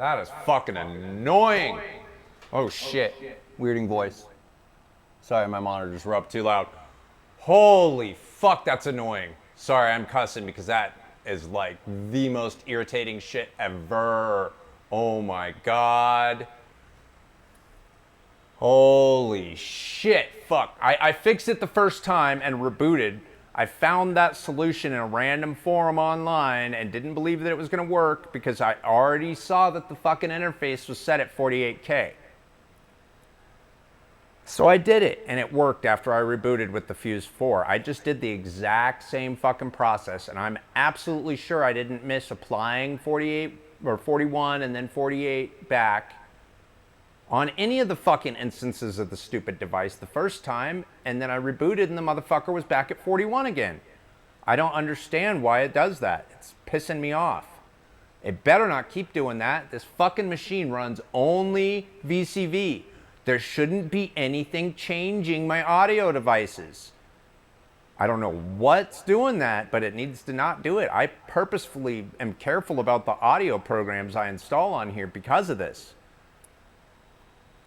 That is fucking annoying. Oh shit. Weirding voice. Sorry, my monitors were up too loud. Holy fuck, that's annoying. Sorry, I'm cussing because that is like the most irritating shit ever. Oh my god. Holy shit. Fuck. I fixed it the first time and rebooted. I found that solution in a random forum online and didn't believe that it was going to work because I already saw that the fucking interface was set at 48K. So I did it, and it worked after I rebooted with the Fuse 4. I just did the exact same fucking process, and I'm absolutely sure I didn't miss applying 48 or 41 and then 48 back on any of the fucking instances of the stupid device the first time, and then I rebooted and the motherfucker was back at 41 again. I don't understand why it does that. It's pissing me off. It better not keep doing that. This fucking machine runs only VCV. There shouldn't be anything changing my audio devices. I don't know what's doing that, but it needs to not do it. I purposefully am careful about the audio programs I install on here because of this.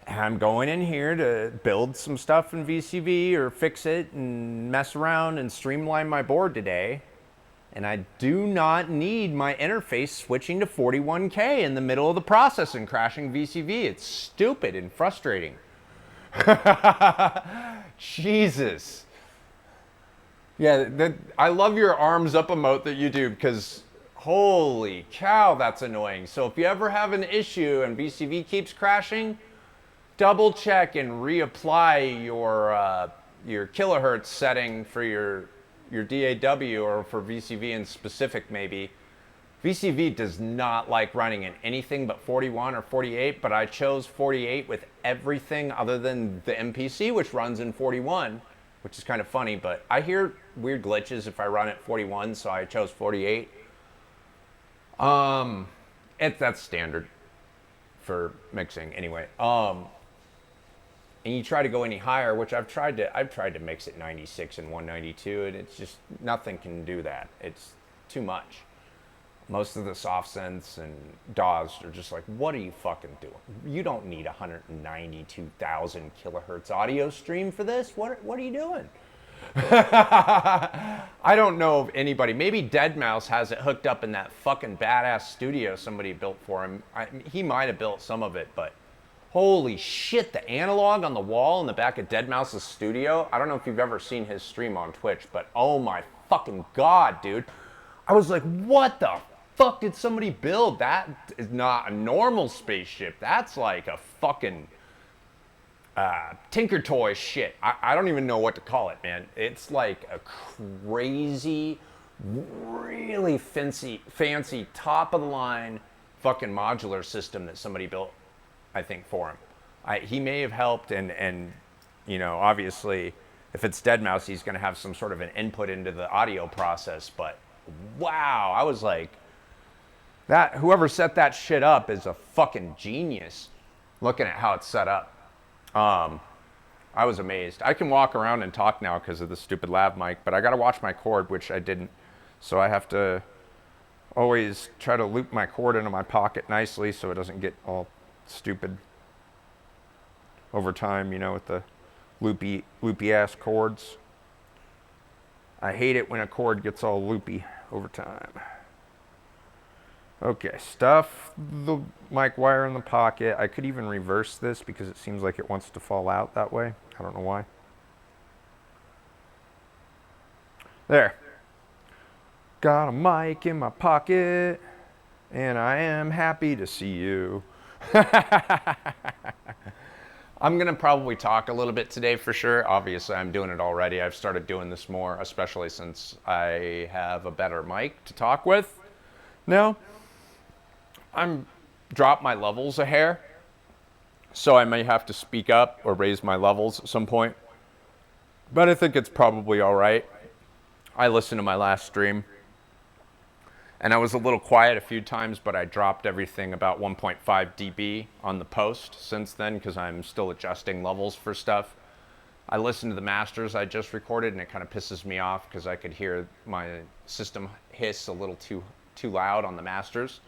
And I'm going in here to build some stuff in VCV or fix it and mess around and streamline my board today. And I do not need my interface switching to 41K in the middle of the process and crashing VCV. It's stupid and frustrating. Jesus. Yeah, I love your arms up emote that you do because holy cow, that's annoying. So if you ever have an issue and VCV keeps crashing, double check and reapply your kilohertz setting for your DAW or for VCV in specific maybe. VCV does not like running in anything but 41 or 48, but I chose 48 with everything other than the MPC, which runs in 41, which is kind of funny, but I hear weird glitches if I run at 41, so I chose 48. That's standard for mixing anyway. And you try to go any higher, which I've tried to mix at 96 and 192, and it's just, nothing can do that. It's too much. Most of the soft synths and DAWs are just like, what are you fucking doing? You don't need 192,000 kilohertz audio stream for this. What are you doing? I don't know of anybody. Maybe Deadmau5 has it hooked up in that fucking badass studio somebody built for him. He might have built some of it, but holy shit, the analog on the wall in the back of Deadmau5's studio. I don't know if you've ever seen his stream on Twitch, but oh my fucking god, dude. I was like, what the fuck did somebody build? That is not a normal spaceship. That's like a fucking Tinker Toy shit. I don't even know what to call it, man. It's like a crazy, really fancy top of the line fucking modular system that somebody built, I think, for him. He may have helped, and you know, obviously, if it's Deadmau5, he's going to have some sort of an input into the audio process. But wow, I was like, that whoever set that shit up is a fucking genius. Looking at how it's set up, I was amazed. I can walk around and talk now because of the stupid lav mic, but I got to watch my cord, which I didn't. So I have to always try to loop my cord into my pocket nicely so it doesn't get all stupid over time, you know, with the loopy ass cords. I hate it when a cord gets all loopy over time. Okay, stuff the mic wire in the pocket. I could even reverse this because it seems like it wants to fall out that way. I don't know why. There. Got a mic in my pocket, and I am happy to see you. I'm gonna probably talk a little bit today for sure. Obviously, I'm doing it already. I've started doing this more, especially since I have a better mic to talk with now. I'm dropped my levels a hair, so I may have to speak up or raise my levels at some point. But I think it's probably all right. I listened to my last stream, and I was a little quiet a few times, but I dropped everything about 1.5 dB on the post since then because I'm still adjusting levels for stuff. I listened to the masters I just recorded, and it kind of pisses me off because I could hear my system hiss a little too loud on the masters.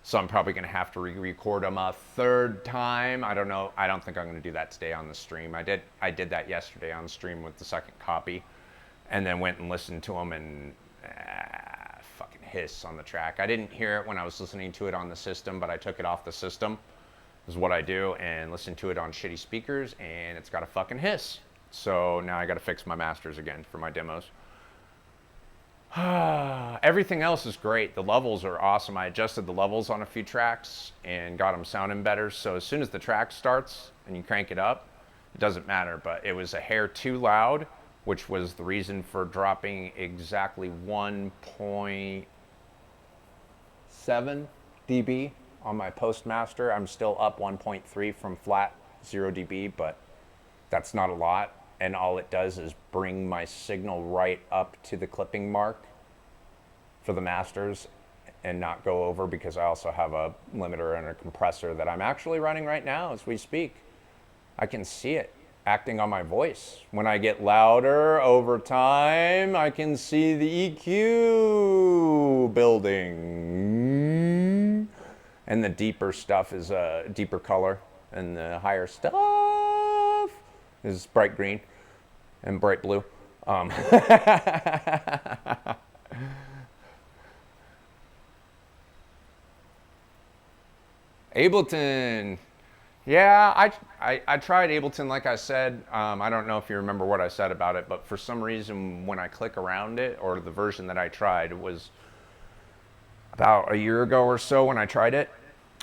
So I'm probably going to have to re-record them a third time. I don't know. I don't think I'm going to do that today on the stream. I did that yesterday on stream with the second copy, and then went and listened to them and fucking hiss on the track. I didn't hear it when I was listening to it on the system, but I took it off the system, is what I do, and listen to it on shitty speakers, and it's got a fucking hiss. So now I got to fix my masters again for my demos. Everything else is great. The levels are awesome. I adjusted the levels on a few tracks and got them sounding better. So as soon as the track starts and you crank it up, it doesn't matter. But it was a hair too loud, which was the reason for dropping exactly 1.7 dB on my postmaster. I'm still up 1.3 from flat 0 dB, but that's not a lot. And all it does is bring my signal right up to the clipping mark for the masters and not go over, because I also have a limiter and a compressor that I'm actually running right now as we speak. I can see it acting on my voice. When I get louder over time, I can see the EQ building. And the deeper stuff is a deeper color, and the higher stuff is bright green and bright blue. Ableton. Yeah, I tried Ableton, like I said. I don't know if you remember what I said about it, but for some reason when I click around it, or the version that I tried was about a year ago or so when I tried it,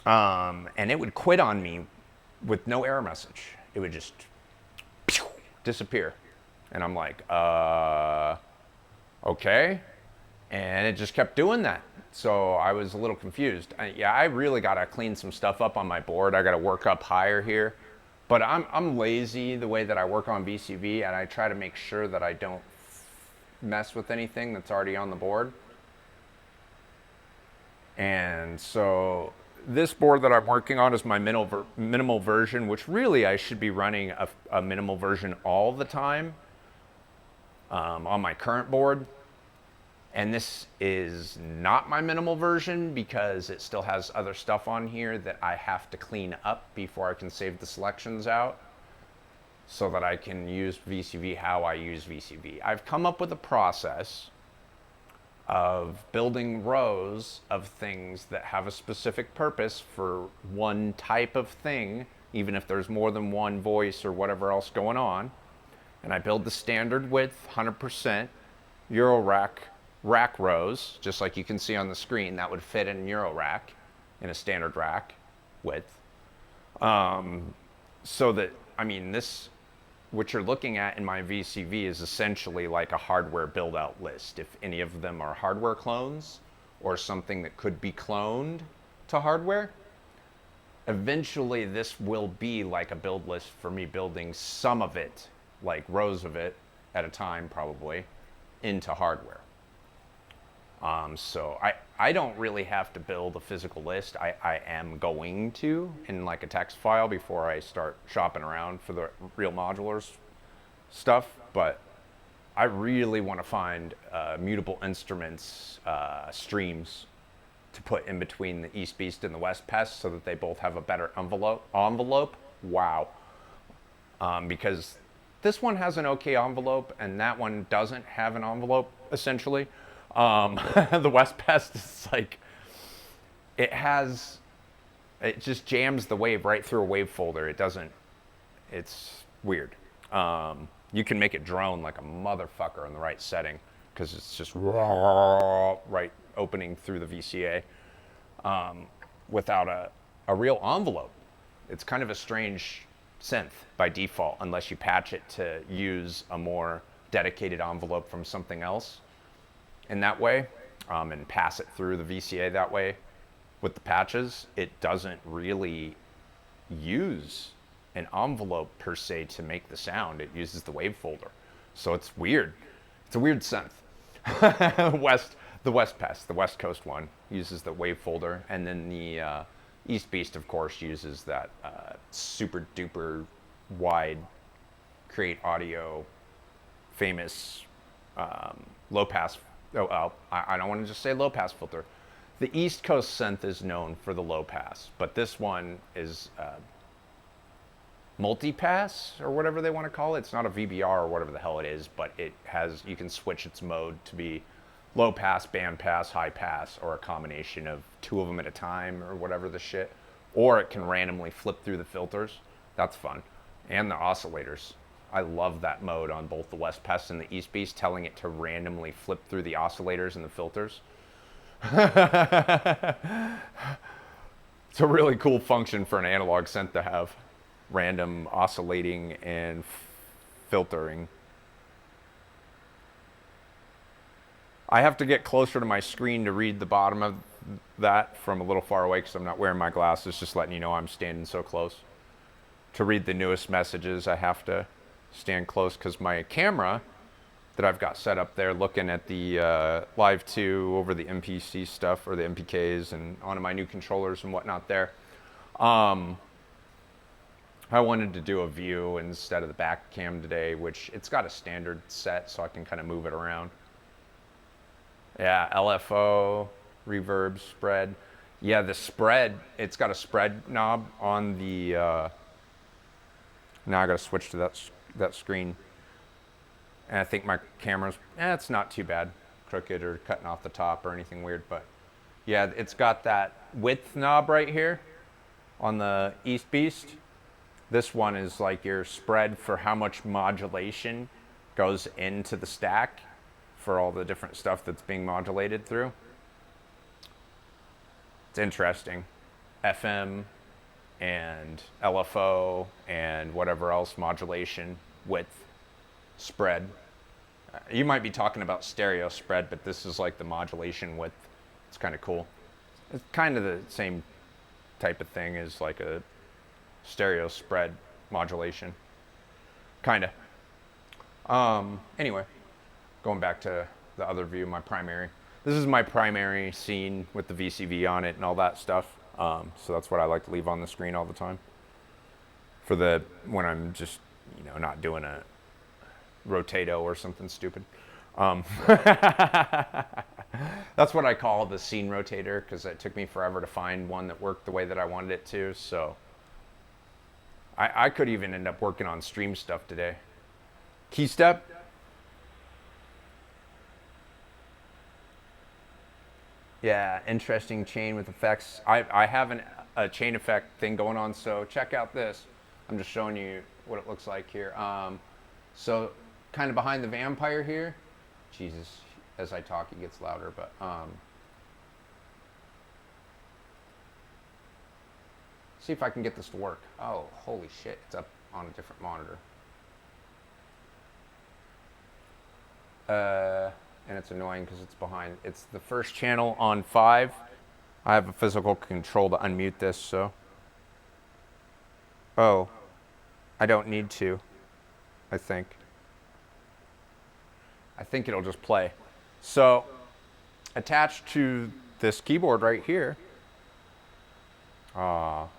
and it would quit on me with no error message. It would just disappear. And I'm like, okay. And it just kept doing that. So I was a little confused. I really got to clean some stuff up on my board. I got to work up higher here. But I'm lazy the way that I work on VCV, and I try to make sure that I don't mess with anything that's already on the board. And so this board that I'm working on is my minimal version, which really I should be running a minimal version all the time on my current board. And this is not my minimal version because it still has other stuff on here that I have to clean up before I can save the selections out so that I can use VCV how I use VCV. I've come up with a process of building rows of things that have a specific purpose for one type of thing, even if there's more than one voice or whatever else going on. And I build the standard width, 100% Euro rack rows, just like you can see on the screen. That would fit in Euro rack, in a standard rack width. So that, I mean, this, what you're looking at in my VCV is essentially like a hardware build out list. If any of them are hardware clones or something that could be cloned to hardware, eventually this will be like a build list for me building some of it, like rows of it at a time probably, into hardware. So I don't really have to build a physical list. I am going to in like a text file before I start shopping around for the real modulars stuff, but I really want to find mutable instruments streams to put in between the East Beast and the West Pest so that they both have a better envelope. Wow. Because this one has an okay envelope and that one doesn't have an envelope essentially. The West Pest is like, it just jams the wave right through a wave folder. It's weird. You can make it drone like a motherfucker in the right setting because it's just right opening through the VCA without a real envelope. It's kind of a strange synth by default unless you patch it to use a more dedicated envelope from something else in that way, and pass it through the VCA that way. With the patches, it doesn't really use an envelope per se to make the sound. It uses the wave folder. So it's weird. It's a weird synth. The West Pest, the West Coast one, uses the wave folder, and then the East Beast, of course, uses that super duper wide Create Audio famous low pass. I don't want to just say low pass filter. The East Coast synth is known for the low pass, but this one is multi-pass or whatever they want to call it. It's not a VBR or whatever the hell it is, but it has, you can switch its mode to be low pass, band pass, high pass, or a combination of two of them at a time or whatever the shit. Or it can randomly flip through the filters. That's fun. And the oscillators. I love that mode on both the West Pest and the East Beast, telling it to randomly flip through the oscillators and the filters. It's a really cool function for an analog synth to have. Random oscillating and filtering. I have to get closer to my screen to read the bottom of that from a little far away because I'm not wearing my glasses, just letting you know I'm standing so close. To read the newest messages, I have to stand close because my camera that I've got set up there looking at the Live 2 over the MPC stuff or the MPKs and onto my new controllers and whatnot there. I wanted to do a view instead of the back cam today, which it's got a standard set so I can kind of move it around. Yeah, LFO, reverb, spread. Yeah, the spread, it's got a spread knob on the, now I gotta switch to that screen. And I think my camera's, it's not too bad, crooked or cutting off the top or anything weird, but yeah, it's got that width knob right here on the East Beast. This one is like your spread for how much modulation goes into the stack for all the different stuff that's being modulated through. It's interesting. FM and LFO and whatever else, modulation, width, spread. You might be talking about stereo spread, but this is like the modulation width. It's kind of cool. It's kind of the same type of thing as like a stereo spread modulation. Kind of. Anyway, going back to the other view, my primary. This is my primary scene with the VCV on it and all that stuff. So that's what I like to leave on the screen all the time. For the, when I'm just, you know, not doing a rotato or something stupid. That's what I call the scene rotator because it took me forever to find one that worked the way that I wanted it to. So I could even end up working on stream stuff today. Key step. Yeah, interesting chain with effects. I have a chain effect thing going on, so check out this. I'm just showing you what it looks like here. So kind of behind the vampire here. Jesus, as I talk, it gets louder, but see if I can get this to work. Oh, holy shit, it's up on a different monitor. And it's annoying because it's behind. It's the first channel on 5. I have a physical control to unmute this, so. Oh, I don't need to, I think. I think it'll just play. So, attached to this keyboard right here. Oh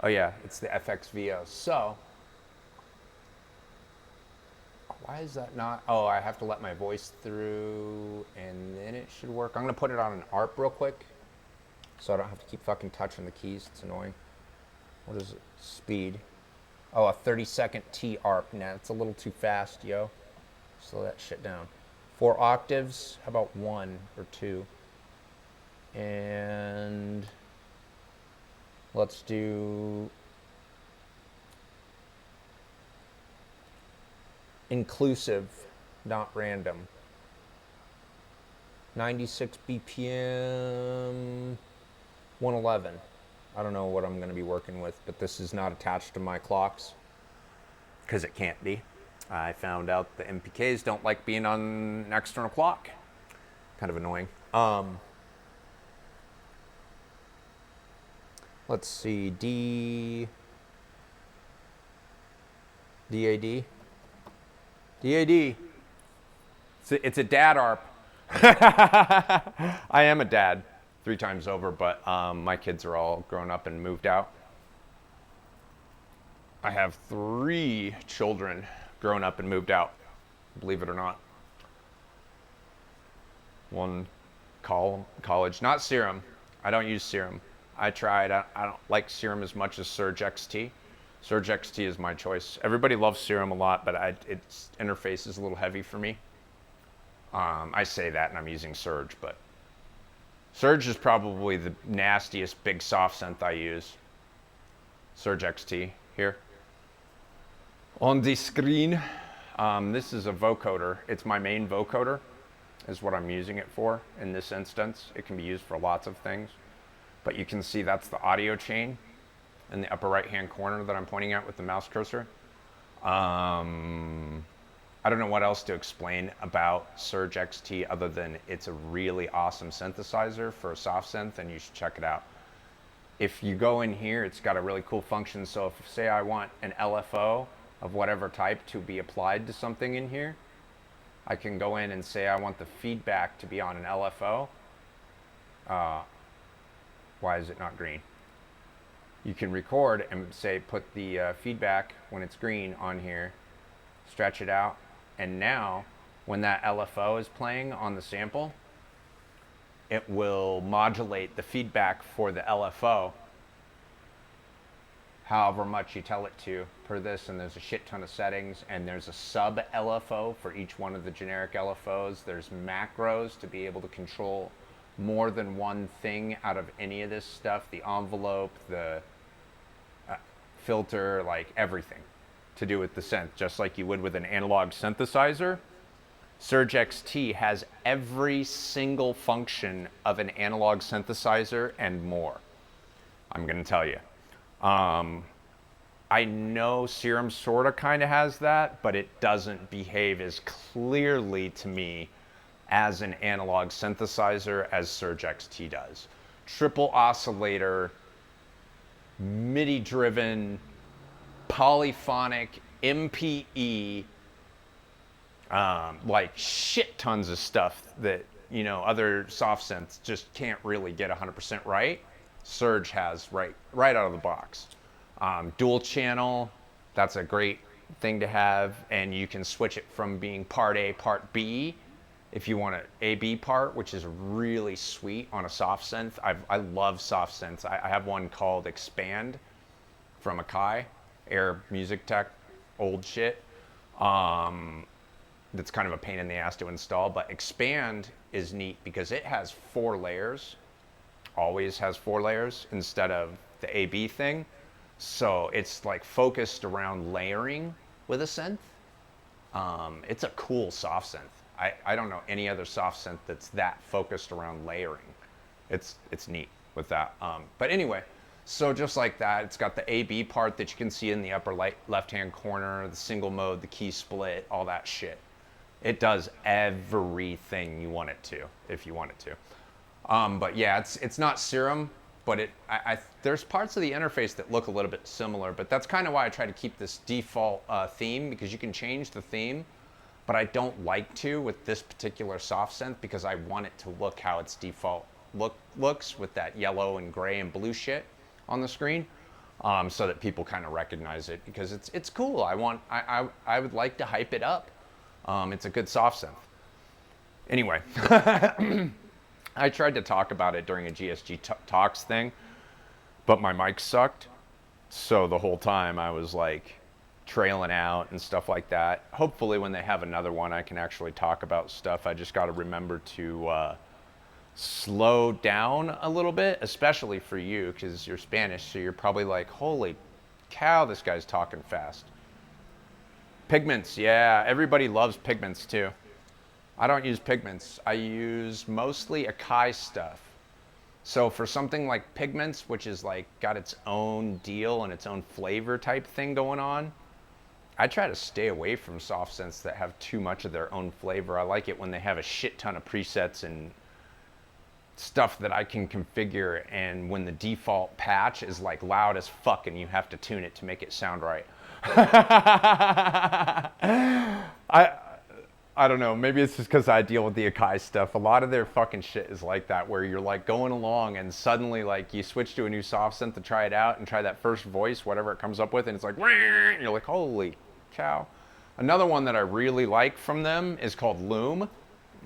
yeah, it's the FXVO. So, why is that not? Oh, I have to let my voice through and then it should work. I'm gonna put it on an ARP real quick so I don't have to keep fucking touching the keys. It's annoying. What is it? Speed. Oh, a 30-second T ARP. Nah, it's a little too fast, yo. Slow that shit down. 4 octaves. How about 1 or 2? And let's do inclusive, not random. 96 BPM, 111. I don't know what I'm going to be working with, but this is not attached to my clocks because it can't be. I found out the MPKs don't like being on an external clock. Kind of annoying. Let's see, DAD. It's a dad ARP. I am a dad 3 times over, but my kids are all grown up and moved out. I have 3 children grown up and moved out, believe it or not. 1 college. Not Serum. I don't use Serum. I tried. I don't like Serum as much as Surge XT. Surge XT is my choice. Everybody loves Serum a lot, but its interface is a little heavy for me. I say that and I'm using Surge, but Surge is probably the nastiest big soft synth I use. Surge XT here. On the screen, this is a vocoder. It's my main vocoder, is what I'm using it for in this instance. It can be used for lots of things, but you can see that's the audio chain in the upper right hand corner that I'm pointing at with the mouse cursor. I don't know what else to explain about Surge XT other than it's a really awesome synthesizer for a soft synth, and you should check it out. If you go in here, it's got a really cool function. So if, say, I want an LFO of whatever type to be applied to something in here, I can go in and say I want the feedback to be on an LFO. Why is it not green? You can record and say put the feedback when it's green on here, stretch it out, and now when that LFO is playing on the sample, it will modulate the feedback for the LFO however much you tell it to per this, and there's a shit ton of settings, and there's a sub LFO for each one of the generic LFOs. There's macros to be able to control more than one thing out of any of this stuff, the envelope, the filter, like everything to do with the synth, just like you would with an analog synthesizer. Surge XT has every single function of an analog synthesizer and more. I'm going to tell you. I know Serum sort of kind of has that, but it doesn't behave as clearly to me as an analog synthesizer as Surge XT does. Triple oscillator, MIDI driven, polyphonic, MPE, like shit tons of stuff that, you know, other soft synths just can't really get 100% right. Surge has right out of the box. Dual channel, that's a great thing to have, and you can switch it from being part A, part B, if you want an A-B part, which is really sweet on a soft synth. I love soft synths. I have one called Expand from Akai, Air Music Tech, old shit. That's kind of a pain in the ass to install, but Expand is neat because it has 4 layers, always has 4 layers instead of the A-B thing. So it's like focused around layering with a synth. It's a cool soft synth. I don't know any other soft synth that's that focused around layering. It's neat with that. But anyway, so just like that, it's got the A-B part that you can see in the upper left-hand corner, the single mode, the key split, all that shit. It does everything you want it to, if you want it to. But yeah, it's not Serum, but there's parts of the interface that look a little bit similar, but that's kind of why I try to keep this default theme, because you can change the theme, but I don't like to with this particular soft synth because I want it to look how its default looks with that yellow and gray and blue shit on the screen, so that people kind of recognize it, because it's cool. I would like to hype it up. It's a good soft synth. Anyway, I tried to talk about it during a GSG Talks thing, but my mic sucked. So the whole time I was like trailing out and stuff like that. Hopefully when they have another one, I can actually talk about stuff. I just got to remember to slow down a little bit, especially for you, because you're Spanish. So you're probably like, holy cow, this guy's talking fast. Pigments, yeah, everybody loves pigments too. I don't use pigments. I use mostly Akai stuff. So for something like pigments, which is like got its own deal and its own flavor type thing going on, I try to stay away from soft synths that have too much of their own flavor. I like it when they have a shit ton of presets and stuff that I can configure, and when the default patch is like loud as fuck and you have to tune it to make it sound right. I don't know, maybe it's just because I deal with the Akai stuff. A lot of their fucking shit is like that, where you're like going along and suddenly like you switch to a new soft synth to try it out and try that first voice, whatever it comes up with, and it's like, and you're like, holy cow. Another one that I really like from them is called Loom.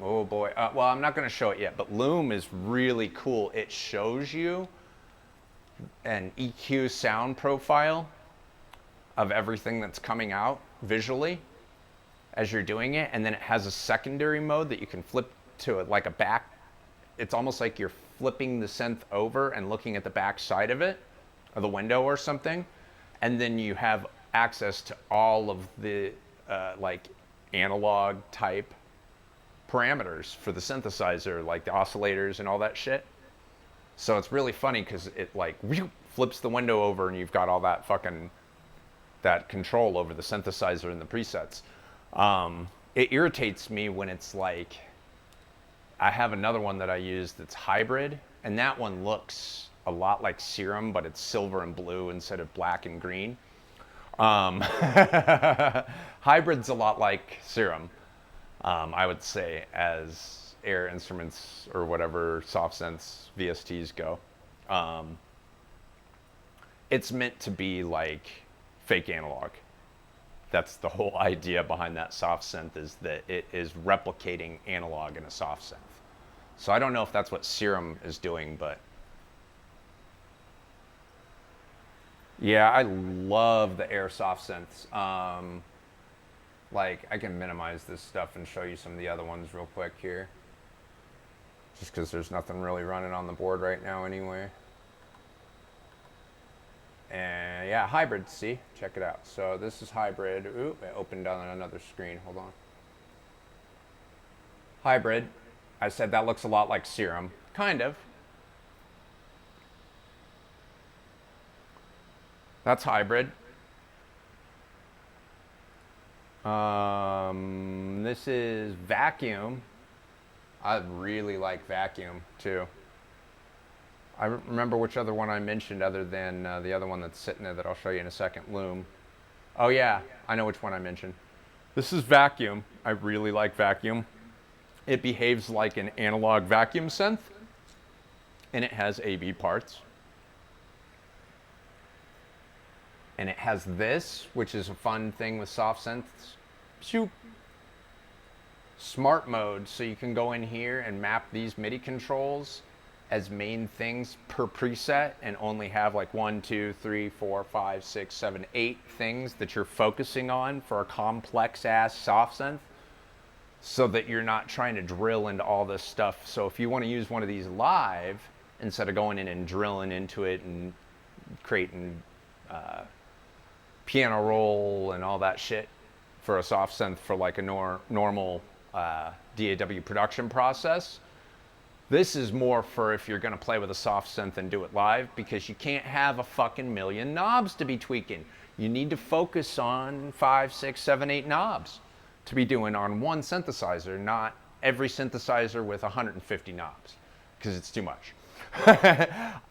Oh boy. Well, I'm not going to show it yet, but Loom is really cool. It shows you an EQ sound profile of everything that's coming out visually as you're doing it, and then it has a secondary mode that you can flip to it like a back. It's almost like you're flipping the synth over and looking at the back side of it, or the window or something, and then you have access to all of the like analog type parameters for the synthesizer, like the oscillators and all that shit. So it's really funny because it like flips the window over and you've got all that fucking that control over the synthesizer and the presets. It irritates me when it's like, I have another one that I use that's hybrid, and that one looks a lot like Serum, but it's silver and blue instead of black and green. Hybrid's a lot like Serum, I would say, as Air Instruments or whatever soft synths VSTs go. It's meant to be like fake analog. That's the whole idea behind that soft synth, is that it is replicating analog in a soft synth. So I don't know if that's what Serum is doing, but yeah, I love the Air soft synths. Like, I can minimize this stuff and show you some of the other ones real quick here, just because there's nothing really running on the board right now anyway. And yeah, hybrid, see? Check it out. So this is hybrid. Oop, it opened on another screen. Hold on. Hybrid. I said that looks a lot like Serum. Kind of. That's hybrid. This is Vacuum. I really like Vacuum too. I remember which other one I mentioned other than the other one that's sitting there that I'll show you in a second, Loom. Oh yeah, I know which one I mentioned. This is Vacuum. I really like Vacuum. It behaves like an analog vacuum synth, and it has A/B parts. And it has this, which is a fun thing with soft synths. Shoop. Smart mode, so you can go in here and map these MIDI controls as main things per preset and only have like 1, 2, 3, 4, 5, 6, 7, 8 things that you're focusing on for a complex ass soft synth, so that you're not trying to drill into all this stuff. So if you want to use one of these live, instead of going in and drilling into it and creating piano roll and all that shit for a soft synth for like a normal DAW production process, this is more for if you're going to play with a soft synth and do it live, because you can't have a fucking million knobs to be tweaking. You need to focus on 5, 6, 7, 8 knobs to be doing on one synthesizer, not every synthesizer with 150 knobs, because it's too much.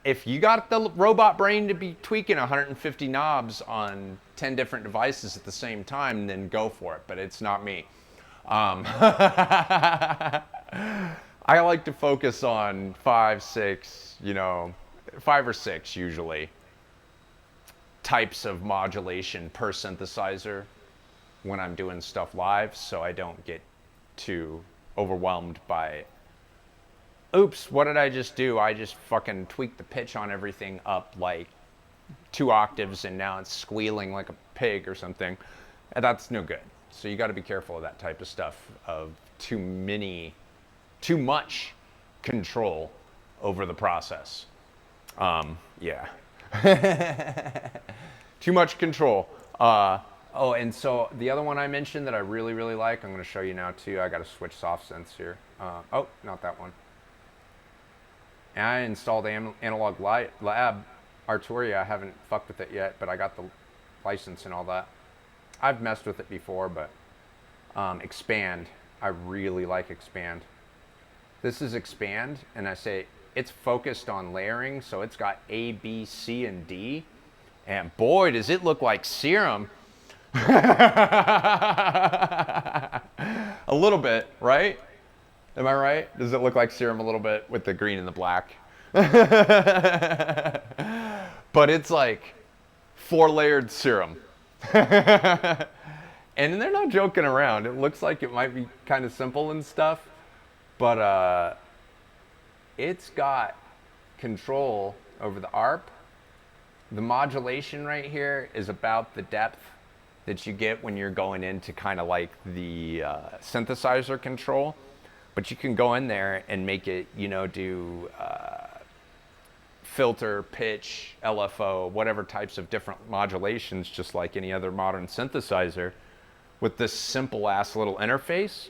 If you got the robot brain to be tweaking 150 knobs on 10 different devices at the same time, then go for it, but it's not me. I like to focus on 5, 6, 5 or 6 usually, types of modulation per synthesizer when I'm doing stuff live, so I don't get too overwhelmed by, oops, what did I just do? I just fucking tweaked the pitch on everything up like 2 octaves and now it's squealing like a pig or something. And that's no good. So you got to be careful of that type of stuff, of too much control over the process. Yeah. Too much control. Oh, and so the other one I mentioned that I really, really like, I'm going to show you now too. I got to switch soft synths here. Oh, not that one. And I installed Analog Lab Arturia. I haven't fucked with it yet, but I got the license and all that. I've messed with it before, but Expand. I really like Expand. This is Expand, and I say it's focused on layering, so it's got A, B, C, and D. And boy, does it look like Serum. A little bit, right? Am I right? Does it look like Serum a little bit with the green and the black? But it's like 4-layered Serum. And they're not joking around. It looks like it might be kind of simple and stuff, But it's got control over the ARP. The modulation right here is about the depth that you get when you're going into kind of like the synthesizer control. But you can go in there and make it, do filter, pitch, LFO, whatever types of different modulations, just like any other modern synthesizer, with this simple ass little interface,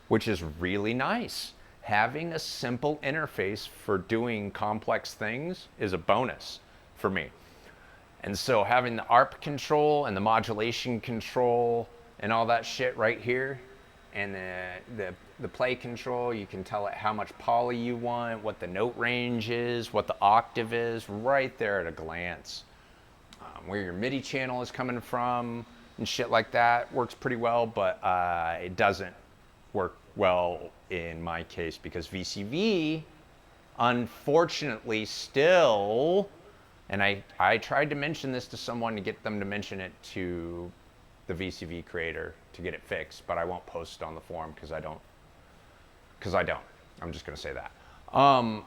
which is really nice. Having a simple interface for doing complex things is a bonus for me. And so having the ARP control and the modulation control and all that shit right here, and the play control, you can tell it how much poly you want, what the note range is, what the octave is, right there at a glance. Where your MIDI channel is coming from and shit like that works pretty well, but it doesn't work well in my case because VCV, unfortunately, still, and I tried to mention this to someone to get them to mention it to the VCV creator to get it fixed, but I won't post it on the forum because I don't. I'm just going to say that. I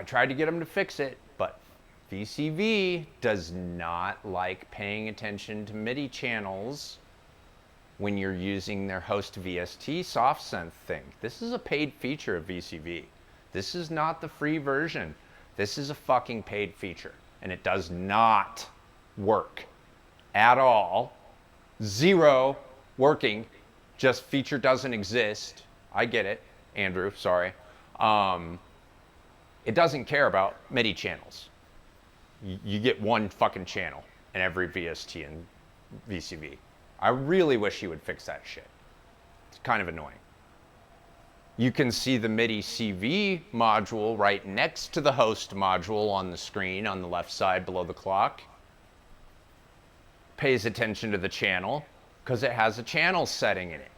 tried to get them to fix it, but VCV does not like paying attention to MIDI channels when you're using their host VST soft synth thing. This is a paid feature of VCV. This is not the free version. This is a fucking paid feature, and it does not work at all. Zero working. Just feature doesn't exist. I get it, Andrew, sorry. It doesn't care about MIDI channels. You get one fucking channel in every VST and VCV. I really wish he would fix that shit. It's kind of annoying. You can see the MIDI CV module right next to the host module on the screen on the left side below the clock. Pays attention to the channel because it has a channel setting in it.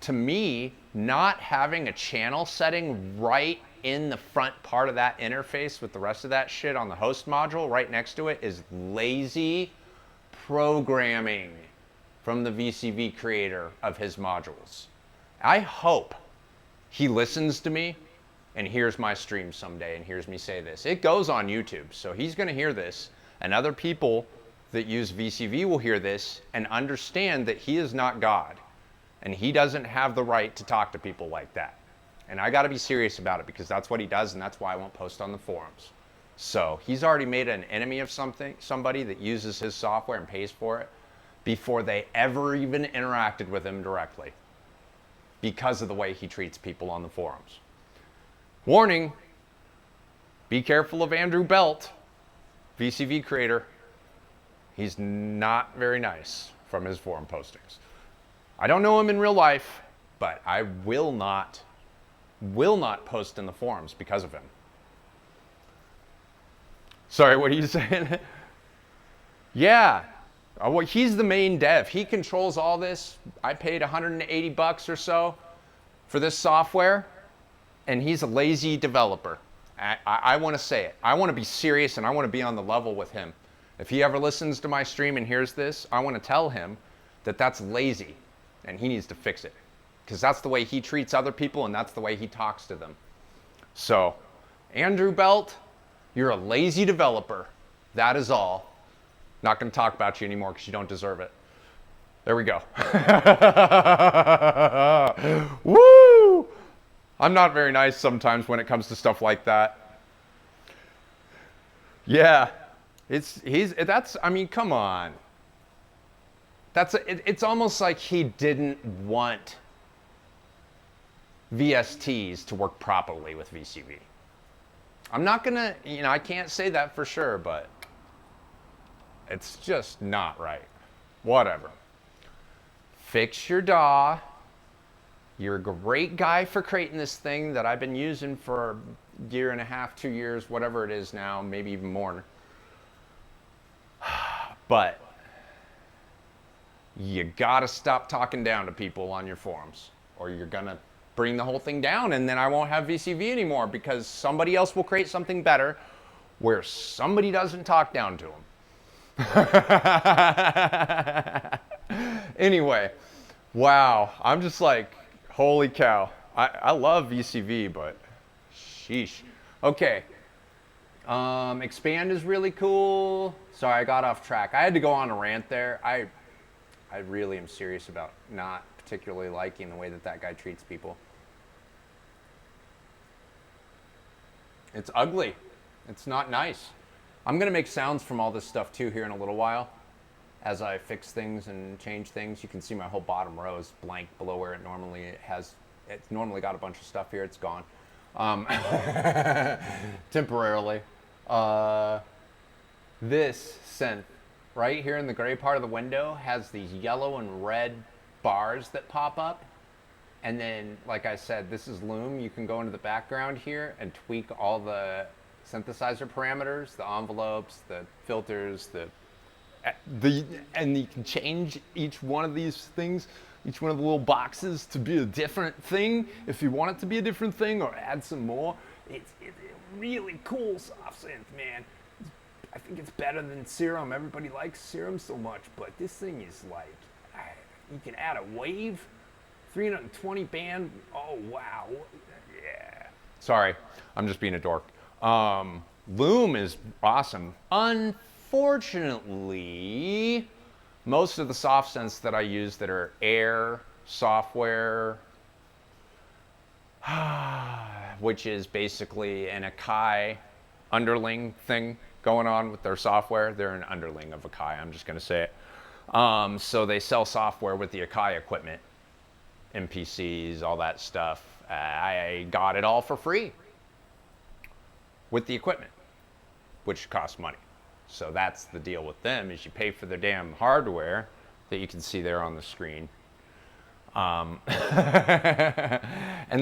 To me, not having a channel setting right in the front part of that interface with the rest of that shit on the host module right next to it is lazy programming from the VCV creator of his modules. I hope he listens to me and hears my stream someday and hears me say this. It goes on YouTube, so he's going to hear this, and other people that use VCV will hear this and understand that he is not God, and he doesn't have the right to talk to people like that. And I got to be serious about it because that's what he does, and that's why I won't post on the forums. So he's already made an enemy of somebody that uses his software and pays for it before they ever even interacted with him directly because of the way he treats people on the forums. Warning, be careful of Andrew Belt, VCV creator. He's not very nice from his forum postings. I don't know him in real life, but I will not post in the forums because of him. Sorry, what are you saying? Yeah. Well, he's the main dev. He controls all this. I paid $180 or so for this software, and he's a lazy developer. I want to say it. I want to be serious, and I want to be on the level with him. If he ever listens to my stream and hears this, I want to tell him that that's lazy, and he needs to fix it. Because that's the way he treats other people, and that's the way he talks to them. So, Andrew Belt, you're a lazy developer. That is all. Not going to talk about you anymore because you don't deserve it. There we go. Woo! I'm not very nice sometimes when it comes to stuff like that. Yeah. I mean, come on. It's almost like he didn't want VSTs to work properly with VCV. I'm not gonna, I can't say that for sure, but it's just not right. Whatever. Fix your DAW. You're a great guy for creating this thing that I've been using for a year and a half, 2 years, whatever it is now, maybe even more. But you gotta stop talking down to people on your forums, or you're gonna bring the whole thing down, and then I won't have VCV anymore because somebody else will create something better where somebody doesn't talk down to them. Anyway, wow, I'm just like, holy cow. I love VCV, but sheesh. Okay. Expand is really cool. Sorry, I got off track. I had to go on a rant there. I really am serious about not particularly liking the way that that guy treats people. It's ugly. It's not nice. I'm going to make sounds from all this stuff too here in a little while. As I fix things and change things, you can see my whole bottom row is blank below where it normally has. It's normally got a bunch of stuff here. It's gone. Temporarily. This synth right here in the gray part of the window has these yellow and red bars that pop up. And then, like I said, this is Loom. You can go into the background here and tweak all the synthesizer parameters, the envelopes, the filters, and you can change each one of these things, each one of the little boxes to be a different thing if you want it to be a different thing, or add some more. It's a really cool soft synth, man. I think it's better than Serum. Everybody likes Serum so much, but this thing is like, you can add a wave, 320 band. Oh, wow. Yeah. Sorry, I'm just being a dork. Loom is awesome. Unfortunately, most of the soft synths that I use that are Air software, which is basically an Akai underling thing going on with their software. They're an underling of Akai, I'm just going to say it. So they sell software with the Akai equipment, MPCs, all that stuff. I got it all for free with the equipment, which costs money. So that's the deal with them, is you pay for their damn hardware that you can see there on the screen. And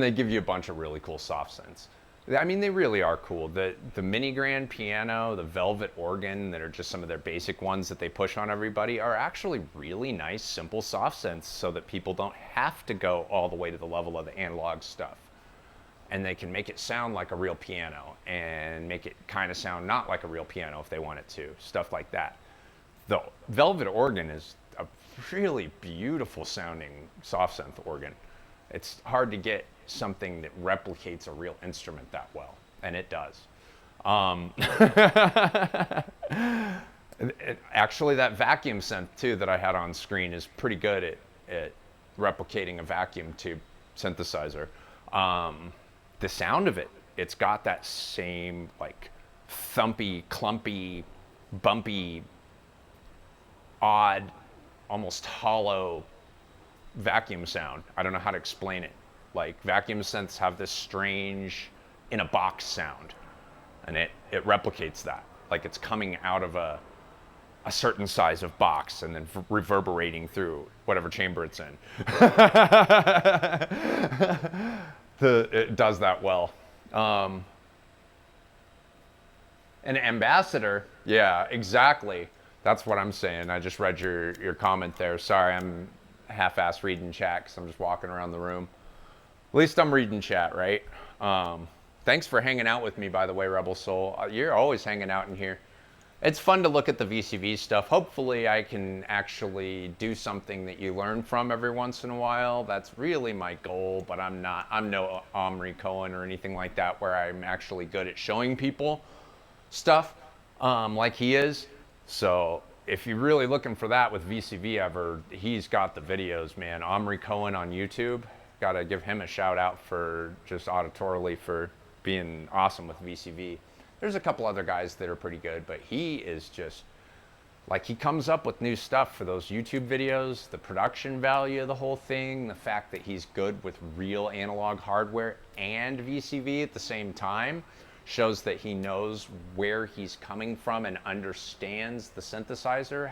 they give you a bunch of really cool soft synths. I mean, they really are cool. The mini grand piano, the velvet organ, that are just some of their basic ones that they push on everybody, are actually really nice, simple soft synths, so that people don't have to go all the way to the level of the analog stuff. And they can make it sound like a real piano, and make it kind of sound not like a real piano if they want it to, stuff like that. The velvet organ is a really beautiful sounding soft synth organ. It's hard to get something that replicates a real instrument that well, and it does. Actually, that vacuum synth too that I had on screen is pretty good at replicating a vacuum tube synthesizer. The sound of it, it's got that same like thumpy, clumpy, bumpy, odd, almost hollow vacuum sound. I don't know how to explain it. Like, vacuum synths have this strange in a box sound, and it replicates that. Like it's coming out of a certain size of box and then reverberating through whatever chamber it's in. It does that well. An ambassador, yeah, exactly. That's what I'm saying. I just read your comment there. Sorry, I'm half-ass reading chat because I'm just walking around the room. At least I'm reading chat, right? Thanks for hanging out with me, by the way, Rebel Soul. You're always hanging out in here. It's fun to look at the VCV stuff. Hopefully I can actually do something that you learn from every once in a while. That's really my goal, but I'm no Omri Cohen or anything like that, where I'm actually good at showing people stuff like he is. So if you're really looking for that with VCV ever, he's got the videos, man. Omri Cohen on YouTube. Got to give him a shout out for just auditorily for being awesome with VCV. There's a couple other guys that are pretty good, but he is just like, he comes up with new stuff for those YouTube videos, the production value of the whole thing, the fact that he's good with real analog hardware and VCV at the same time shows that he knows where he's coming from and understands the synthesizer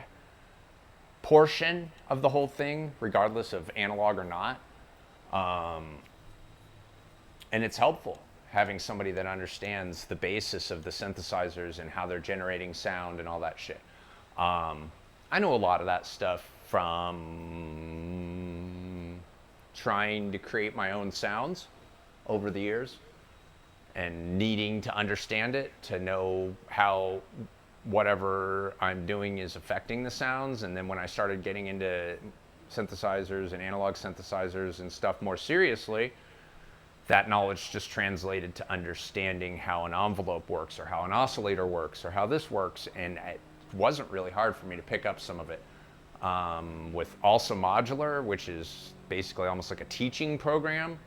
portion of the whole thing, regardless of analog or not. And it's helpful having somebody that understands the basis of the synthesizers and how they're generating sound and all that shit. I know a lot of that stuff from trying to create my own sounds over the years and needing to understand it to know how whatever I'm doing is affecting the sounds. And then when I started getting into synthesizers and analog synthesizers and stuff more seriously, that knowledge just translated to understanding how an envelope works or how an oscillator works or how this works, and it wasn't really hard for me to pick up some of it. With Also Modular, which is basically almost like a teaching program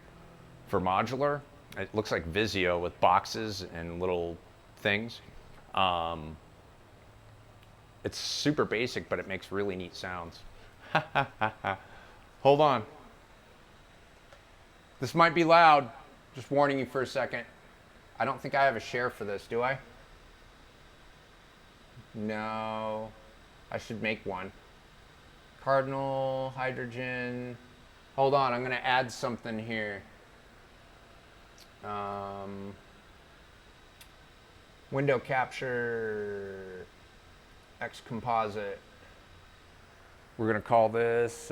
for modular. It looks like Visio with boxes and little things. It's super basic, but it makes really neat sounds. Hold on. This might be loud. Just warning you for a second. I don't think I have a share for this, do I? No. I should make one. Cardinal, hydrogen. Hold on, I'm gonna add something here. Window capture, X composite. We're gonna call this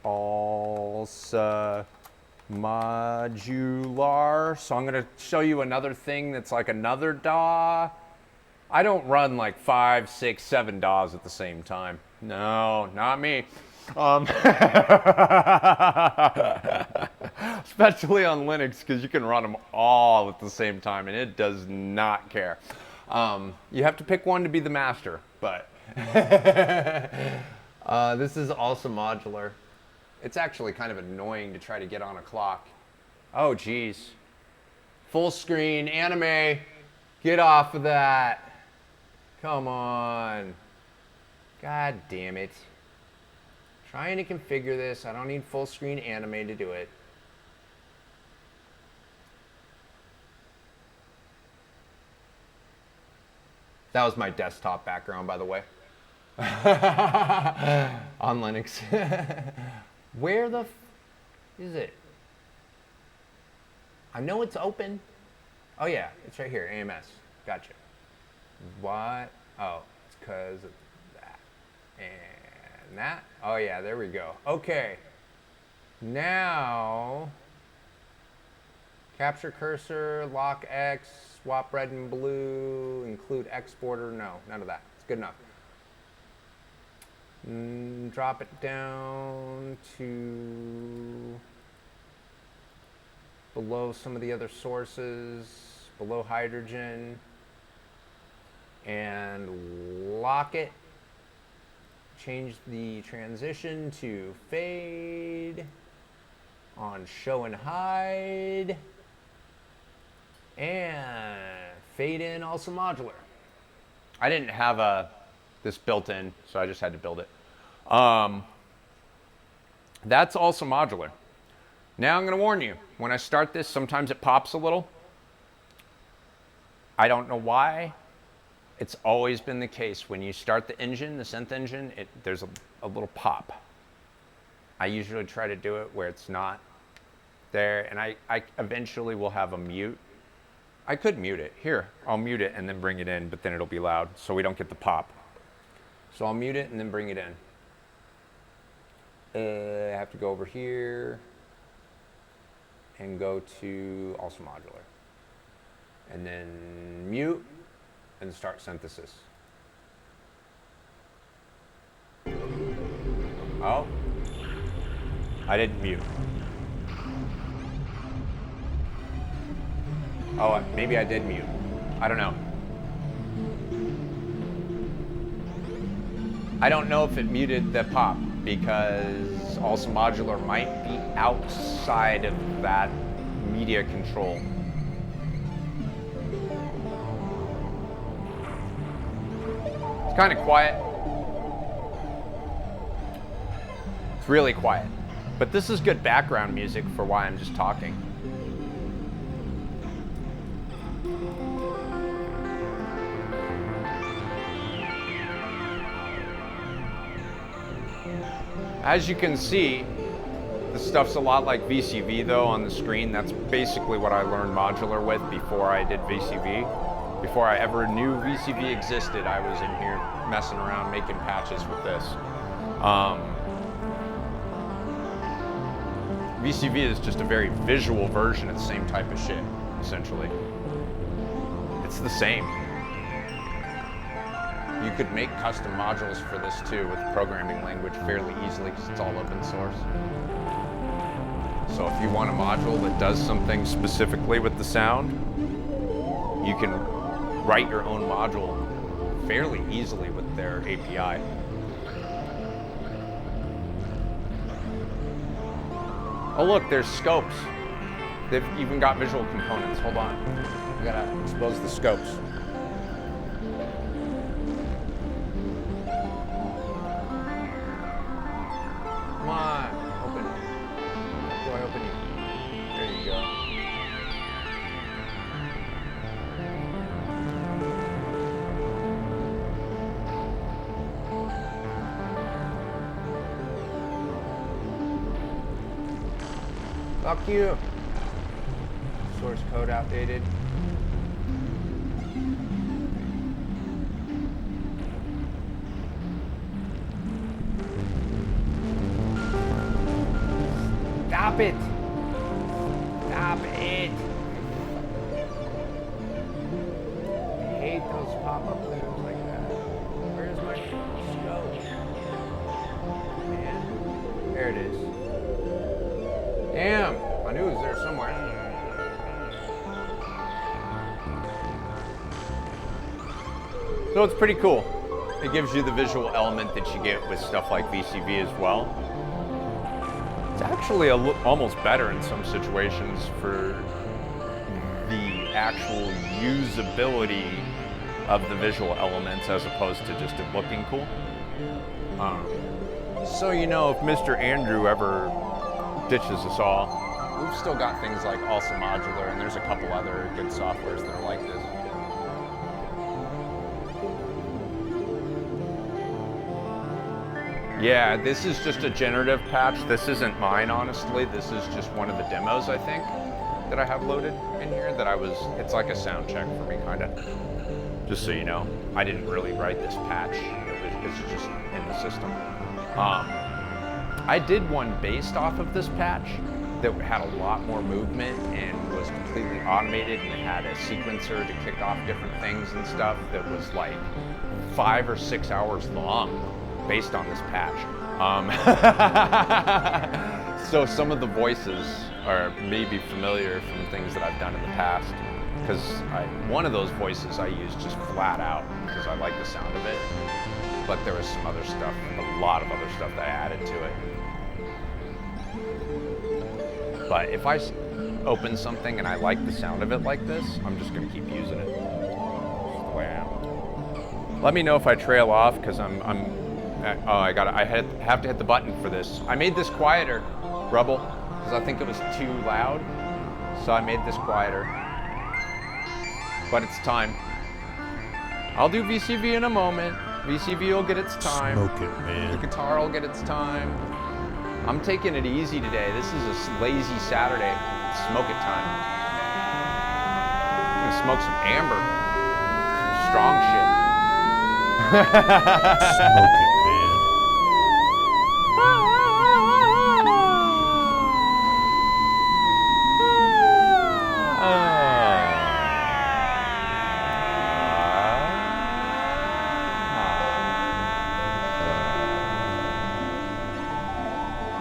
Also Modular. So I'm gonna show you another thing that's like another DAW. I don't run like 5, 6, 7 DAWs at the same time. No, not me. Especially on Linux, because you can run them all at the same time and it does not care. You have to pick one to be the master, but this is Also Modular. It's actually kind of annoying to try to get on a clock. Oh, geez. Full screen, anime. Get off of that. Come on. God damn it. Trying to configure this. I don't need full screen anime to do it. That was my desktop background, by the way. On Linux. Where the is it? I know it's open. Oh yeah, it's right here, AMS. Gotcha. What? Oh, it's because of that. And that? Oh yeah, there we go. Okay. Now, capture cursor, lock X, swap red and blue, include exporter. No, none of that. It's good enough. Drop it down to below some of the other sources, below hydrogen, and lock it. Change the transition to fade on show and hide, and fade in Also Modular. I didn't have this built in, so I just had to build it. That's Also Modular. Now I'm going to warn you, when I start this, sometimes it pops a little. I don't know why. It's always been the case. When you start the engine, the synth engine, there's a little pop. I usually try to do it where it's not there, and I eventually will have a mute. I could mute it. Here, I'll mute it and then bring it in, but then it'll be loud, so we don't get the pop. So I'll mute it and then bring it in. I have to go over here and go to Also Modular. And then mute and start synthesis. Oh, I didn't mute. Oh, maybe I did mute. I don't know. I don't know if it muted the pop because Also Modular might be outside of that media control. It's kind of quiet. It's really quiet. But this is good background music for why I'm just talking. As you can see, this stuff's a lot like VCV though on the screen. That's basically what I learned modular with before I did VCV. Before I ever knew VCV existed, I was in here messing around making patches with this. VCV is just a very visual version of the same type of shit, essentially. It's the same. You could make custom modules for this too with programming language fairly easily because it's all open source. So if you want a module that does something specifically with the sound, you can write your own module fairly easily with their API. Oh look, there's scopes. They've even got visual components. Hold on. I gotta expose the scopes. Come on, open. How do I open you? There you go. Fuck you. Source code outdated. Stop it! Stop it! I hate those pop-up windows like that. Where's my scope? Man. There it is. Damn! I knew it was there somewhere. So it's pretty cool. It gives you the visual element that you get with stuff like VCV as well. It's actually almost better in some situations for the actual usability of the visual elements as opposed to just it looking cool. So you know, if Mr. Andrew ever ditches us all, we've still got things like Also Modular, and there's a couple other good softwares that are like this. Yeah, this is just a generative patch. This isn't mine, honestly. This is just one of the demos, I think, that I have loaded in here it's like a sound check for me, kind of. Just so you know, I didn't really write this patch. It's just in the system. I did one based off of this patch that had a lot more movement and was completely automated and had a sequencer to kick off different things and stuff that was like 5 or 6 hours long based on this patch. So some of the voices are maybe familiar from things that I've done in the past, because one of those voices I used just flat out because I like the sound of it, but there was some other stuff, a lot of other stuff that I added to it. But if I open something and I like the sound of it like this, I'm just gonna keep using it. That's the way I am. Let me know if I trail off, because I have to hit the button for this. I made this quieter, Rubble, because I think it was too loud. So I made this quieter. But it's time. I'll do VCV in a moment. VCV will get its time. Smoke it, man. The guitar will get its time. I'm taking it easy today. This is a lazy Saturday. Smoke it time. I'm gonna smoke some amber. Some strong shit. Smoke it, man.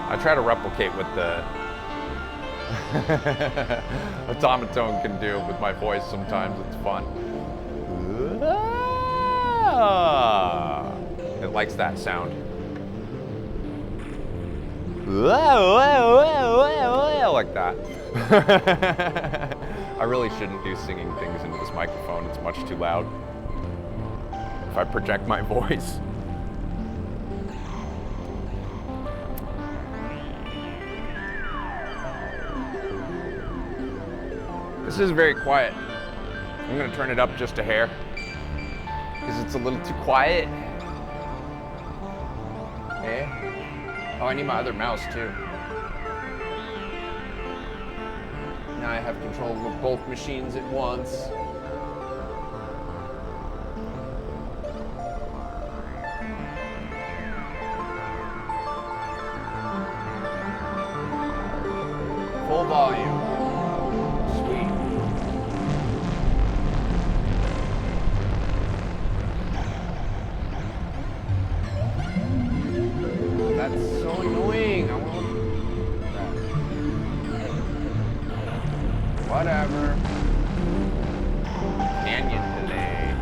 I try to replicate what the automaton can do with my voice sometimes. It's fun. It likes that sound. Like that. I really shouldn't do singing things into this microphone. It's much too loud. If I project my voice. This is very quiet. I'm gonna turn it up just a hair, because it's a little too quiet. Eh? Oh, I need my other mouse too. Now I have control over both machines at once. Full volume. That's so annoying. I want that. driver. Canyon delay.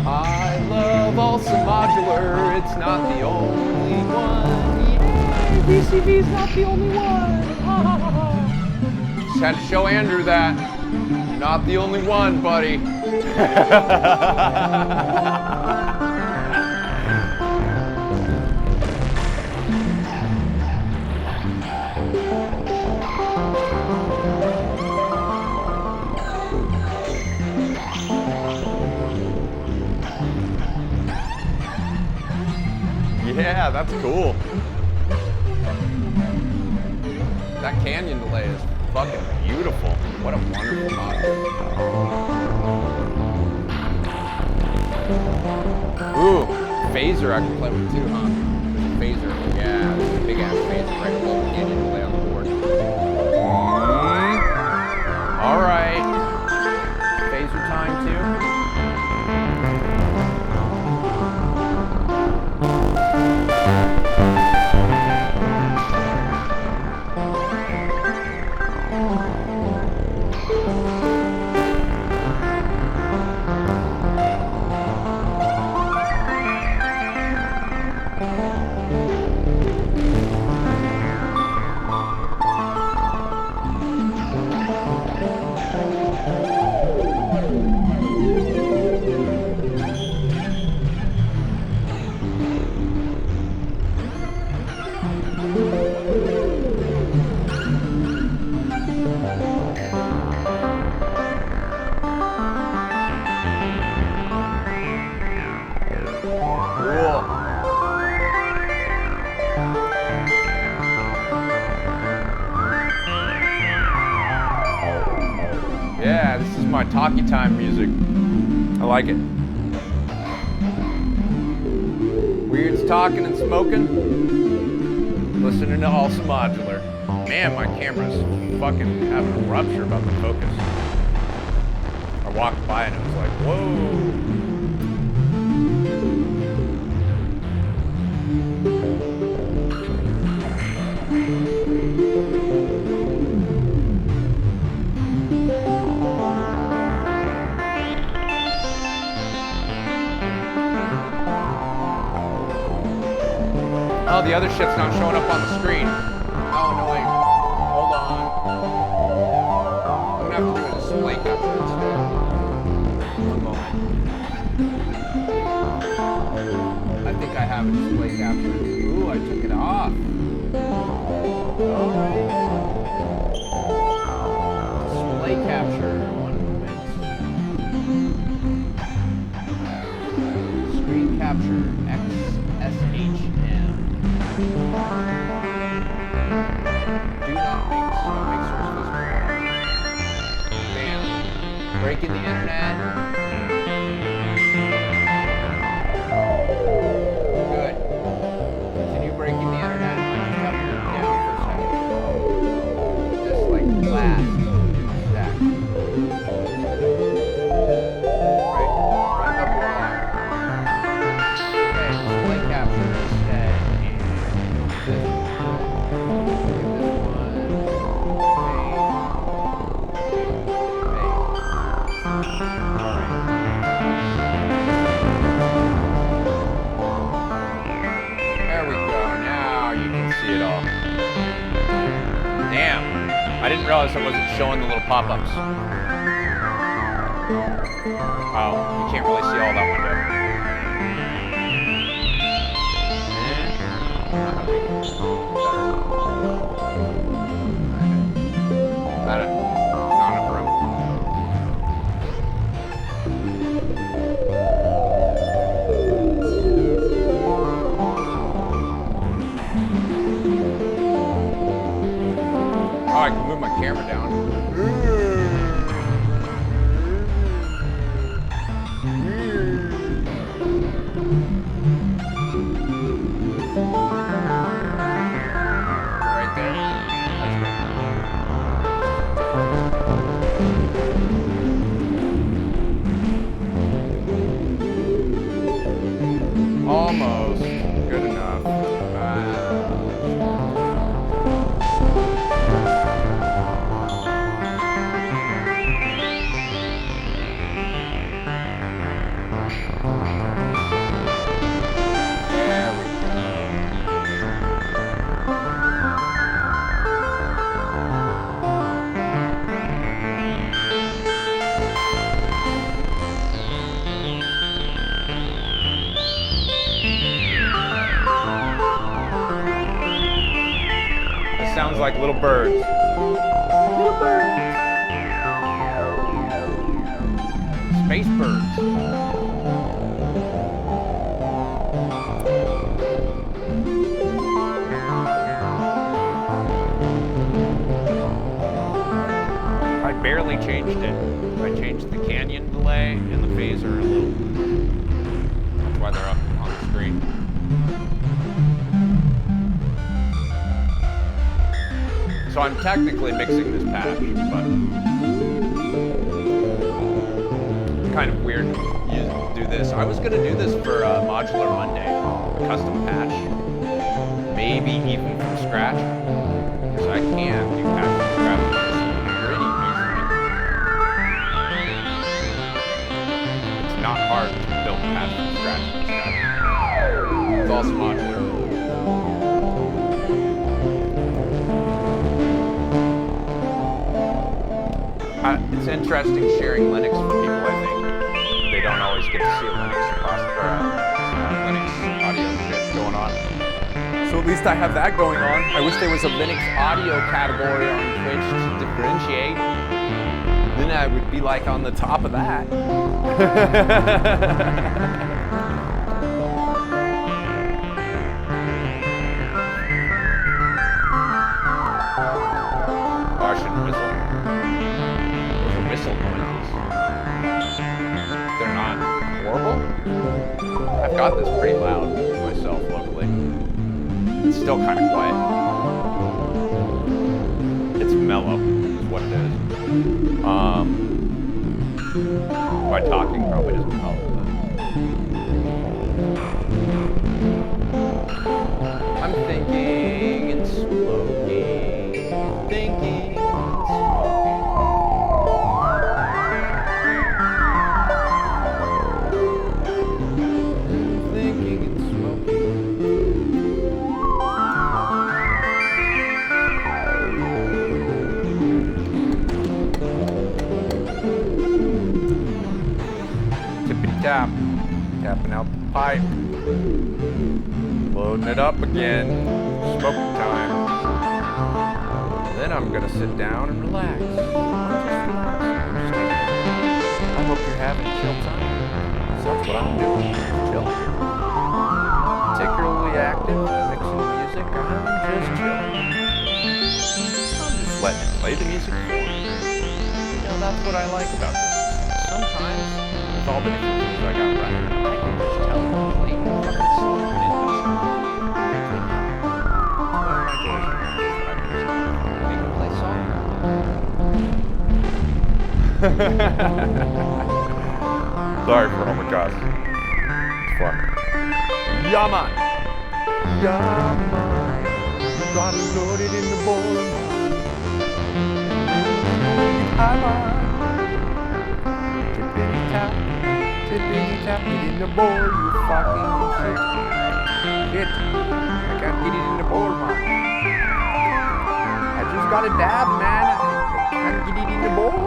I love also modular, it's not the only one. Yay, VCV's not the only one. Just had to show Andrew that. You're not the only one, buddy. Yeah, that's cool. That canyon delay is fucking beautiful. What a wonderful model. Ooh, phaser I can play with too, huh? There's a phaser. Yeah, there's a big ass phaser right below the canyon delay on the board. All right. Phaser time too. Yeah, this is my talkie time music. I like it. Weird's talking and smoking. Listening to Also Modular. Man, my camera's fucking having a rupture about the focus. I walked by and it was like, whoa. Oh, the other shit's not showing up on the screen. Oh, no, wait. Hold on. I'm gonna have to do a display capture instead. One moment. I think I have a display capture. Ooh, I took it off. Alright. Display capture. One moment. Screen capture. XSHM. Do not make source visible. Bam. Breaking the internet. Good. Continue breaking the internet. I just have to turn it down for a second. Just like blast. That. Right up your line. Okay, display capture instead. I didn't realize I wasn't showing the little pop-ups. Oh, you can't really see all that window. Better. Not enough room. Oh, I can move my camera down. like little birds. Little birds. Space birds. I barely changed it. I changed the canyon delay and the phaser a little. That's why they're up on the screen. So I'm technically mixing this patch, but kind of weird to do this. I was gonna do this for Modular Monday, a custom patch. Maybe even from scratch, because I can do patch from scratch pretty easily. It's not hard to build a patch from scratch. It's also modular. It's interesting sharing Linux with people, I think. They don't always get to see a Linux Linux audio shit going on. So at least I have that going on. I wish there was a Linux audio category on Twitch to differentiate. Then I would be like on the top of that. Oh, I shouldn't whistle. Whistle noises. They're not horrible. I've got this pretty loud myself locally. It's still kind of quiet. It's mellow, is what it is. By talking probably doesn't help. I'm thinking and smoking, thinking. Tap, tapping out the pipe, loading it up again, smoking time. Then I'm gonna sit down and relax. I hope you're having a chill time. So that's what I'm doing, chill. Particularly active, mixing music, I'm just chilling. I'm just letting it play the music for me. You know, that's what I like about this. Sometimes, with all the different things I got running, I can just tell them to play fucking song and it's Sorry for all the cuss. It's fun. Yeah, man. Yeah, man. Gotta load it in the bowl. I'm on. Tippity tap it in the bowl, you fucking shit. Shit. I can't get it in the bowl, man. I just got a dab, man. I can't get it in the bowl.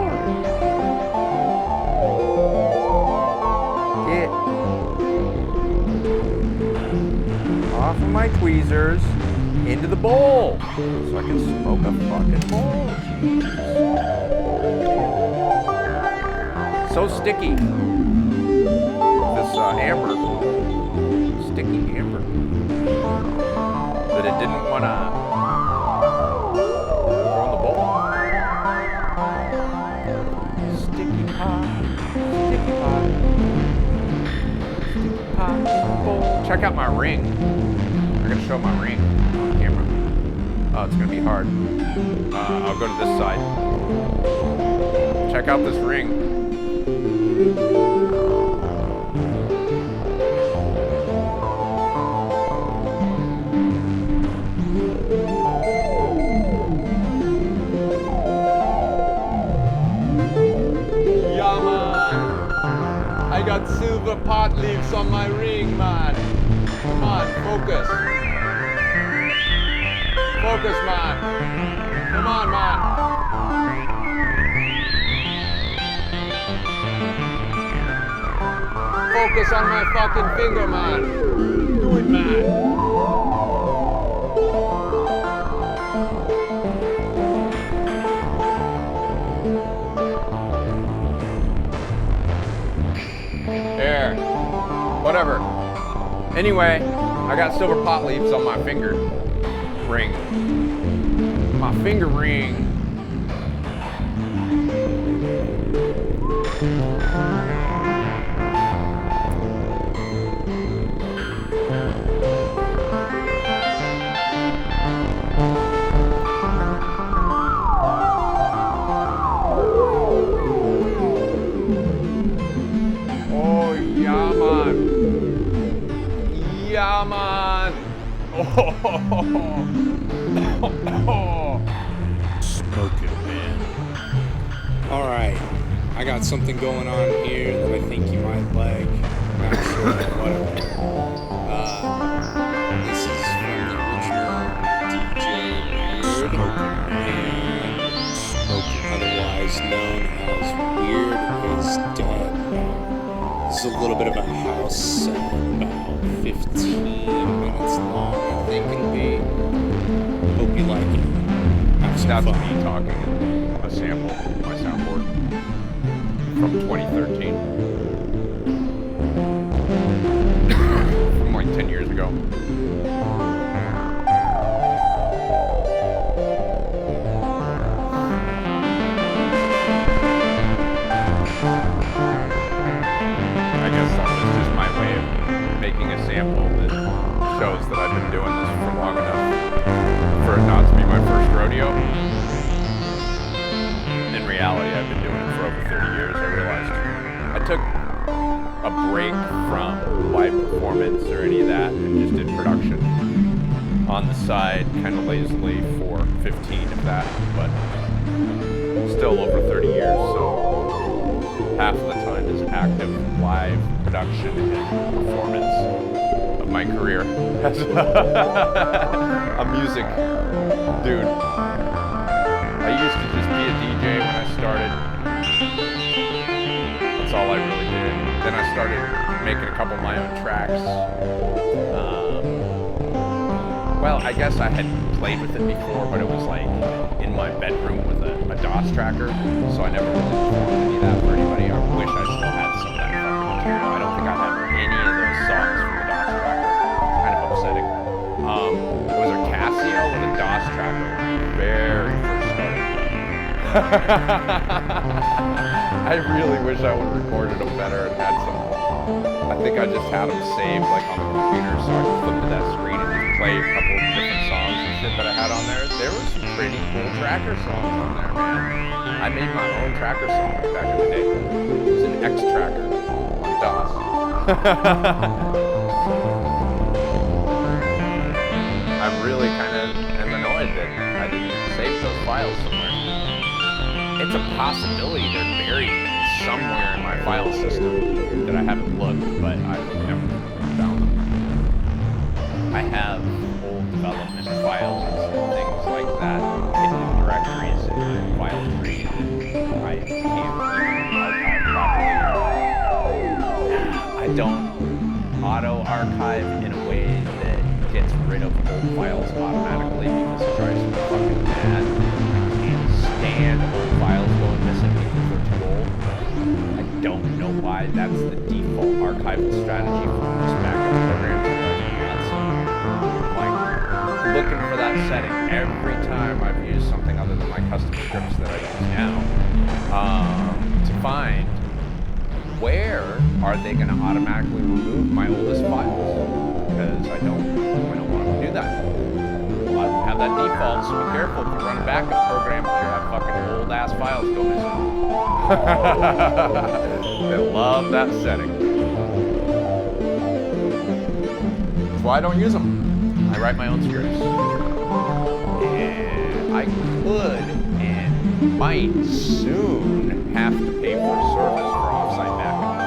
Get off of my tweezers into the bowl so I can smoke a fucking bowl. So sticky. This amber, sticky amber, that it didn't want to go in the bowl. Sticky pot, sticky pot, sticky pot in the bowl. Check out my ring. I'm gonna show my ring on camera. Oh, it's gonna be hard. I'll go to this side. Check out this ring. I got silver pot leaves on my ring, man. Come on, focus. Focus, man. Come on, man. Focus on my fucking finger, man. Do it, man. Whatever. Anyway, I got silver pot leaves on my finger ring. My finger ring. Oh, yeah, man. Yeah, man. Oh. Smoking, man. All right, I got something going on here that I think you might like. Not sure, whatever. This is from the original DJ Weird, otherwise known as Weird is Dead. This is a little bit of a house set, about 15 minutes long, I think it'll be. Hope you like it. Have some That's fun. me talking. A sample, my soundboard from 2013. From like 10 years ago. I guess that was just my way of making a sample that shows that I've been doing this for long enough for it not to be my first rodeo. In reality, I've been doing it for over 30 years, I realized. I took a break from live performance or any of that and just did production on the side, kind of lazily for 15 of that, but still over 30 years, so half of the time is active live production and performance of my career as a music dude. I used to just be a DJ when I started. That's all I really did. Then I started making a couple of my own tracks. Well, I guess I had played with it before, but it was like in my bedroom with a DOS tracker, so I never really performed any of that for anybody. I wish I still had some of that fucking material. I don't think I have any of those songs from the DOS tracker. It's kind of upsetting. It was a Casio with a DOS tracker when I very first started. I really wish I would have recorded them better and had some. I think I just had them saved like on the computer so I could flip to that screen and just play a couple of different songs and shit that I had on there. There were some pretty cool tracker songs on there, man. I made my own tracker songs back in the day. It was an X tracker on DOS. I'm really kind of am annoyed that I didn't save those files somewhere. It's a possibility they're buried somewhere in my file system that I haven't looked, but I've never found them. I have old development files and things like that, hidden directories in my file tree that I can't even archive properly. I don't auto-archive in a way that gets rid of old files automatically because it drives me fucking mad. I can't stand old files going missing because they're too old. I don't know why that's the default archival strategy for most backup programs. Like, looking for that setting every time I've used something other than my custom scripts that I use now to find where are they going to automatically remove my oldest files, because I don't want them to do that. A lot of them have that default, so be careful if you run a backup program if you have fucking old ass files go missing. They love that setting. That's why I don't use them. I write my own scripts. And I could and might soon have to pay for a service for offsite backup.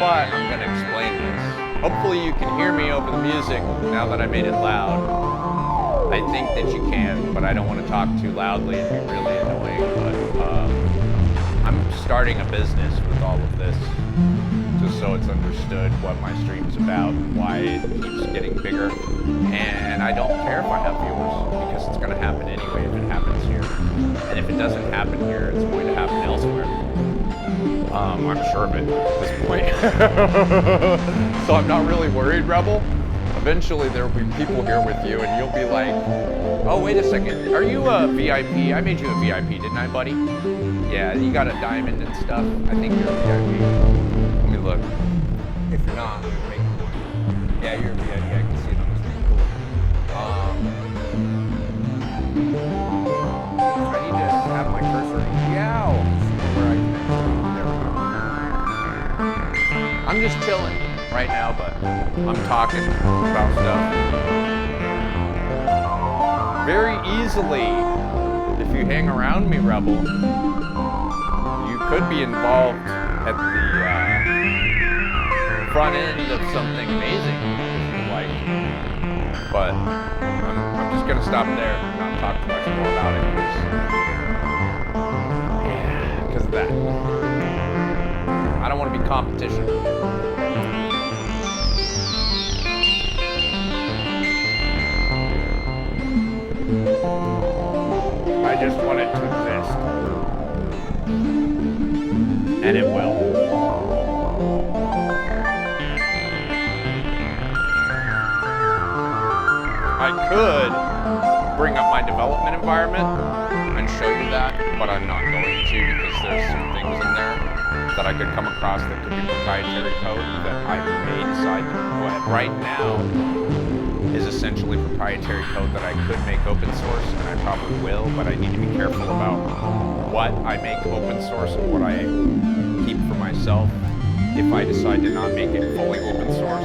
But I'm going to explain this. Hopefully you can hear me over the music now that I made it loud. I think that you can, but I don't want to talk too loudly and be really annoying. But I'm starting a business with all of this, just so it's understood what my stream's about and why it keeps getting bigger. And I don't care if I have viewers, because it's going to happen anyway if it happens here. And if it doesn't happen here, it's going to happen elsewhere. I'm sure of it at this point. So I'm not really worried, Rebel. Eventually there will be people here with you and you'll be like, oh, wait a second. Are you a VIP? I made you a VIP, didn't I, buddy? Yeah, you got a diamond and stuff. I think you're a VIP. Let me look. If you're not, make one. Yeah, you're a VIP. I can see it on the screen. Cool. I need to have my cursor yowl. Where I can. There we go. I'm just chilling right now, but I'm talking about stuff. Very easily, if you hang around me, Rebel, you could be involved at the front end of something amazing, if you like. But I'm just gonna stop there and not talk too much more about it, because of that. I don't want to be competition. I just want it to exist. And it will. I could bring up my development environment and show you that, but I'm not going to because there's some things in there that I could come across that could be proprietary code that I may decide to go ahead. Right now is essentially proprietary code that I could make open source, and I probably will, but I need to be careful about what I make open source and what I keep for myself if I decide to not make it fully open source.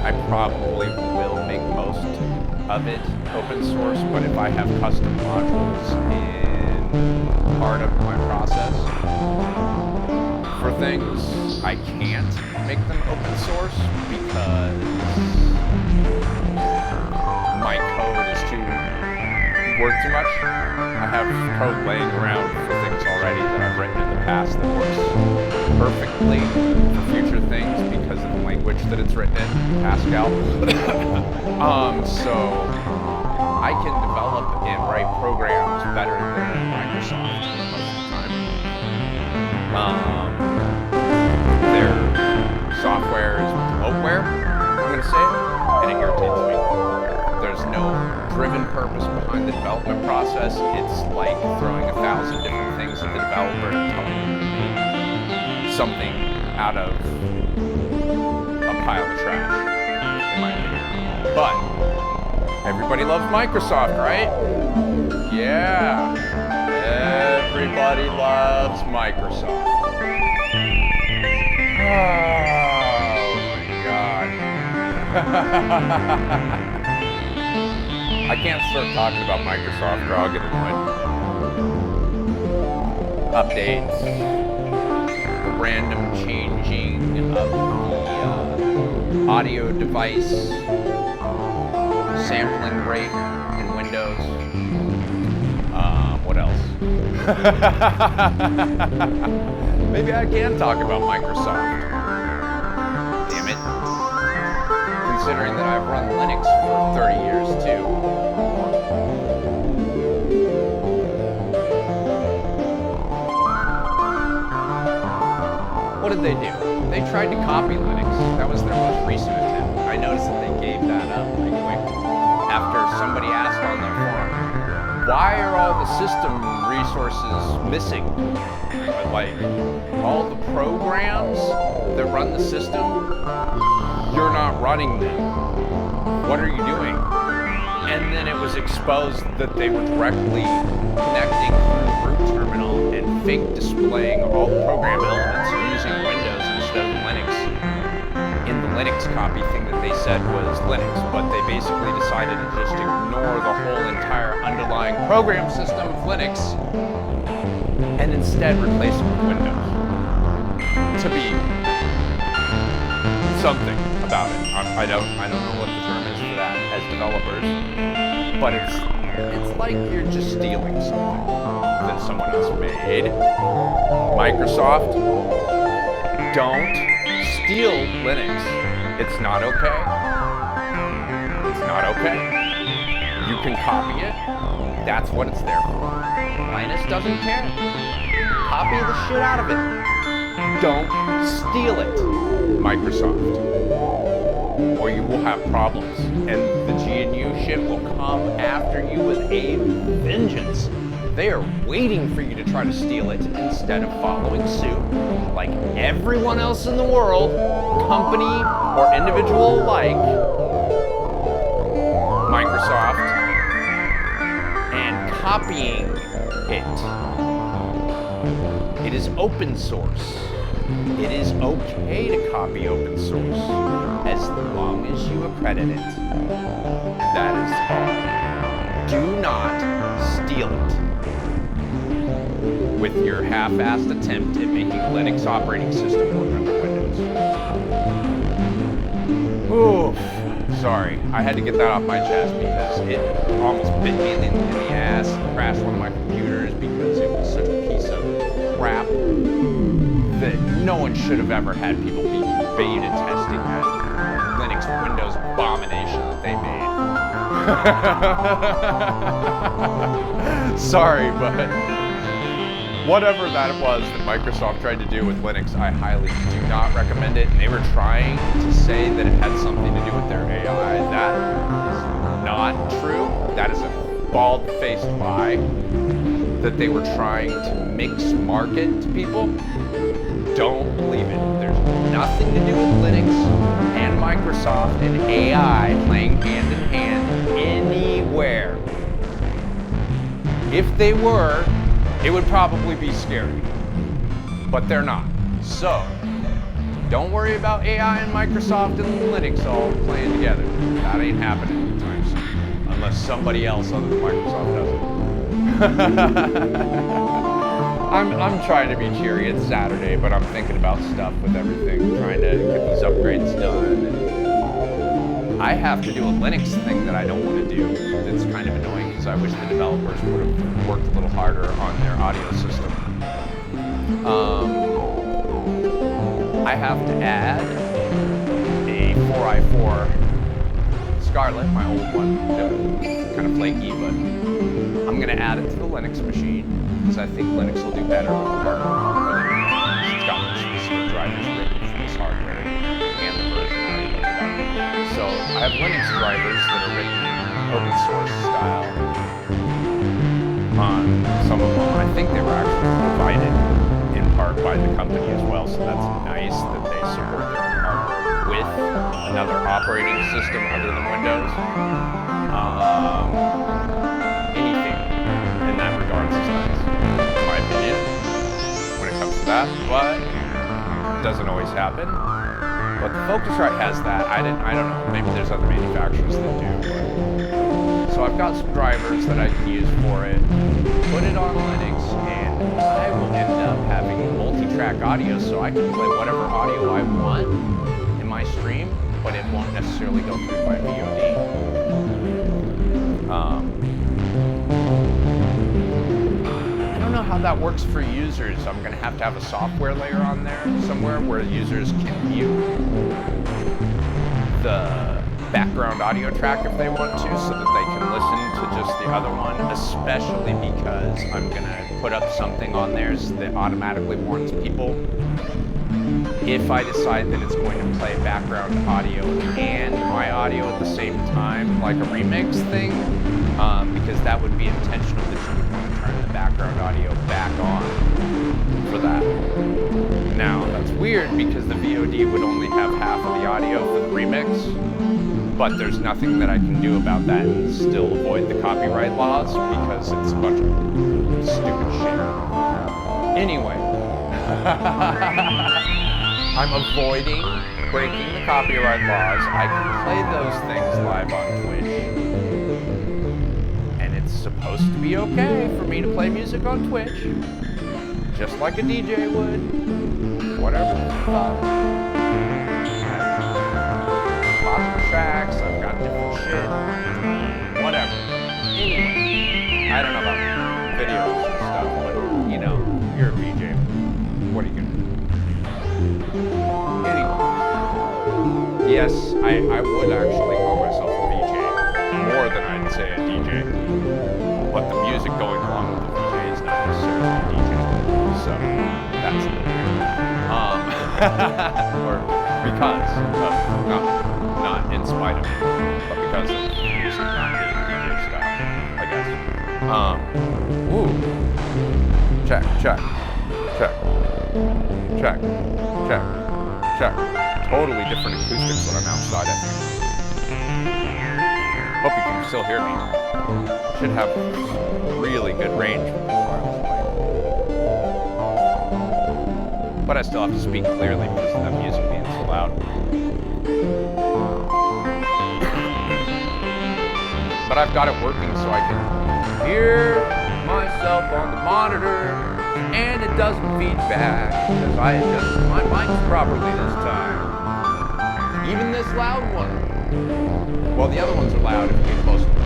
I probably will make most of it open source, but if I have custom modules in part of my process for things, I can't make them open source because my code is worth too much. I have code laying around for things already that I've written in the past that works perfectly for future things because of the language that it's written in, Pascal. So I can develop and write programs better than Microsoft most of the time. Their software is bloatware, I'm going to say it, and it irritates me. There's no driven purpose behind the development process. It's like throwing 1,000 different things at the developer and telling them to make something out of a pile of trash, in my opinion. But everybody loves Microsoft, right? Yeah. Everybody loves Microsoft. Oh my God. I can't start talking about Microsoft or I'll get annoyed. Updates, the random changing of the audio device, sampling rate in Windows. What else? Maybe I can talk about Microsoft. Damn it. Considering that I've run Linux for 30 years too. What did they do? They tried to copy Linux. That was their most recent attempt. I noticed that they gave that up pretty quick after somebody asked on their forum, why are all the system resources missing? Like, all the programs that run the system, you're not running them. What are you doing? And then it was exposed that they were directly connecting through the root terminal and fake displaying all the program elements using Windows instead of Linux in the Linux copy thing that they said was Linux, but they basically decided to just ignore the whole entire underlying program system of Linux and instead replace it with Windows to be something about it. I don't know what the term is for that as developers, but it's like you're just stealing something that someone else made. Microsoft, don't steal Linux. It's not okay. It's not okay. You can copy it. That's what it's there for. Linus doesn't care. Copy the shit out of it. Don't steal it, Microsoft, or you will have problems, and the GNU shit will come after you with a vengeance. They are waiting for you to try to steal it instead of following suit, like everyone else in the world, company or individual alike, Microsoft, and copying it. It is open source. It is okay to copy open source as long as you accredit it. That is all. Do not steal it with your half-assed attempt at making Linux operating system work under Windows. Oof. Sorry, I had to get that off my chest because it almost bit me in the ass and crashed one of my computers because it was such a piece of crap that no one should have ever had people be beta testing that Linux Windows abomination that they made. Sorry, but whatever that was that Microsoft tried to do with Linux, I highly do not recommend it. And they were trying to say that it had something to do with their AI. That is not true. That is a bald-faced lie that they were trying to mix market to people. Don't believe it. There's nothing to do with Linux and Microsoft and AI playing hand in hand anywhere. If they were, it would probably be scary, but they're not. So, don't worry about AI and Microsoft and Linux all playing together. That ain't happening anytime soon, unless somebody else other than Microsoft does it. I'm trying to be cheery. It's Saturday, but I'm thinking about stuff with everything, trying to get these upgrades done. And I have to do a Linux thing that I don't want to do. It's kind of annoying because I wish the developers would have worked a little harder on their audio system. I have to add a 4i4 Scarlett, my old one, that was kind of flaky, but I'm going to add it to the Linux machine because I think Linux will do better with the hardware. It's got specific drivers written for this hardware and the version I already looked up. So I have Linux drivers that are written open source style on some of them. I think they were actually provided in part by the company as well, so that's nice that they support their own hardware with another operating system other than Windows. Anything in that regards is nice, in my opinion, when it comes to that, but it doesn't always happen. But the Focusrite has that. I don't know. Maybe there's other manufacturers that do. But. So I've got some drivers that I can use for it. Put it on Linux, and I will end up having multi-track audio, so I can play whatever audio I want in my stream, but it won't necessarily go through my VOD. I don't know how that works for users. I'm going to have a software layer on there somewhere where users can mute the background audio track if they want to, so that they can listen to just the other one, especially because I'm going to put up something on there that automatically warns people if I decide that it's going to play background audio and my audio at the same time, like a remix thing, because that would be intentional that you would want to turn the background audio back on for that. Now, that's weird because the VOD would only have half of the audio for the remix, but there's nothing that I can do about that and still avoid the copyright laws because it's a bunch of stupid shit. Anyway, I'm avoiding breaking the copyright laws. I can play those things live on Twitch. And it's supposed to be okay for me to play music on Twitch, just like a DJ would. Whatever the fuck. Lots of tracks, I've got different shit. Whatever. Anyway, I don't know about videos and stuff, but you know, you're a VJ. What are you gonna do? Anyway. Yes, I would actually call myself a VJ. More than I'd say a DJ. But the music going along with the VJ is not necessarily a DJ. So, That's a little weird. Or because of, not in spite of it, but because of music not being DJ style, I guess. Ooh. Check. Totally different acoustics when I'm outside, I think. Hope you can still hear me. Should have really good range with this wireless mic. But I still have to speak clearly because of that music being so loud. But I've got it working so I can hear myself on the monitor, and it doesn't feed back because I adjusted my mics properly this time. Even this loud one. Well, the other ones are loud if you get close to them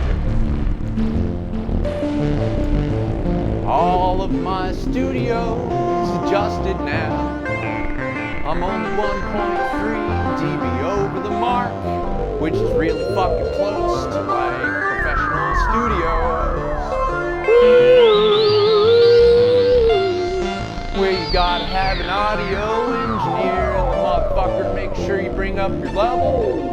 too. All of my studio's adjusted now. I'm only 1.3 dB over the mark, which is really fucking close to like professional studios. Where you gotta have an audio engineer and the motherfucker to make sure you bring up your levels.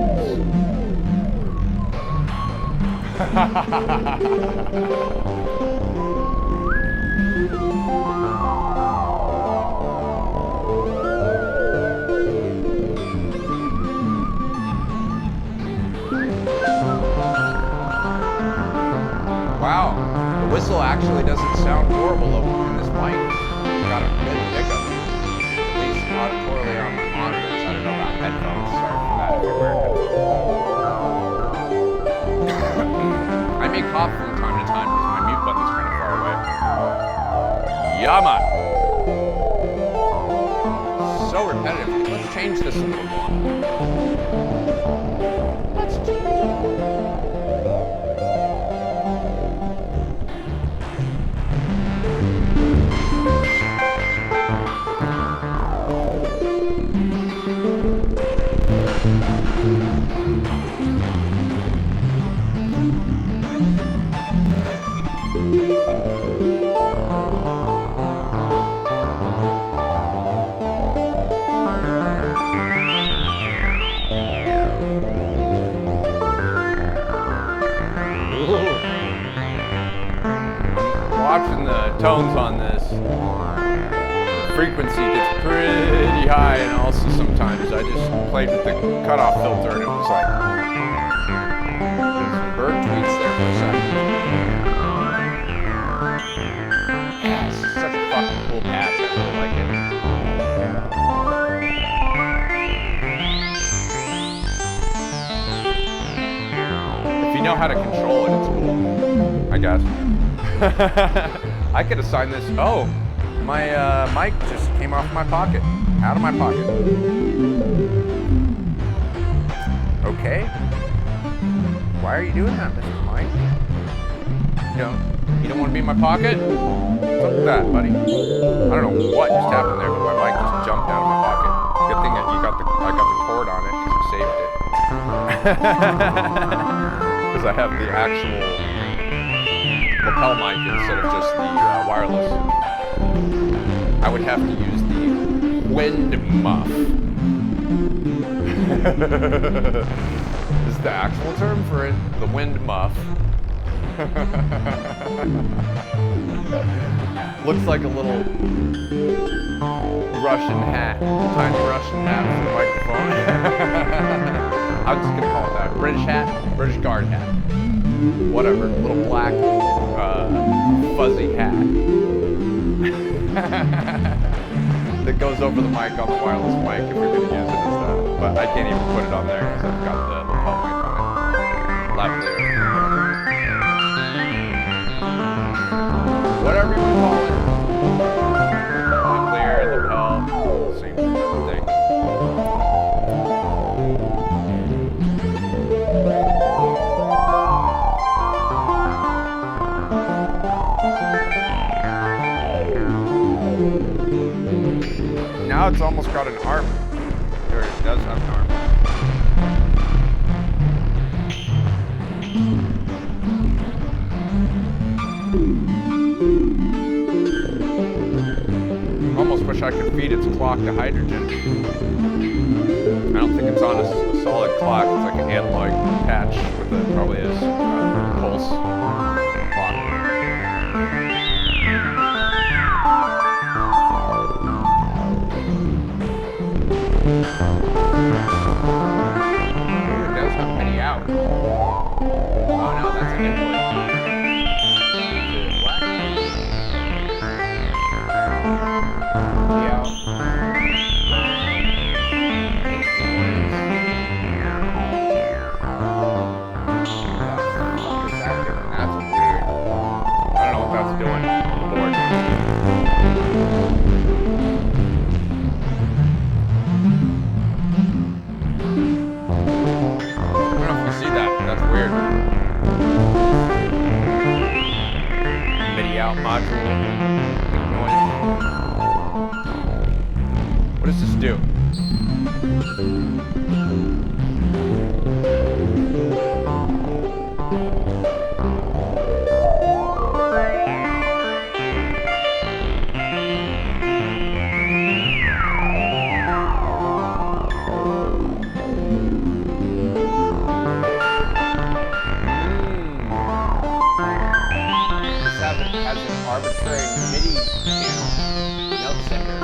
Wow, the whistle actually doesn't sound horrible in this mic. Got a good pickup, at least auditorily on my monitors. I don't know about headphones. Sorry for that if you're wearing headphones. I may cough from time to time because my mute button's kind of far away. Yama! So repetitive. Let's change this a little more. Let's change it. Watching the tones on this, frequency gets pretty high, and also sometimes I just played with the cutoff filter and it was like some bird tweets there for a second. Yeah, it's such a fucking cool patch, I really like it. If you know how to control it, it's cool, I guess. I could assign this. Oh, my mic just came off my pocket, out of my pocket. Okay. Why are you doing that, Mr. Mike? You don't want to be in my pocket? What's up with that, buddy? I don't know what just happened there, but my mic just jumped out of my pocket. Good thing that I got the cord on it because you saved it. Because I have the actual lapel mic instead of just the wireless. I would have to use the wind muff. This is the actual term for it, the wind muff. Looks like a little Russian hat, tiny Russian hat for the microphone. I'm just gonna call it that. British hat, British guard hat. Whatever, little black fuzzy hat that goes over the mic on the wireless mic if you're going to use it as that. But I can't even put it on there because I've got the lapel mic on it. Lavalier. Whatever you want to call it. Lavalier, lapel, same thing. Now it's almost got an arm. Or it does have an arm. wish I could feed its clock to hydrogen. I don't think it's on a solid clock. It's like an analog patch with probably a pulse clock. Ooh, it does have many out. Oh no, that's an input. Module. What does this do? Has an arbitrary MIDI channel note sender.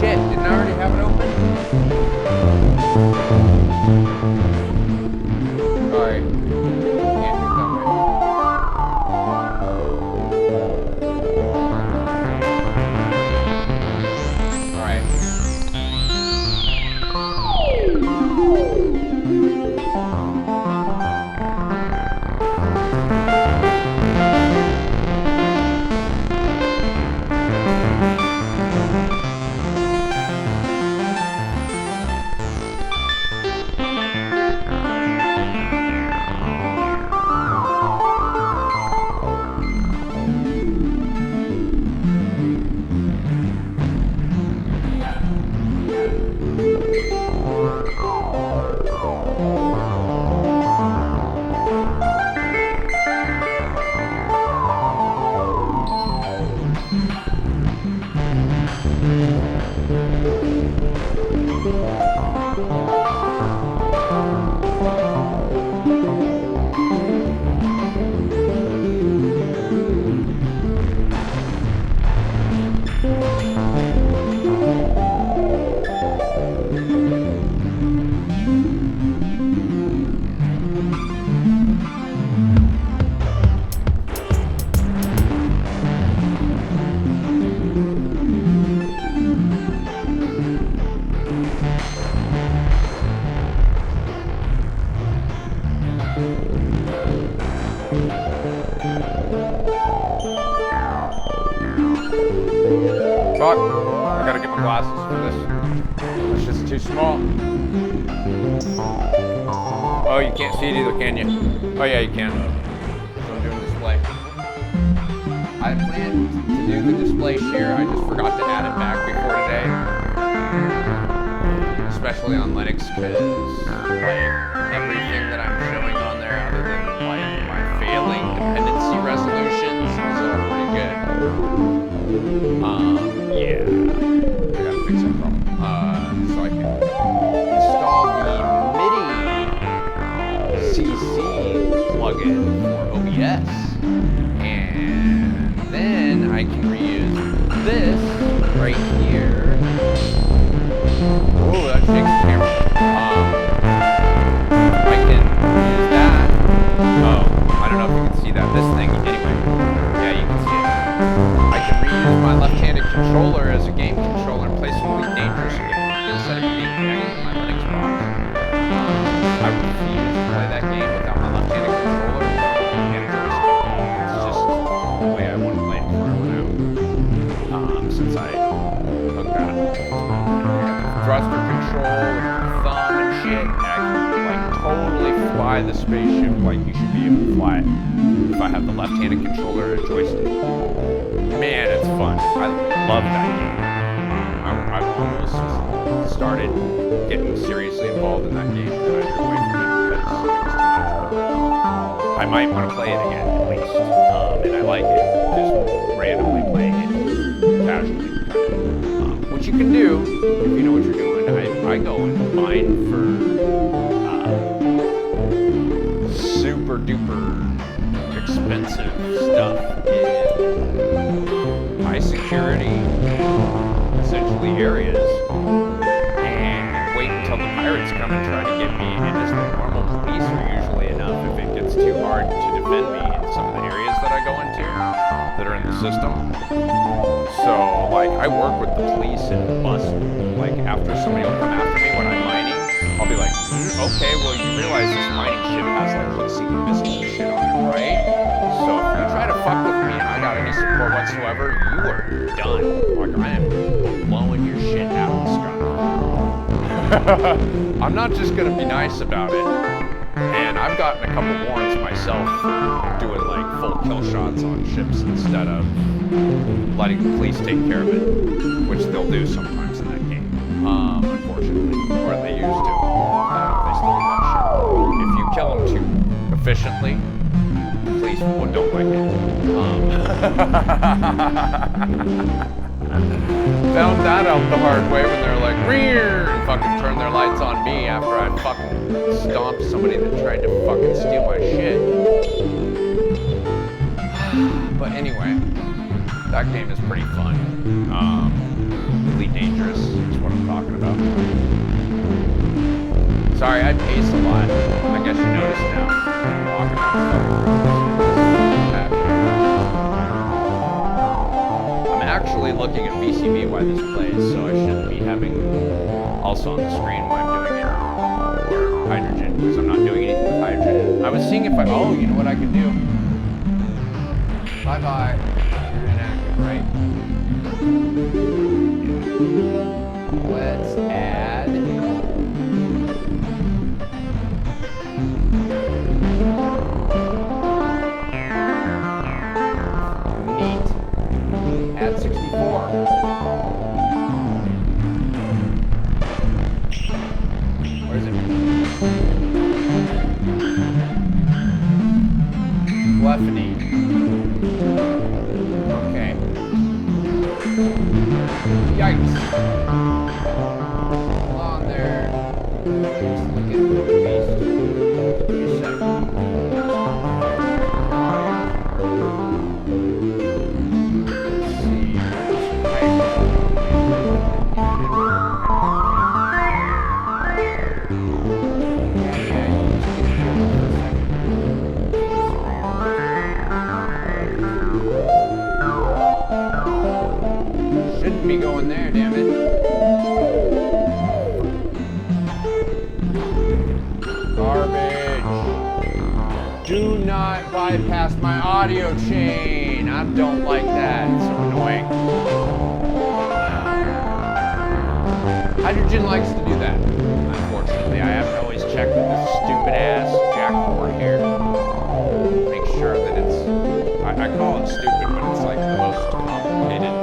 Shit, didn't I already have it open? Alright. Can't do it that way. Alright. Fuck. I gotta get my glasses for this. It's just too small. Oh, you can't see it either, can you? Oh yeah, you can. So I'm doing display. I planned to do the display share. I just forgot to add it back before today. Especially on Linux, because like everything that I'm showing on there, other than like my failing dependency resolutions, is all pretty good. Yeah, I gotta fix that problem. So I can install the MIDI CC plugin for OBS, and then I can reuse this right here. Oh, that shakes the camera. I can use that. Oh, I don't know if you can see that. This thing, anyway. Yeah, you can see it. I can reuse my left-handed controller as a game controller and play some really dangerous games instead of being connected to my Linux box. I refuse to play that game without my left-handed controller and joystick. It's just the way I want to play it forever now. Since I hooked that up. Thruster control, fly the spaceship like you should be able to fly it if I have the left-handed controller and a joystick. Man, it's fun. I love that game. I've almost started getting seriously involved in that game, and I drew away from it because it was too much work. I might want to play it again, at least. And I like it, just randomly playing it, casually. Which you can do if you know what you're doing. I go and mine for super duper expensive stuff in high security, essentially areas, and wait until the pirates come and try to get me. And just the normal police are usually enough if it gets too hard to defend me in some of the areas that I go into that are in the system. So, like, I work with the police and bust, like, after somebody will come after me when I'm mining, I'll be like, okay, well, you realize this mining ship has, like, hook-seeking missiles and shit on it, right? So if you try to fuck with me and I got any support whatsoever, you are done. Like, I am blowing your shit out of the sky. I'm not just gonna be nice about it. And I've gotten a couple warrants myself doing, like, full kill shots on ships instead of letting the police take care of it, which they'll do sometimes in that game, unfortunately, or they used to. I don't know if they still do that shit. If you kill them too efficiently, the police don't like it. Found that out the hard way when they're like, rear, and fucking turn their lights on me after I fucking stomped somebody that tried to fucking steal my shit. But anyway, that game is pretty fun. Really dangerous is what I'm talking about. Sorry, I pace a lot. I guess you noticed now. I'm walking around I'm actually looking at VCV while this plays, so I shouldn't be having also on the screen while I'm doing it. Or hydrogen, because I'm not doing anything with hydrogen. I was seeing if oh, you know what I could do? Bye-bye. You're inactive, right? Let's add... Neat. Add 64. Where is it? Telephony. Okay. Yikes. Hold on there. Just look at the beast. Give me a sec. Let's see. Shouldn't be going there, damn it. Garbage. Do not bypass my audio chain. I don't like that. It's so annoying. Hydrogen likes to do that, unfortunately. I have to always check with this stupid ass jackboard here. Make sure that it's... I call it stupid, but it's like the most complicated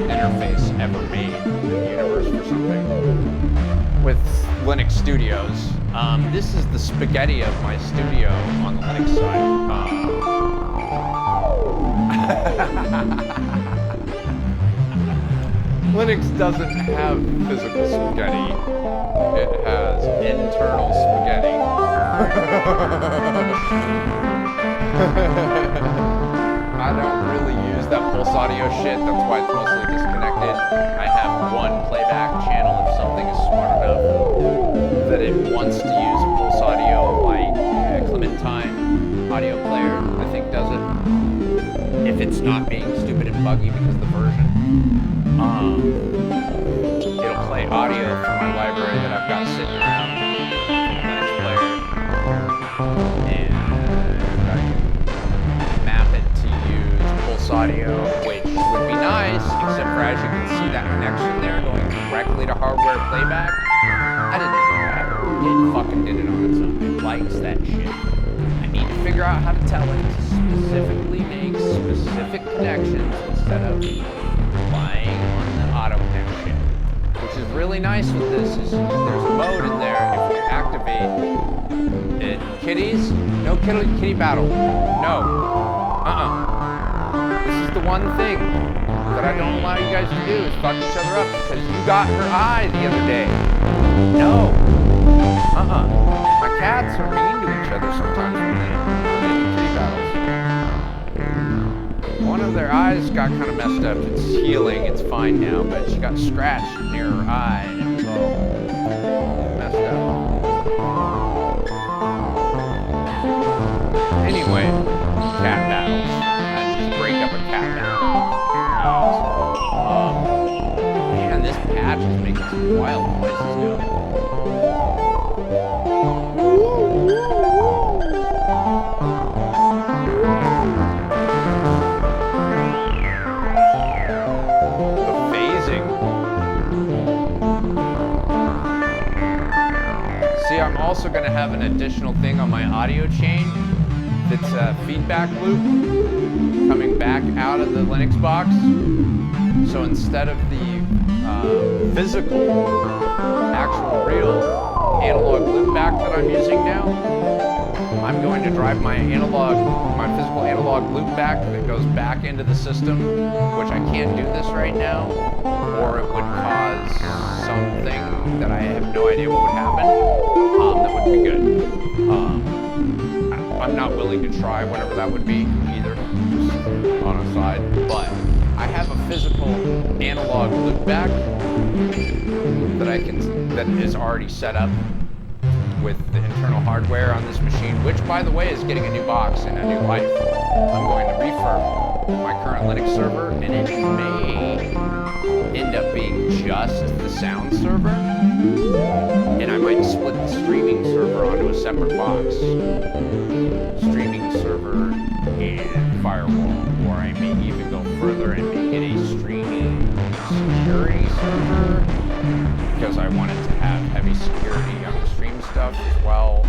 interface ever made in the universe for something. With Linux Studios. This is the spaghetti of my studio on the Linux side. Linux doesn't have physical spaghetti. It has internal spaghetti. I don't really use that pulse audio shit, that's why it's mostly disconnected. I have one playback channel if something is smart enough that it wants to use a pulse audio, like Clementine audio player, I think does it. If it's not being stupid and buggy because of the version. It'll play audio from my library that I've got sitting around the Linux player, and I can map it to use pulse audio, which would be nice, except for as you can see that connection there going directly to hardware playback. I didn't do that. It fucking did it on its own. It likes that shit. I need to figure out how to tell it to specifically make specific connections instead of relying on the auto connect shit. Which is really nice with this is there's a mode in there if you activate it. Kitties, no kitty battle. No. This is the one thing that I don't allow you guys to do is fuck each other up because you got her eye the other day. No. My cats are mean to each other sometimes when they do kitty battles. One of their eyes got kind of messed up. It's healing. It's fine now, but she got scratched near her eye and it was all messed up. Anyway, cat battles. I just break up a cat battle. Man, this patch is making some wild noises now. I'm also going to have an additional thing on my audio chain that's a feedback loop coming back out of the Linux box. So instead of the physical, actual, real analog loop back that I'm using now, I'm going to drive my physical analog loop back that goes back into the system, which I can't do this right now, or it would cause something that I have no idea what would happen. That would be good. I'm not willing to try whatever that would be either, just on a side. But I have a physical analog loopback that is already set up with the internal hardware on this machine, which by the way is getting a new box and a new life. I'm going to refurb my current Linux server and it may end up being just the sound server. And I might split the streaming server onto a separate box. Streaming server and firewall. Or I may even go further and make it a streaming security server because I want it to have heavy security on the stream stuff as well.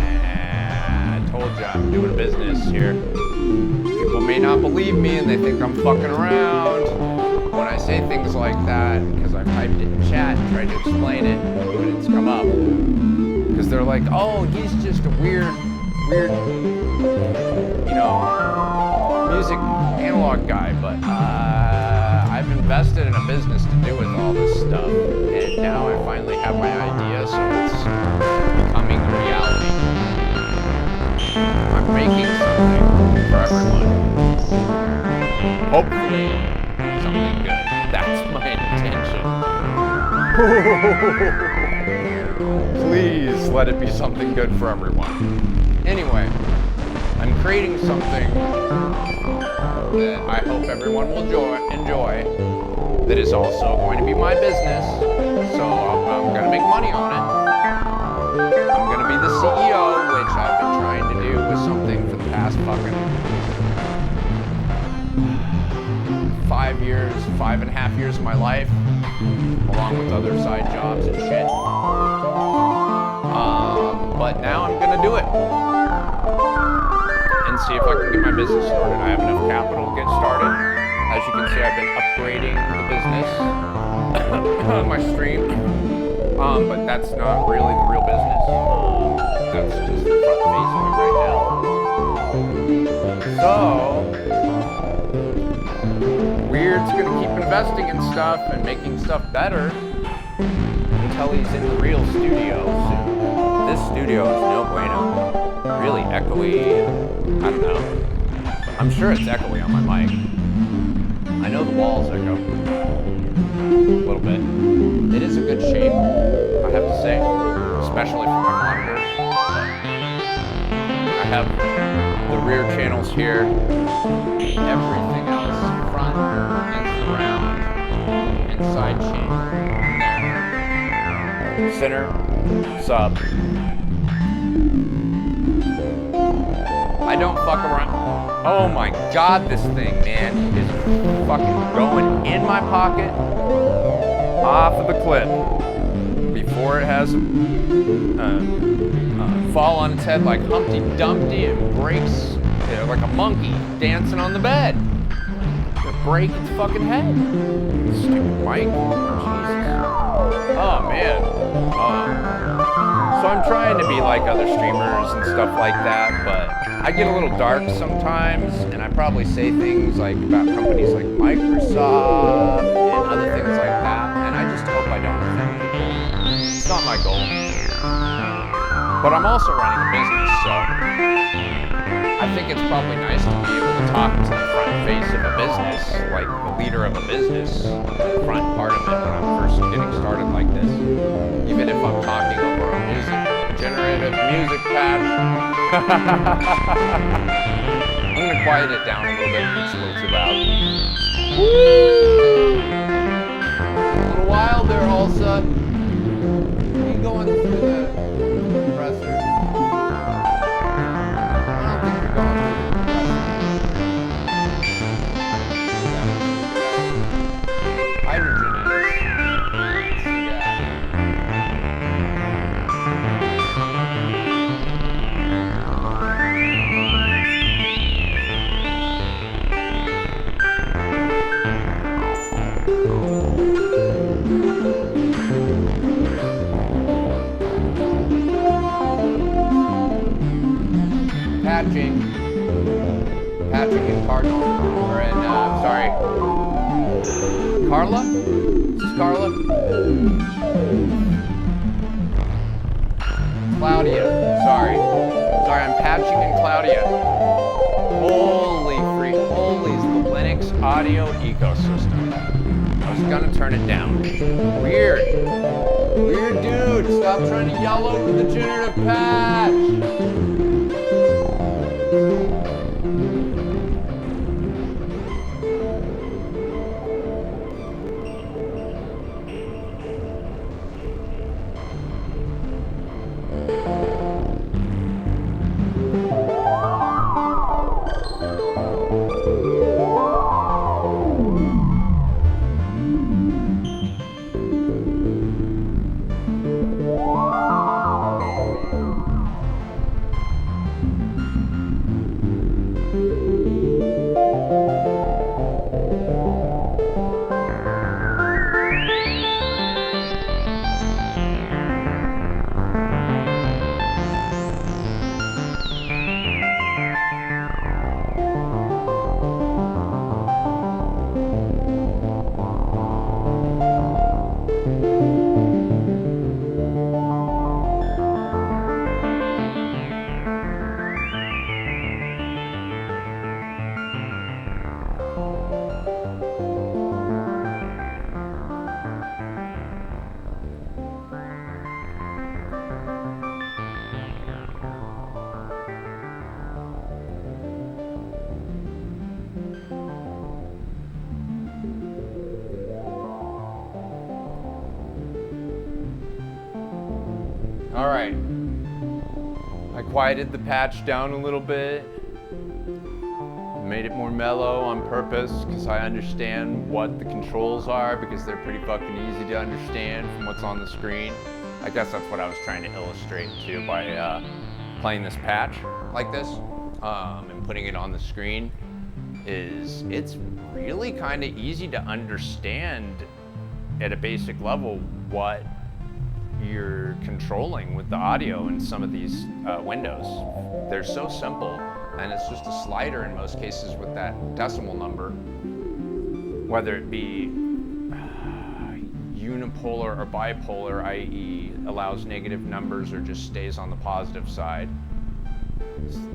And I told you I'm doing business here. People may not believe me and they think I'm fucking around when I say things like that because I've typed it in chat and tried to explain it when it's come up. Because they're like, oh, he's just a weird, music analog guy. But I've invested in a business to do with all this stuff. And now I finally have my idea, so it's becoming a reality. I'm making something for everyone. Hopefully, something good. That's my intention. Please let it be something good for everyone. Anyway, I'm creating something that I hope everyone will enjoy that is also going to be my business, so I'm going to make money on it. I'm going to be the CEO, which I've been trying to do with something for the past fucking 5.5 years of my life, along with other side jobs and shit. But now I'm gonna do it and see if I can get my business started. I have enough capital to get started. As you can see, I've been upgrading the business on my stream, but that's not really the real business. That's just the front facing right now. So Weird's gonna keep investing in stuff and making stuff better until he's in the real studio soon. This studio is no bueno. Really echoey. I don't know. I'm sure it's echoey on my mic. I know the walls echo. A little bit. It is a good shape, I have to say. Especially for my monitors. I have the rear channels here. Everything else. Front and surround. And side chain. There. Center. Sub. I don't fuck around. Oh my god, this thing, man, is fucking going in my pocket off of the clip before it has fall on its head like Humpty Dumpty and breaks, like a monkey dancing on the bed. Gonna break its fucking head. Stupid mic. Jesus. Oh man. So I'm trying to be like other streamers and stuff like that, but I get a little dark sometimes, and I probably say things like about companies like Microsoft and other things like that, and I just hope I don't offend people. It's not my goal. But I'm also running a business, so I think it's probably nice to be able to talk to the front face of a business, like the leader of a business, the front part of it when I'm first getting started like this. Even if I'm talking over a generative music patch. I'm gonna quiet it down a little bit, it's a little too loud. Woo! A little wild there, Elsa. You going through the compressor? I don't think you're going through the compressor. Hydrogen is. Patching in Cardinal, or in, Carla? Is this Carla? Claudia, sorry, I'm patching in Claudia. Holy is the Linux audio ecosystem. I was gonna turn it down. Weird dude, stop trying to yell over the generative patch. All right, I quieted the patch down a little bit, made it more mellow on purpose because I understand what the controls are because they're pretty fucking easy to understand from what's on the screen. I guess that's what I was trying to illustrate too by playing this patch like this and putting it on the screen. It's really kind of easy to understand at a basic level what you're controlling with the audio in some of these windows. They're so simple, and it's just a slider in most cases with that decimal number, whether it be unipolar or bipolar, i.e. allows negative numbers or just stays on the positive side.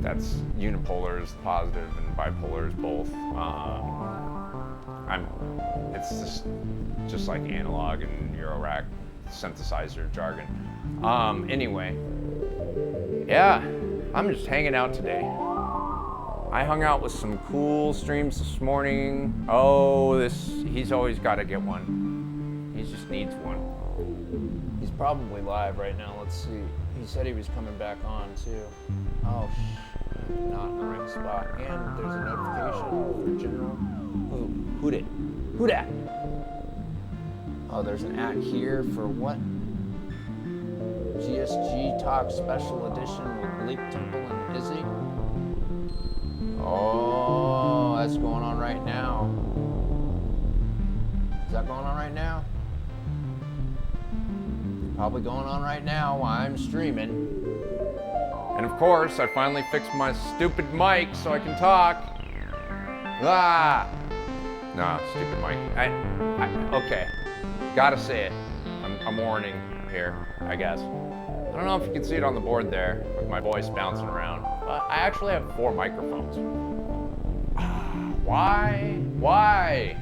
That's unipolar is positive and bipolar is both. It's just like analog and Eurorack synthesizer jargon. Anyway, yeah, I'm just hanging out today. I hung out with some cool streams this morning. He's always got to get one. He just needs one. He's probably live right now. Let's see. He said he was coming back on too. Oh, not in the right spot. And there's a notification for general. Who dat? Oh, there's an @ here for what? GSG Talk Special Edition with Bleak Temple and Izzy. Oh, that's going on right now. Is that going on right now? Probably going on right now while I'm streaming. And of course, I finally fixed my stupid mic so I can talk. Ah! Nah, stupid mic. Okay. Gotta say it. I'm warning here, I guess. I don't know if you can see it on the board there with my voice bouncing around, but I actually have 4 microphones. Why? Why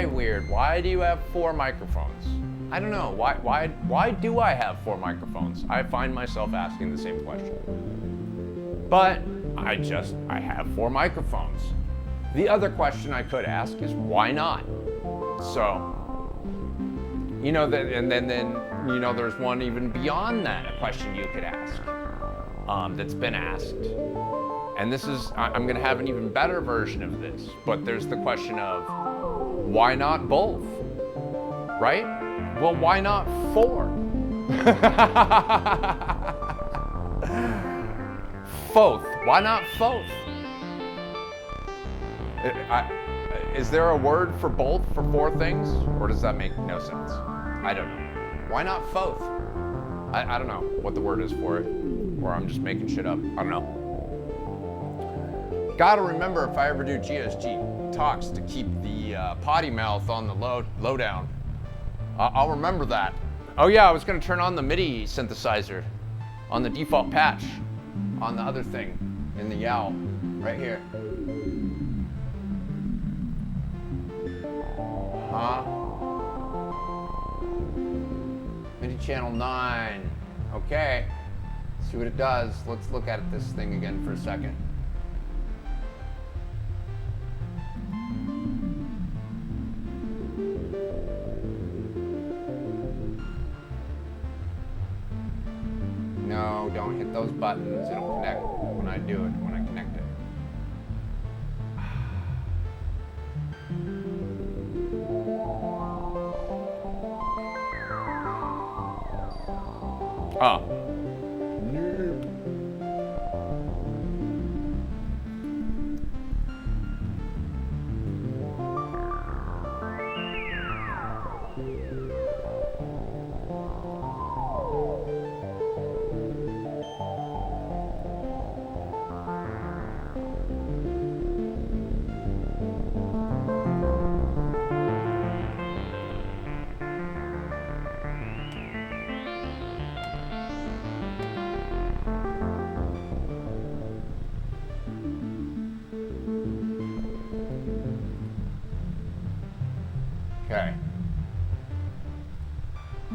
weird? Why do you have 4 microphones? I don't know. Why do I have 4 microphones? I find myself asking the same question. But I have 4 microphones. The other question I could ask is why not? So, you know, and then you know, there's one even beyond that, a question you could ask that's been asked. And this is, I'm gonna have an even better version of this, but there's the question of why not both, right? Well, why not 4? Both, why not both? Is there a word for both for 4 things? Or does that make no sense? I don't know. Why not both? I don't know what the word is for it. Or I'm just making shit up. I don't know. Gotta remember if I ever do GSG talks to keep the potty mouth on the lowdown. I'll remember that. Oh yeah, I was gonna turn on the MIDI synthesizer on the default patch on the other thing in the yowl right here. MIDI channel 9. Okay. See what it does. Let's look at this thing again for a second. No, don't hit those buttons. It'll connect when I do it, when I connect it. Oh. Nope. Okay.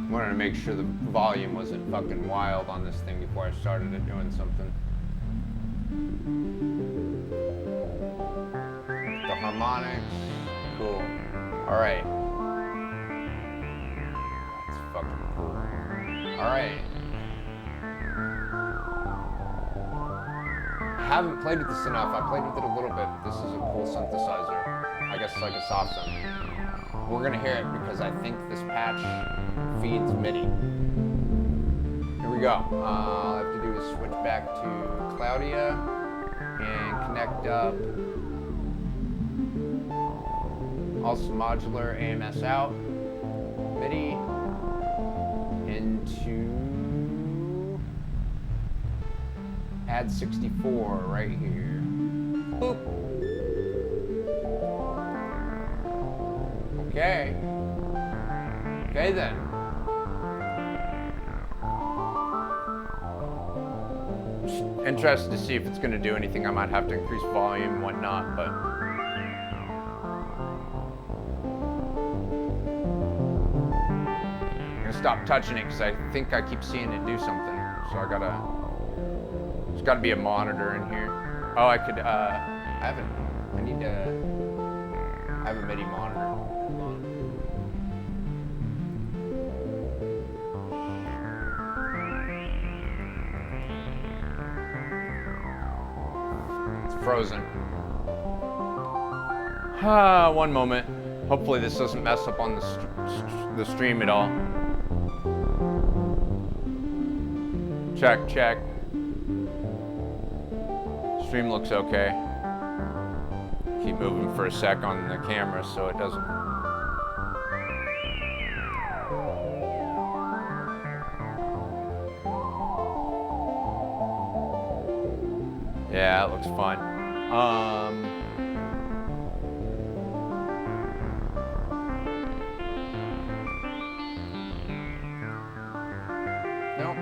Wanted to make sure the volume wasn't fucking wild on this thing before I started it doing something. The harmonics, cool. All right. That's fucking cool. All right. I haven't played with this enough. I played with it a little bit. This is a cool synthesizer. I guess it's like a soft synth. We're gonna hear it because I think this patch feeds MIDI. Here we go. All I have to do is switch back to Claudia and connect up also modular AMS out, MIDI into add 64 right here. Boop. Okay. Okay then. Just interested to see if it's going to do anything. I might have to increase volume and whatnot, but I'm going to stop touching it because I think I keep seeing it do something. So there's got to be a monitor in here. Oh, I could, I have a MIDI monitor. Frozen. One moment. Hopefully this doesn't mess up on the stream at all. Check, check. Stream looks okay. Keep moving for a sec on the camera so it doesn't. Yeah, it looks fine. Nope.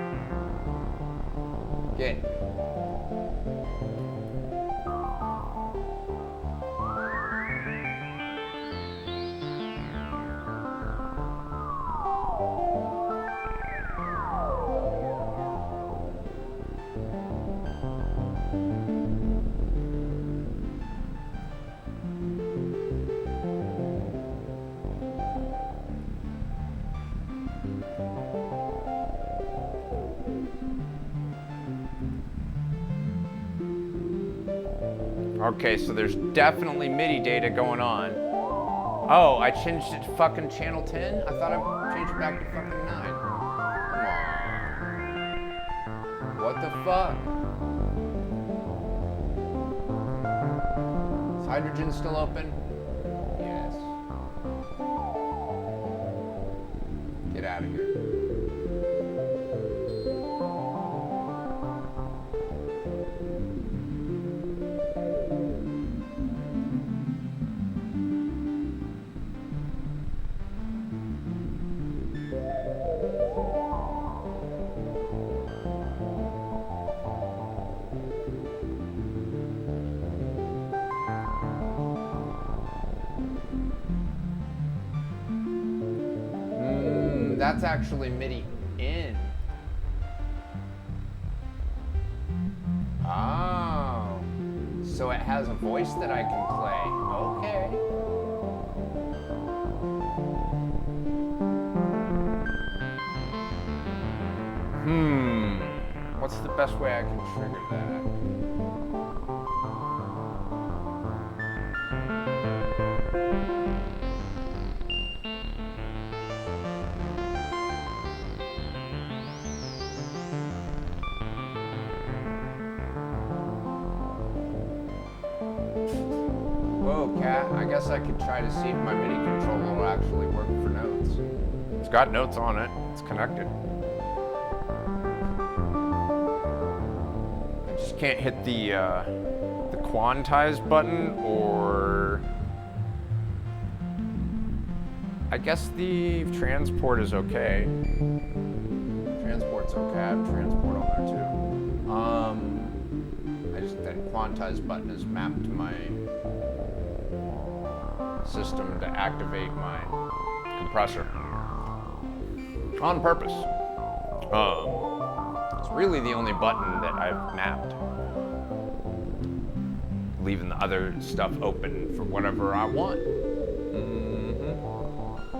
Good. Okay, so there's definitely MIDI data going on. Oh, I changed it to fucking channel 10? I thought I changed it back to fucking 9. Come on. What the fuck? Is hydrogen still open? Yes. Get out of here. That's actually MIDI in. Oh. So it has a voice that I can play. Okay. What's the best way I can trigger that? I guess I could try to see if my MIDI controller will actually work for notes. It's got notes on it. It's connected. I just can't hit the quantize button, or I guess the transport is okay. Transport's okay. I have transport on there too. I just that quantize button is mapped to my system to activate my compressor on purpose. It's really the only button that I've mapped, leaving the other stuff open for whatever I want.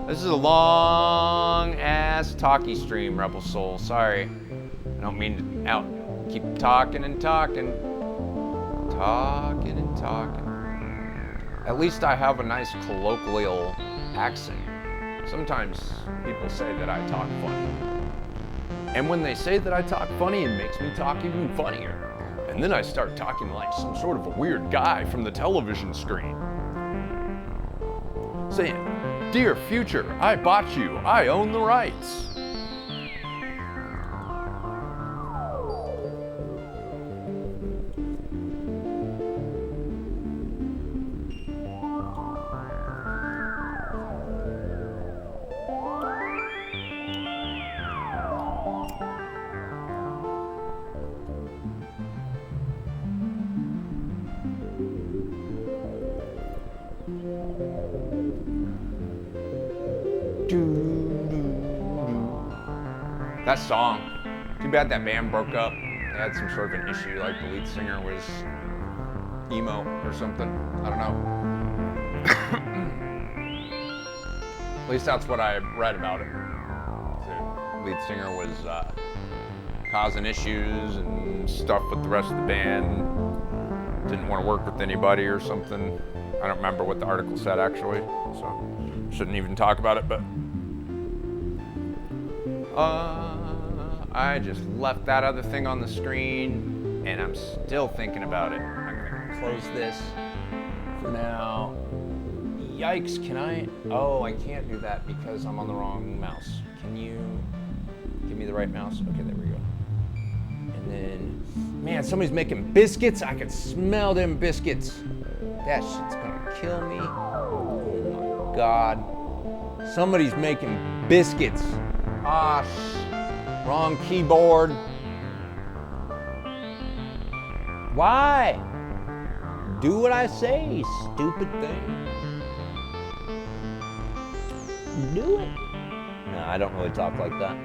This is a long ass talkie stream, Rebel Soul. Sorry, I don't mean to keep talking and talking. At least I have a nice colloquial accent. Sometimes people say that I talk funny. And when they say that I talk funny, it makes me talk even funnier. And then I start talking like some sort of a weird guy from the television screen. Saying, "Dear future, I bought you. I own the rights." That song, too bad that band broke up. They had some sort of an issue, like the lead singer was emo or something. I don't know. At least that's what I read about it. The lead singer was causing issues and stuff with the rest of the band. Didn't want to work with anybody or something. I don't remember what the article said actually, so shouldn't even talk about it, but I just left that other thing on the screen and I'm still thinking about it. I'm gonna close this for now. Yikes, can I? Oh, I can't do that because I'm on the wrong mouse. Can you give me the right mouse? Okay, there we go. And then, man, somebody's making biscuits. I can smell them biscuits. That shit's gonna kill me. Oh my God. Somebody's making biscuits. Ah, wrong keyboard. Why? Do what I say, stupid thing. Do it. No, I don't really talk like that.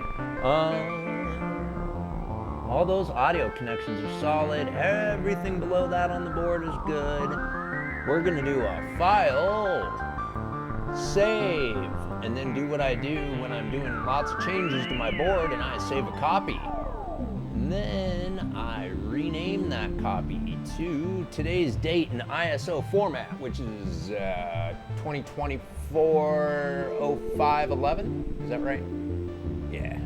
All those audio connections are solid. Everything below that on the board is good. We're gonna do a file, save, and then do what I do when I'm doing lots of changes to my board and I save a copy. And then I rename that copy to today's date in ISO format, which is 2024-05-11. Is that right? Yeah.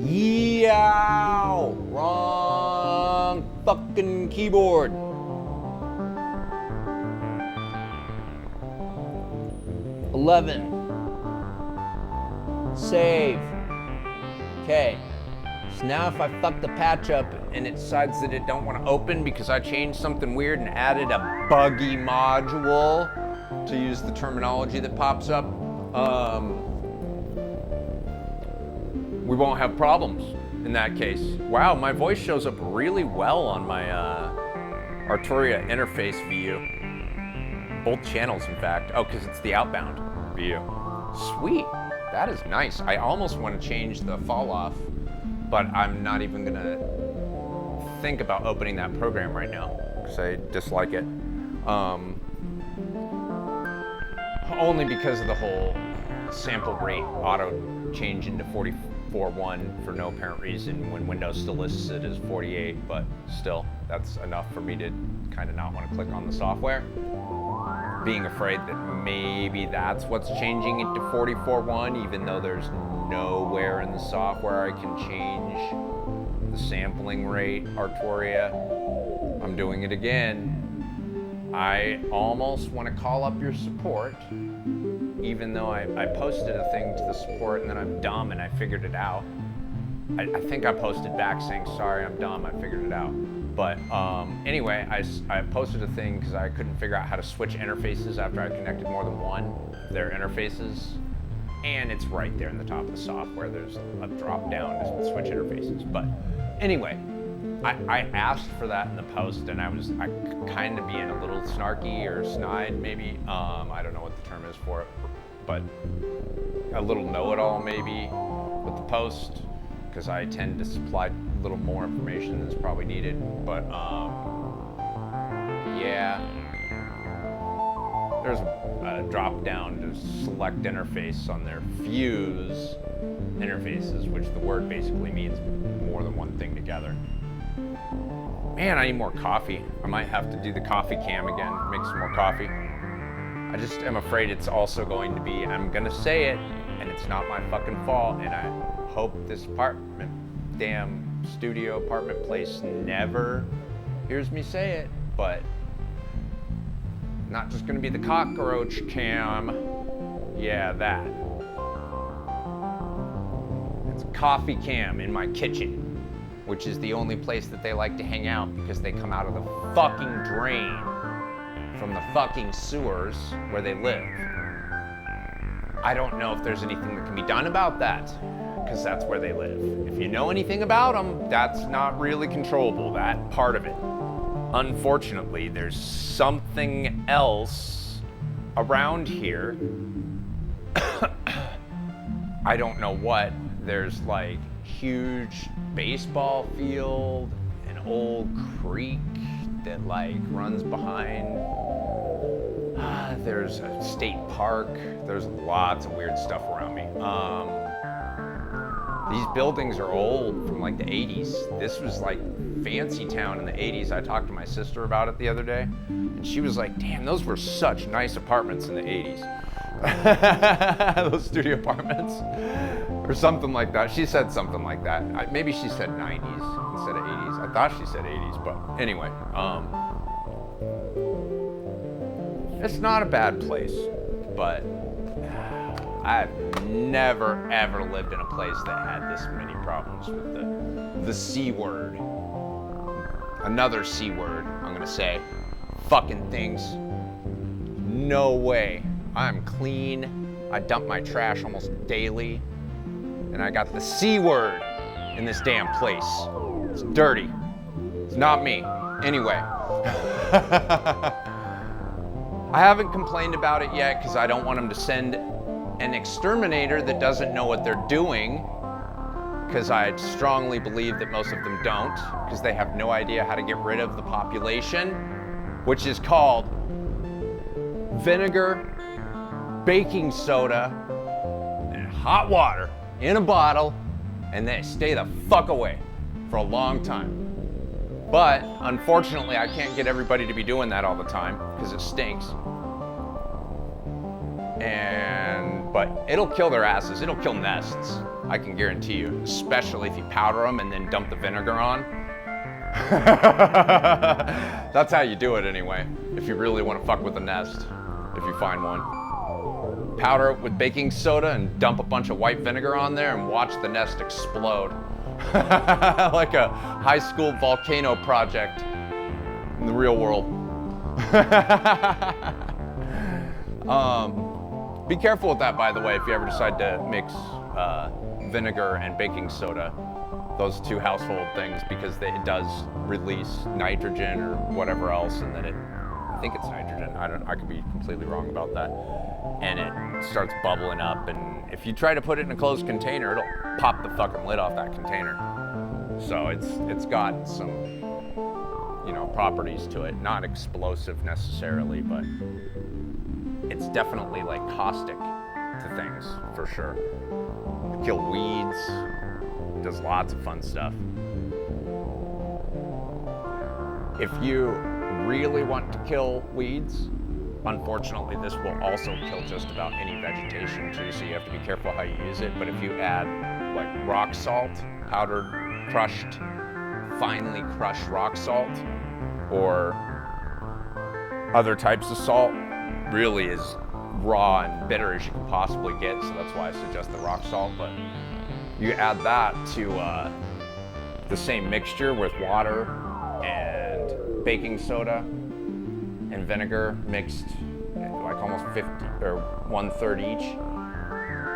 Yow! Wrong fucking keyboard. $11. Save. Okay. So now if I fuck the patch up and it decides that it don't want to open because I changed something weird and added a buggy module, to use the terminology that pops up, we won't have problems in that case. Wow, my voice shows up really well on my Arturia interface view. Both channels, in fact. Oh, because it's the outbound view. Sweet, that is nice. I almost want to change the fall off, but I'm not even gonna think about opening that program right now because I dislike it. Only because of the whole sample rate auto change into 44.1 for no apparent reason when Windows still lists it as 48, but still, that's enough for me to kind of not want to click on the software. Being afraid that maybe that's what's changing it to 44.1, even though there's nowhere in the software I can change the sampling rate, Arturia. I'm doing it again. I almost want to call up your support, even though I posted a thing to the support and then I'm dumb and I figured it out. I think I posted back saying, sorry, I'm dumb, I figured it out. But anyway, I posted a thing because I couldn't figure out how to switch interfaces after I connected more than one of their interfaces. And it's right there in the top of the software. There's a drop down to switch interfaces. But anyway, I asked for that in the post and I kind of being a little snarky or snide maybe. I don't know what the term is for it, but a little know-it-all maybe with the post, because I tend to supply a little more information than is probably needed. But yeah, there's a drop down to select interface on their fuse interfaces, which the word basically means more than one thing together. Man, I need more coffee. I might have to do the coffee cam again, make some more coffee. I just am afraid it's also going to be, I'm gonna say it, and it's not my fucking fault, and I hope this damn studio apartment place never hears me say it, but not just gonna be the cockroach cam. Yeah, that. It's a coffee cam in my kitchen, which is the only place that they like to hang out because they come out of the fucking drain from the fucking sewers where they live. I don't know if there's anything that can be done about that, because that's where they live. If you know anything about them, that's not really controllable, that part of it. Unfortunately, there's something else around here. I don't know what. There's like huge baseball field, an old creek that like runs behind. There's a state park. There's lots of weird stuff around me. These buildings are old, from like the 80s. This was like fancy town in the 80s. I talked to my sister about it the other day, and she was like, damn, those were such nice apartments in the 80s. Those studio apartments. or something like that. She said something like that. Maybe she said 90s instead of 80s. I thought she said 80s, but anyway. It's not a bad place, but I've never ever lived in a place that had this many problems with the C word. Another C word, I'm gonna say. Fucking things. No way. I'm clean. I dump my trash almost daily. And I got the C word in this damn place. It's dirty. It's not me. Anyway. I haven't complained about it yet because I don't want them to send an exterminator that doesn't know what they're doing, because I strongly believe that most of them don't, because they have no idea how to get rid of the population, which is called vinegar, baking soda, and hot water in a bottle, and they stay the fuck away for a long time. But unfortunately, I can't get everybody to be doing that all the time because it stinks. But it'll kill their asses. It'll kill nests. I can guarantee you, especially if you powder them and then dump the vinegar on. That's how you do it anyway, if you really want to fuck with a nest, if you find one. Powder it with baking soda and dump a bunch of white vinegar on there and watch the nest explode. Like a high school volcano project in the real world. Be careful with that, by the way, if you ever decide to mix vinegar and baking soda, those two household things, because it does release nitrogen or whatever else, and then I think it's nitrogen. I could be completely wrong about that. And it starts bubbling up, and if you try to put it in a closed container, it'll pop the fucking lid off that container. So it's got some, properties to it. Not explosive necessarily, but it's definitely like caustic to things, for sure. Kill weeds, does lots of fun stuff. If you really want to kill weeds, unfortunately, this will also kill just about any vegetation too, so you have to be careful how you use it. But if you add like rock salt, powdered, crushed, finely crushed rock salt, or other types of salt, really as raw and bitter as you can possibly get, so that's why I suggest the rock salt. But you add that to the same mixture with water and baking soda and vinegar mixed like almost 50 or 1/3 each,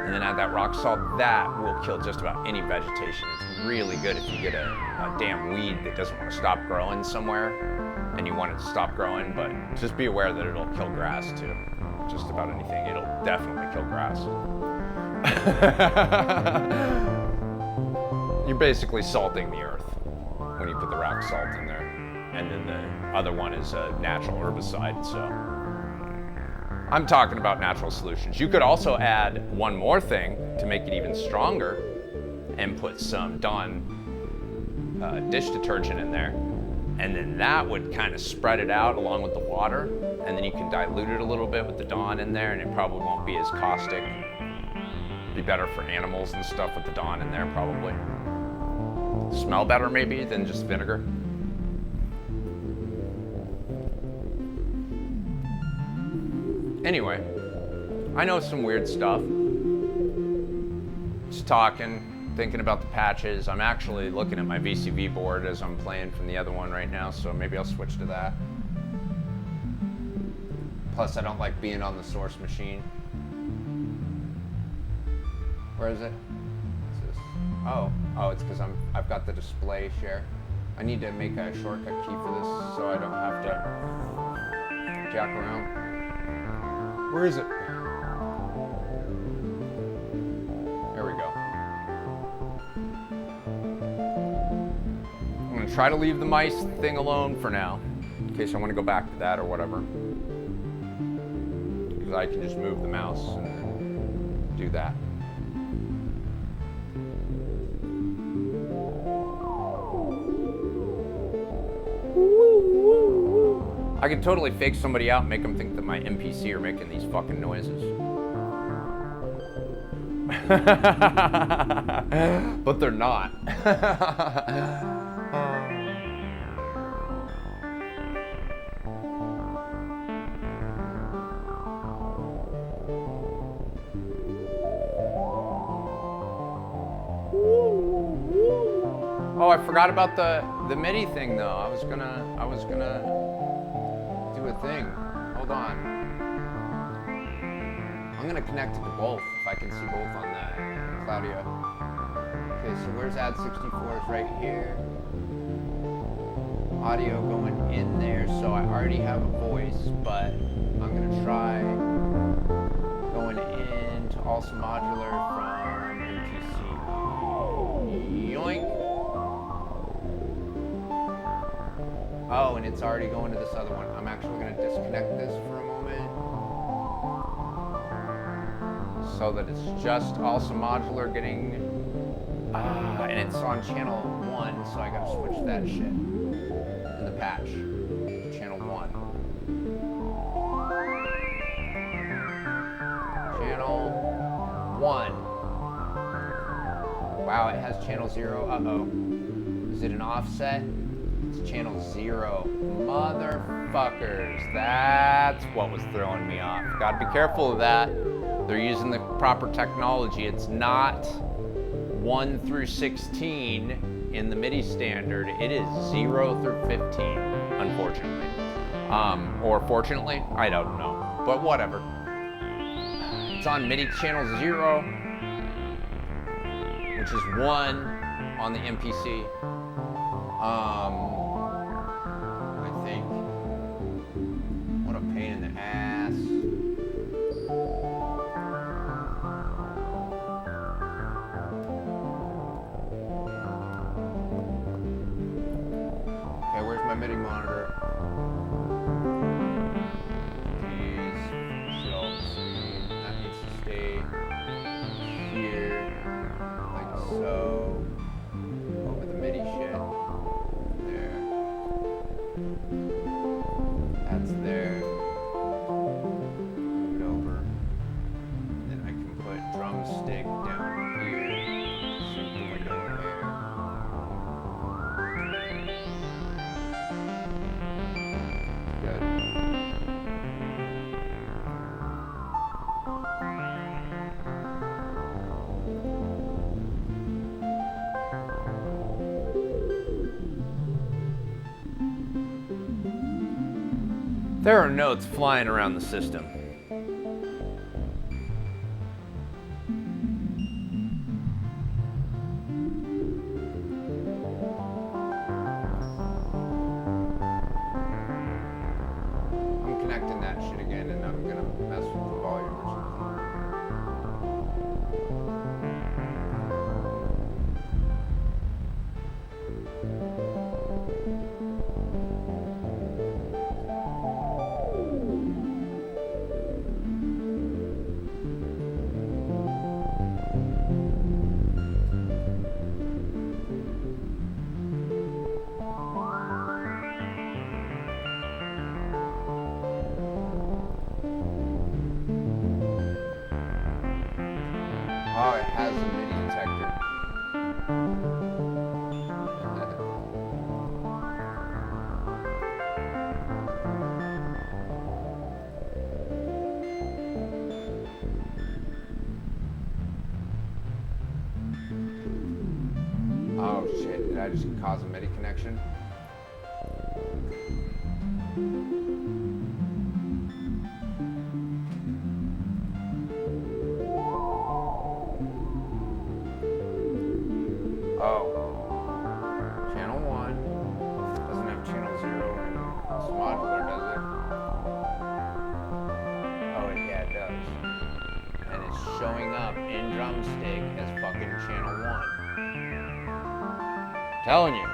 and then add that rock salt. That will kill just about any vegetation. It's really good if you get a damn weed that doesn't want to stop growing somewhere and you want it to stop growing, but just be aware that it'll kill grass too. Just about anything, it'll definitely kill grass. You're basically salting the earth when you put the rock salt in there. And then the other one is a natural herbicide, so I'm talking about natural solutions. You could also add one more thing to make it even stronger and put some Dawn dish detergent in there. And then that would kind of spread it out along with the water. And then you can dilute it a little bit with the Dawn in there, and it probably won't be as caustic. Be better for animals and stuff with the Dawn in there, probably. Smell better maybe than just vinegar. Anyway, I know some weird stuff. Just talking, thinking about the patches. I'm actually looking at my VCV board as I'm playing from the other one right now, so maybe I'll switch to that. Plus, I don't like being on the source machine. Where is it? What's this? Oh, it's because I've got the display share. I need to make a shortcut key for this so I don't have to jack around. Where is it? There we go. I'm gonna try to leave the mice thing alone for now, in case I want to go back to that or whatever. Because I can just move the mouse and do that. I could totally fake somebody out and make them think that my NPC are making these fucking noises. But they're not. Oh, I forgot about the MIDI thing though. I was gonna do a thing. Hold on. I'm gonna connect it to both if I can see both on the Claudio. Okay, so where's Add 64 is right here. Audio going in there, so I already have a voice, but I'm gonna try going into Also Modular from MTC. Yoink. Oh, and it's already going to this other one. I'm actually going to disconnect this for a moment so that it's just Also Modular getting, and it's on channel 1, so I got to switch that shit in the patch. Channel 1. Channel 1. Wow, it has channel 0. Uh-oh. Is it an offset? It's channel 0. Motherfuckers. That's what was throwing me off. Gotta be careful of that. They're using the proper technology. It's not 1 through 16 in the MIDI standard. It is 0 through 15, unfortunately. Or fortunately, I don't know. But whatever. It's on MIDI channel 0, which is 1 on the MPC. I think. What a pain in the ass. Okay, where's my MIDI monitor? Please, shelf screen. That needs to stay here, like so. Over the MIDI shit. There. That's there. Move it over. Then I can put drumstick down here. Sync the window there. Good. There are notes flying around the system. I'm connecting that shit again and I'm gonna mess with the volume or something. Oh, it has a MIDI detector. Oh shit, did I just cause a MIDI connection? Oh. Channel 1 doesn't have channel 0 and Also Modular, does it? Oh, yeah, it does. And it's showing up in drumstick as fucking channel 1. Telling you.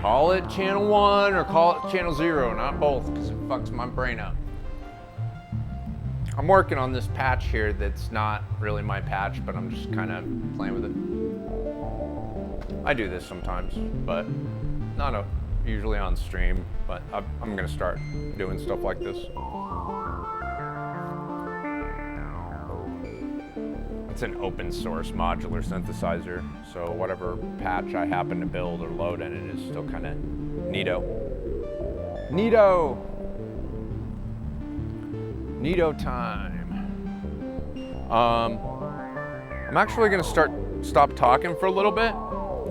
Call it channel 1 or call it channel 0, not both, because it fucks my brain up. I'm working on this patch here that's not really my patch, but I'm just kind of playing with it. I do this sometimes, but not usually on stream, but I'm gonna start doing stuff like this. It's an open source modular synthesizer, so whatever patch I happen to build or load in it is still kind of neato. Neato! Neato time. I'm actually gonna stop talking for a little bit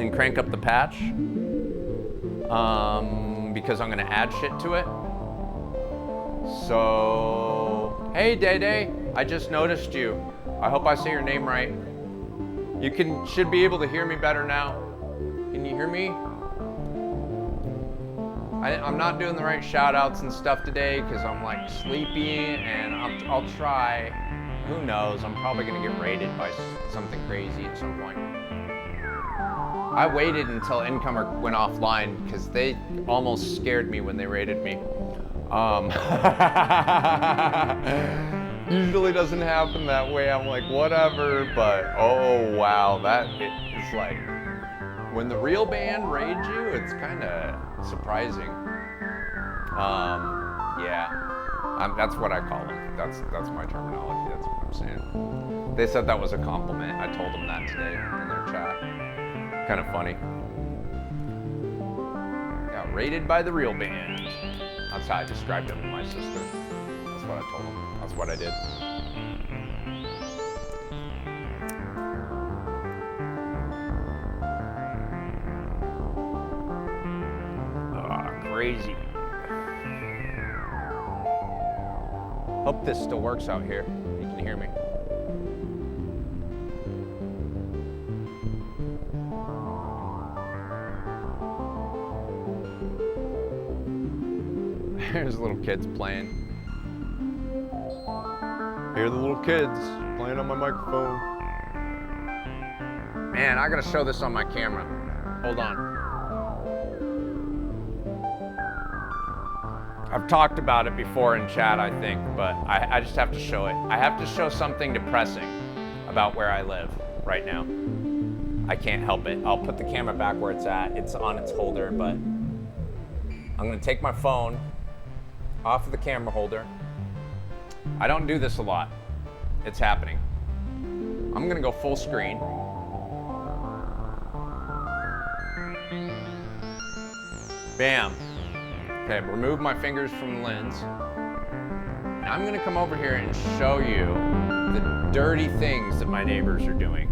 and crank up the patch because I'm gonna add shit to it. So, hey Day Day, I just noticed you. I hope I say your name right. You should be able to hear me better now. Can you hear me? I'm not doing the right shout outs and stuff today because I'm like sleepy, and I'll try. Who knows, I'm probably gonna get raided by something crazy at some point. I waited until Incomer went offline because they almost scared me when they raided me. Usually doesn't happen that way. I'm like, whatever, but oh wow, it's like, when the real band raids you, it's kind of surprising. Yeah, that's what I call them. That's my terminology, that's what I'm saying. They said that was a compliment. I told them that today in their chat. Kind of funny. Got raided by the real band. That's how I described them to my sister. That's what I told them. That's what I did. Crazy. Hope this still works out here. You can hear me. There's little kids playing. Hear the little kids playing on my microphone. Man, I gotta show this on my camera. Hold on. I've talked about it before in chat, I think, but I just have to show it. I have to show something depressing about where I live right now. I can't help it. I'll put the camera back where it's at. It's on its holder, but I'm gonna take my phone off of the camera holder. I don't do this a lot. It's happening. I'm gonna go full screen. Bam. Okay, remove my fingers from the lens. Now I'm gonna come over here and show you the dirty things that my neighbors are doing.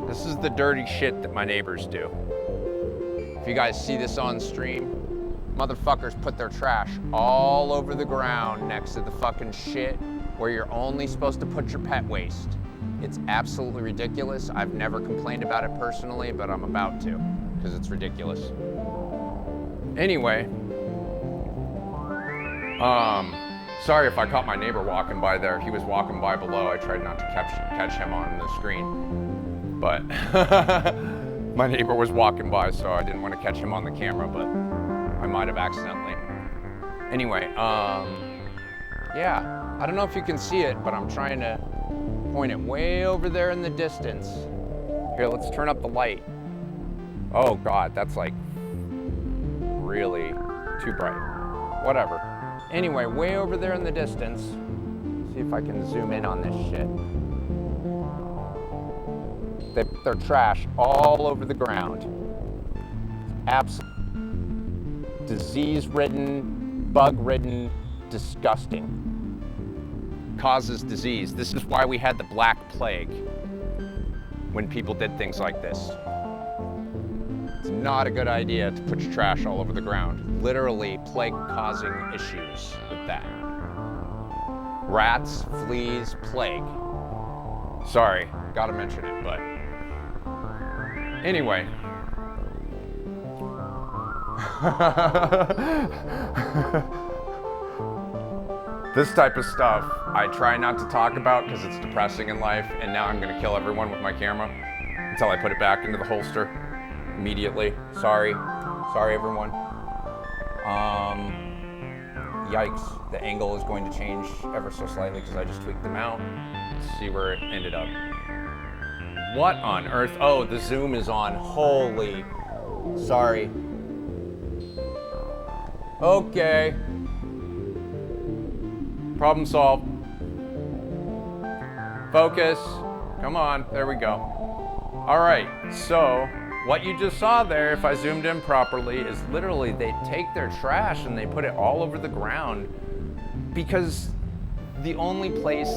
This is the dirty shit that my neighbors do. If you guys see this on stream, motherfuckers put their trash all over the ground next to the fucking shit where you're only supposed to put your pet waste. It's absolutely ridiculous. I've never complained about it personally, but I'm about to, because it's ridiculous. Anyway, sorry if I caught my neighbor walking by there. He was walking by below. I tried not to catch him on the screen, but my neighbor was walking by, so I didn't want to catch him on the camera, but I might have accidentally. Anyway, yeah, I don't know if you can see it, but I'm trying to point it way over there in the distance. Here, let's turn up the light. Oh God, that's like really too bright. Whatever. Anyway, way over there in the distance. See if I can zoom in on this shit. They're trash all over the ground. Absolutely disease-ridden, bug-ridden, disgusting. Causes disease. This is why we had the Black Plague when people did things like this. It's not a good idea to put your trash all over the ground. Literally plague-causing issues with that. Rats, fleas, plague. Sorry, gotta mention it, but anyway. This type of stuff I try not to talk about because it's depressing in life, and now I'm gonna kill everyone with my camera until I put it back into the holster immediately. Sorry everyone. Yikes, the angle is going to change ever so slightly because I just tweaked the mount. Let's see where it ended up. What on earth? Oh, the zoom is on. Holy, sorry. Okay. Problem solved. Focus. Come on, there we go. All right, so what you just saw there, if I zoomed in properly, is literally they take their trash and they put it all over the ground, because the only place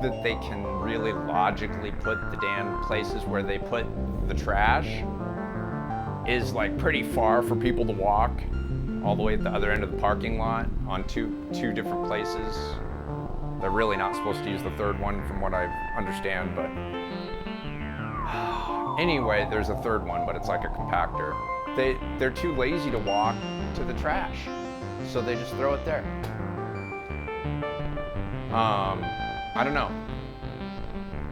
that they can really logically put the damn places where they put the trash is like pretty far for people to walk, all the way at the other end of the parking lot on two different places. They're really not supposed to use the third one from what I understand, but anyway, there's a third one, but it's like a compactor. They're too lazy to walk to the trash, so they just throw it there. I don't know.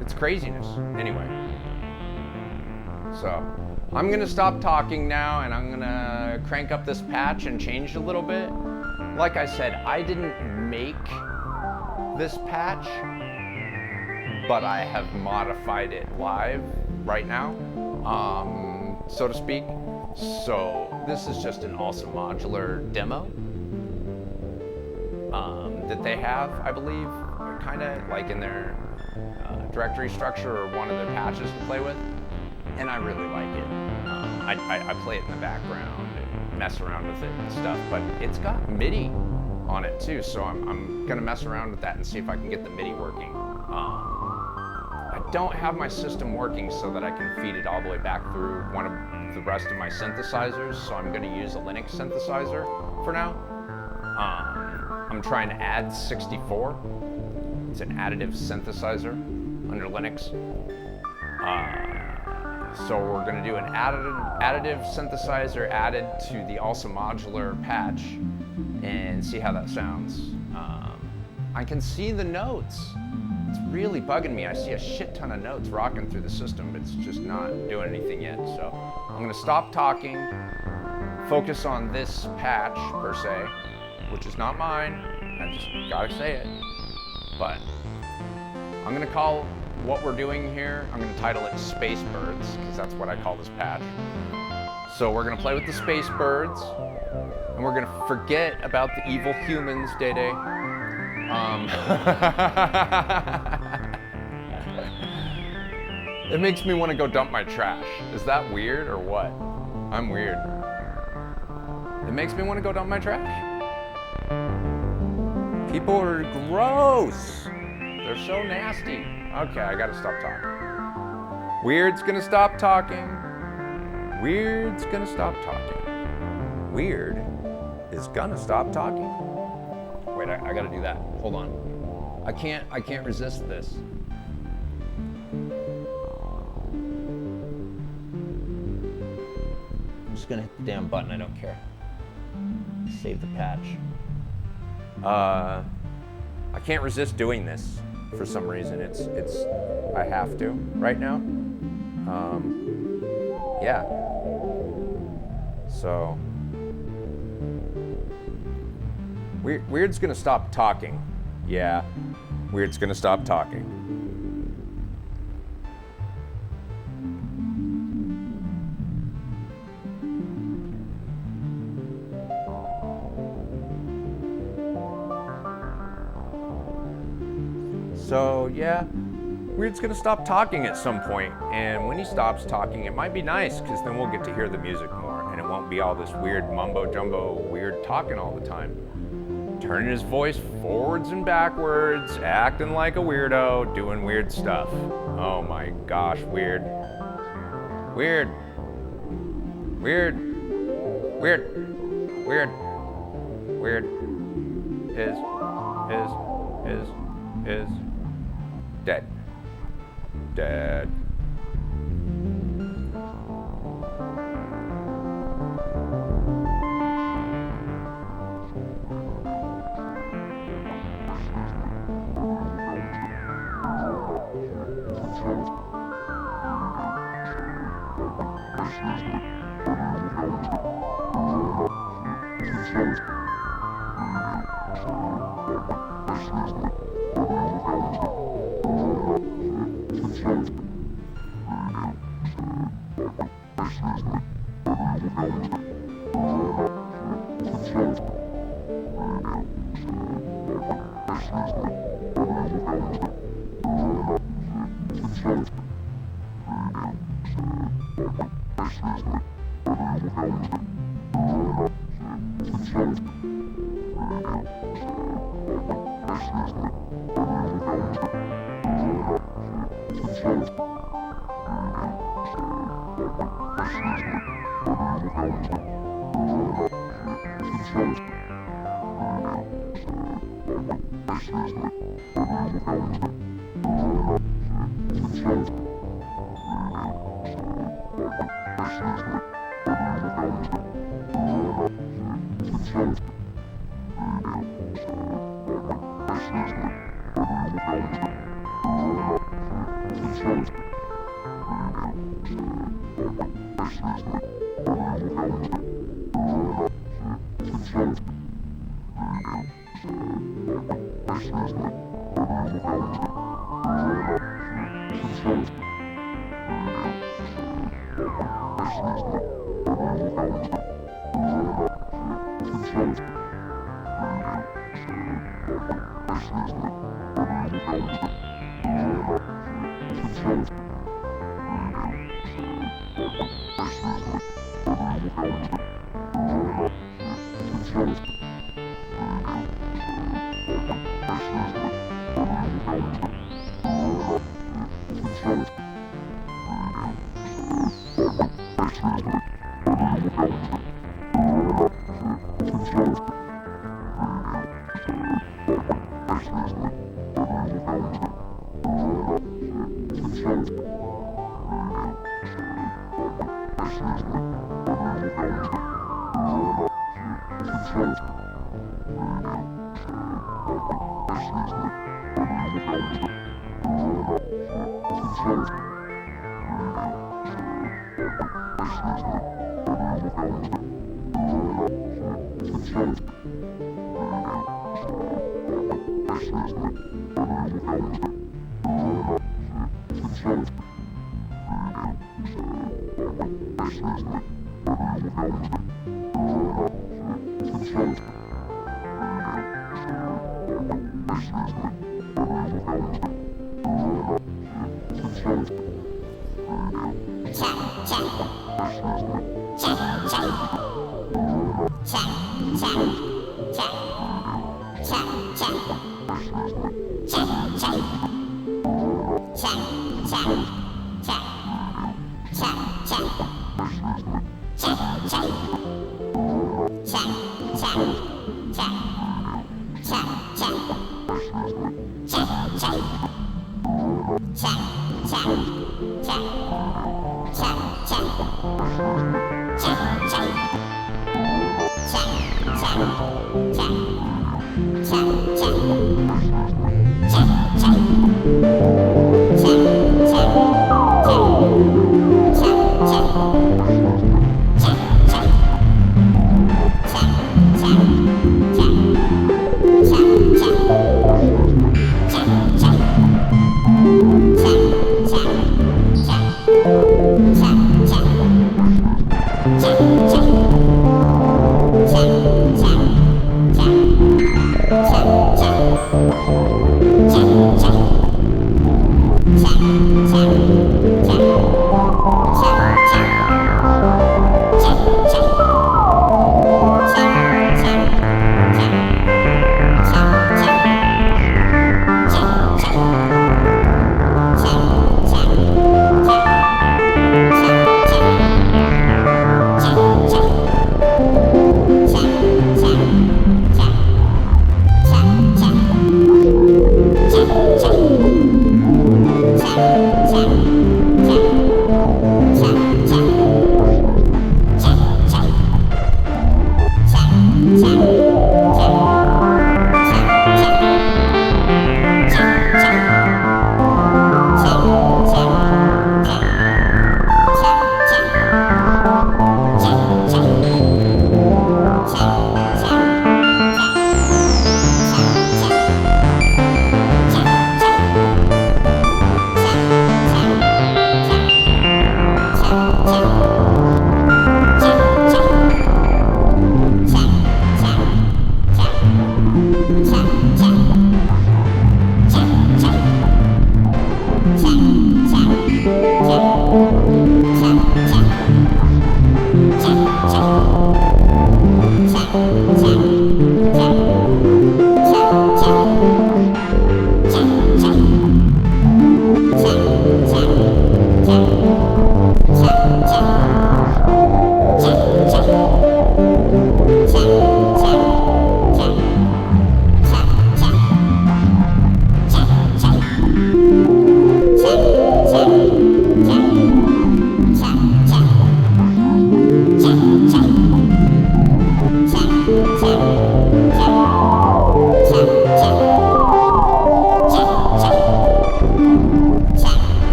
It's craziness. Anyway, so I'm gonna stop talking now, and I'm gonna crank up this patch and change it a little bit. Like I said, I didn't make this patch, but I have modified it live right now, so to speak. So this is just an awesome modular demo that they have, I believe, kind of like in their directory structure or one of their patches to play with, and I really like it. I play it in the background and mess around with it and stuff, but it's got MIDI on it too, so I'm gonna mess around with that and see if I can get the MIDI working. I don't have my system working so that I can feed it all the way back through one of the rest of my synthesizers, so I'm gonna use a Linux synthesizer for now. I'm trying to add 64. It's an additive synthesizer under Linux. So we're gonna do an additive synthesizer added to the also modular patch and see how that sounds. I can see the notes. It's really bugging me. I see a shit ton of notes rocking through the system, but it's just not doing anything yet. So I'm gonna stop talking, focus on this patch per se, which is not mine. I just gotta say it. But I'm gonna call what we're doing here, I'm gonna title it Space Birds, because that's what I call this patch. So we're gonna play with the Space Birds, and we're gonna forget about the evil humans, Day-Day. It makes me want to go dump my trash. Is that weird or what? I'm weird. It makes me want to go dump my trash. People are gross. They're so nasty. Okay, I gotta stop talking. Weird's gonna stop talking. Weird's gonna stop talking. Weird is gonna stop talking. Wait, I gotta do that. Hold on. I can't resist this. I'm just gonna hit the damn button, I don't care. Save the patch. I can't resist doing this for some reason. It's I have to right now. Yeah. So Weird's gonna stop talking. Yeah. Weird's gonna stop talking. So yeah, Weird's gonna stop talking at some point, and when he stops talking, it might be nice, because then we'll get to hear the music more, and it won't be all this weird mumbo jumbo weird talking all the time. Turning his voice forwards and backwards, acting like a weirdo, doing weird stuff. Oh my gosh, weird. Weird. Weird. Weird. Weird. Weird. Is dead. Dead.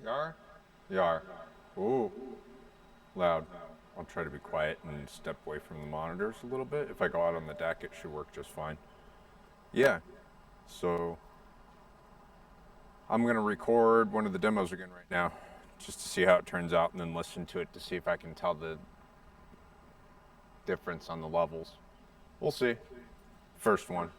You are? You are. Ooh. Loud. I'll try to be quiet and step away from the monitors a little bit. If I go out on the deck, it should work just fine. Yeah. So I'm going to record one of the demos again right now just to see how it turns out and then listen to it to see if I can tell the difference on the levels. We'll see. First one.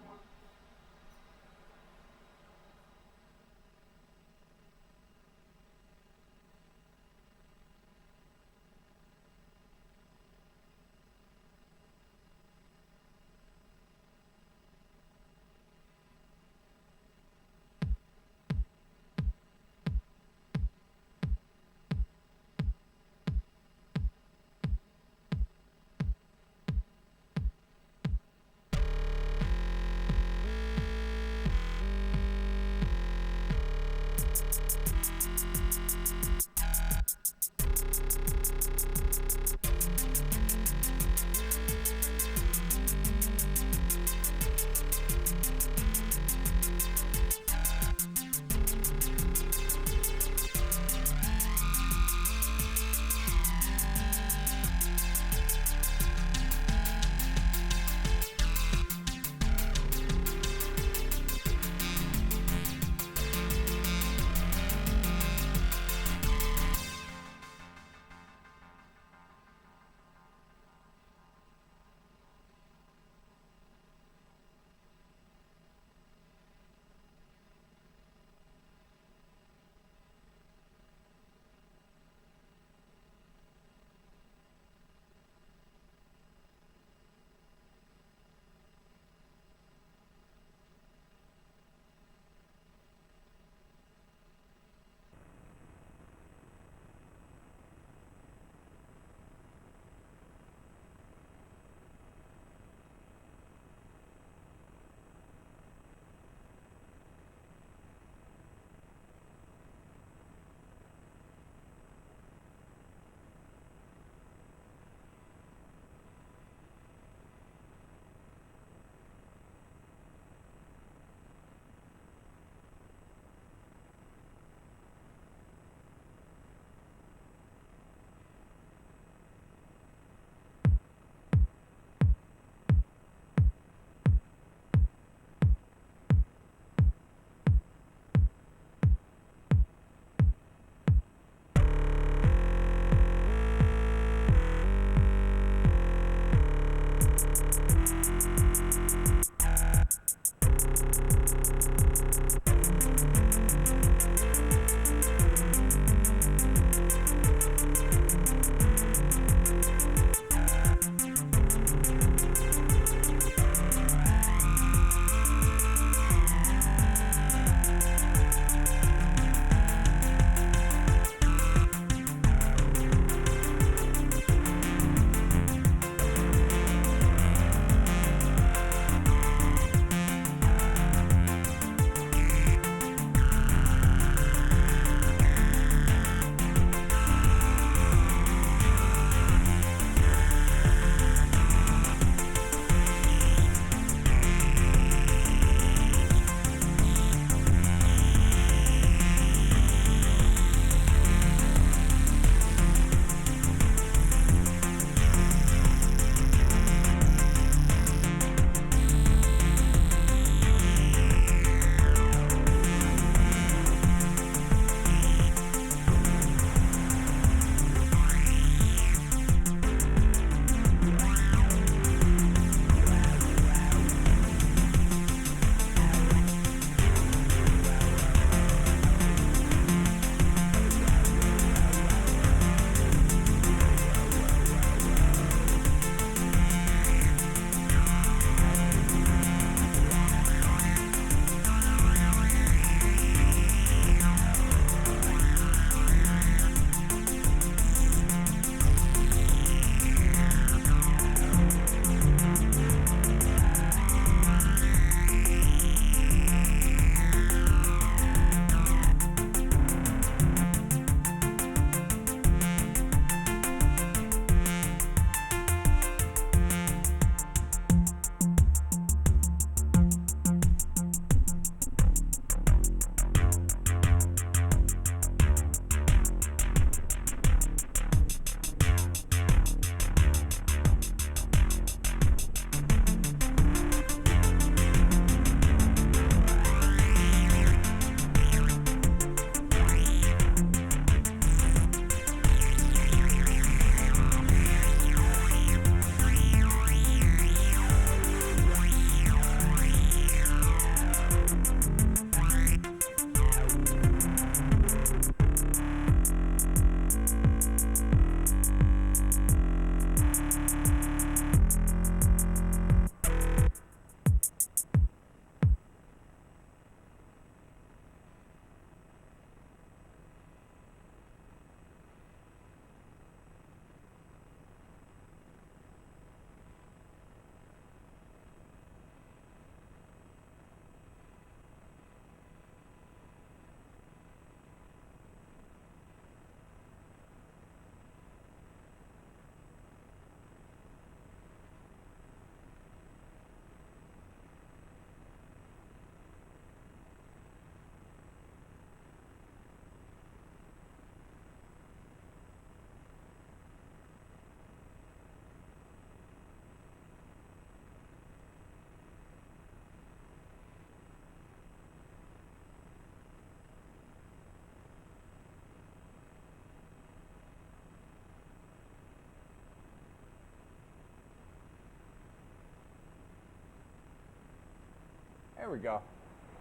There we go.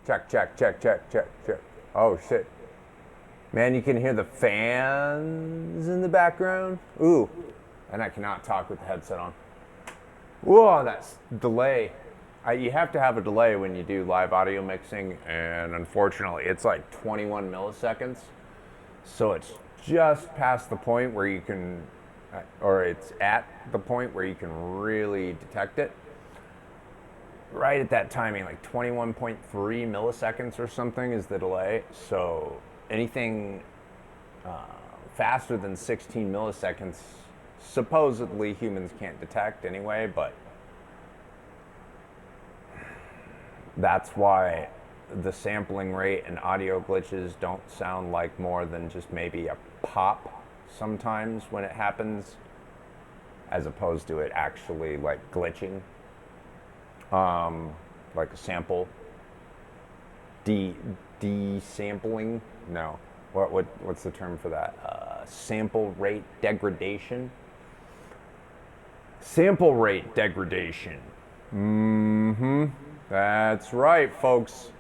Check, check, check, check, check, check. Oh, shit. Man, you can hear the fans in the background. Ooh, and I cannot talk with the headset on. Whoa, that's delay. You have to have a delay when you do live audio mixing, and unfortunately, it's like 21 milliseconds. So it's just past the point where you can, or it's at the point where you can really detect it. Right at that timing, like 21.3 milliseconds or something is the delay. So anything faster than 16 milliseconds, supposedly humans can't detect anyway, but that's why the sampling rate and audio glitches don't sound like more than just maybe a pop sometimes when it happens, as opposed to it actually like glitching, like a sample desampling. No, what's the term for that? Sample rate degradation. Sample rate degradation. Mm-hmm. That's right, folks.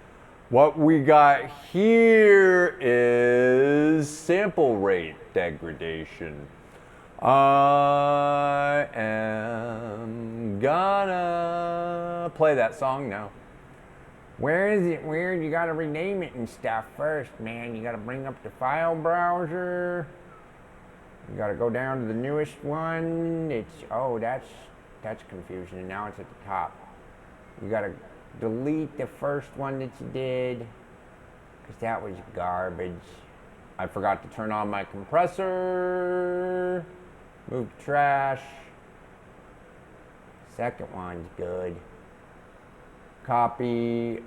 What we got here is sample rate degradation. I am gonna play that song now. Where is it weird? You gotta rename it and stuff first, man. You gotta bring up the file browser. You gotta go down to the newest one. That's confusing, and now it's at the top. You gotta delete the first one that you did, because that was garbage. I forgot to turn on my compressor. Move to trash. Second one's good. Copy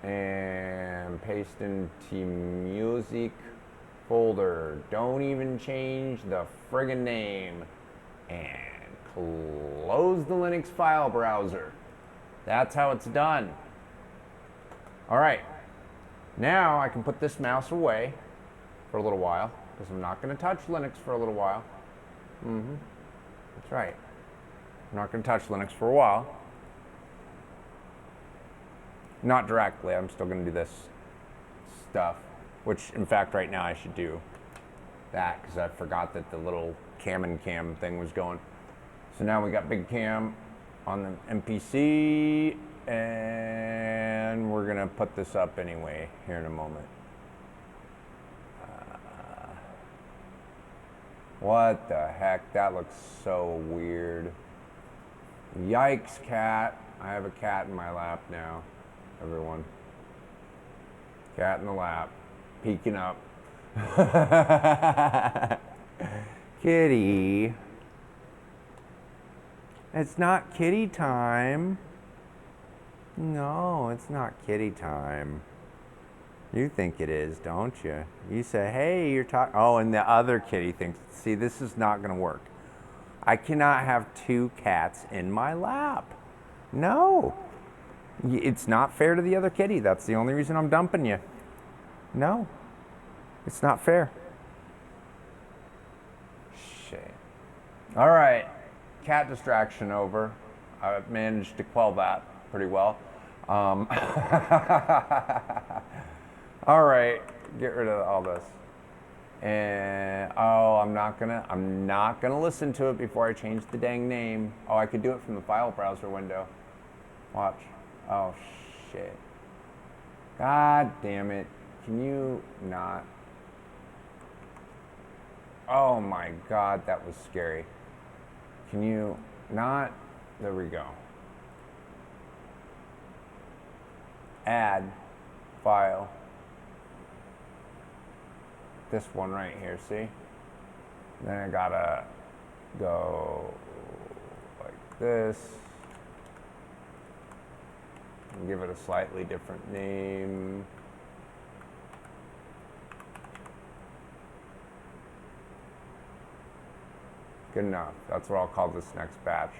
and paste into music folder. Don't even change the friggin' name. And close the Linux file browser. That's how it's done. All right. Now I can put this mouse away for a little while, because I'm not going to touch Linux for a little while. That's right. I'm not going to touch Linux for a while. Not directly. I'm still going to do this stuff, which in fact right now I should do that, because I forgot that the little cam and cam thing was going. So now we got big cam on the MPC, and we're gonna put this up anyway here in a moment. What the heck? That looks so weird. Yikes, cat. I have a cat in my lap now, everyone. Cat in the lap, peeking up. Kitty. It's not kitty time. No, it's not kitty time. You think it is, don't you? You say, hey, you're talking. Oh, and the other kitty thinks, see, this is not going to work. I cannot have two cats in my lap. No. It's not fair to the other kitty. That's the only reason I'm dumping you. No. It's not fair. Shit. All right. Cat distraction over. I've managed to quell that pretty well. All right, get rid of all this. And I'm not gonna listen to it before I change the dang name. Oh, I could do it from the file browser window. Watch. Oh shit. God damn it. Can you not? Oh my God, that was scary. Can you not? There we go. Add file. This one right here, see? Then I gotta go like this. And give it a slightly different name. Good enough. That's what I'll call this next batch.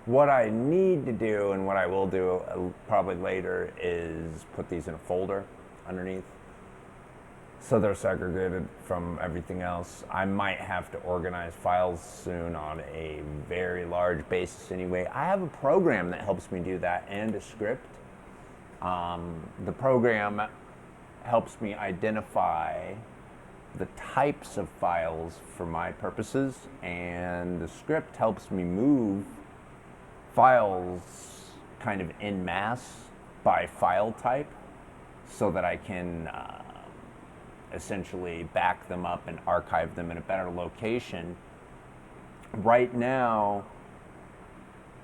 What I need to do, and what I will do probably later, is put these in a folder underneath, so they're segregated from everything else. I might have to organize files soon on a very large basis anyway. I have a program that helps me do that, and a script. The program helps me identify the types of files for my purposes, and the script helps me move files kind of en masse by file type so that I can essentially back them up and archive them in a better location. Right now,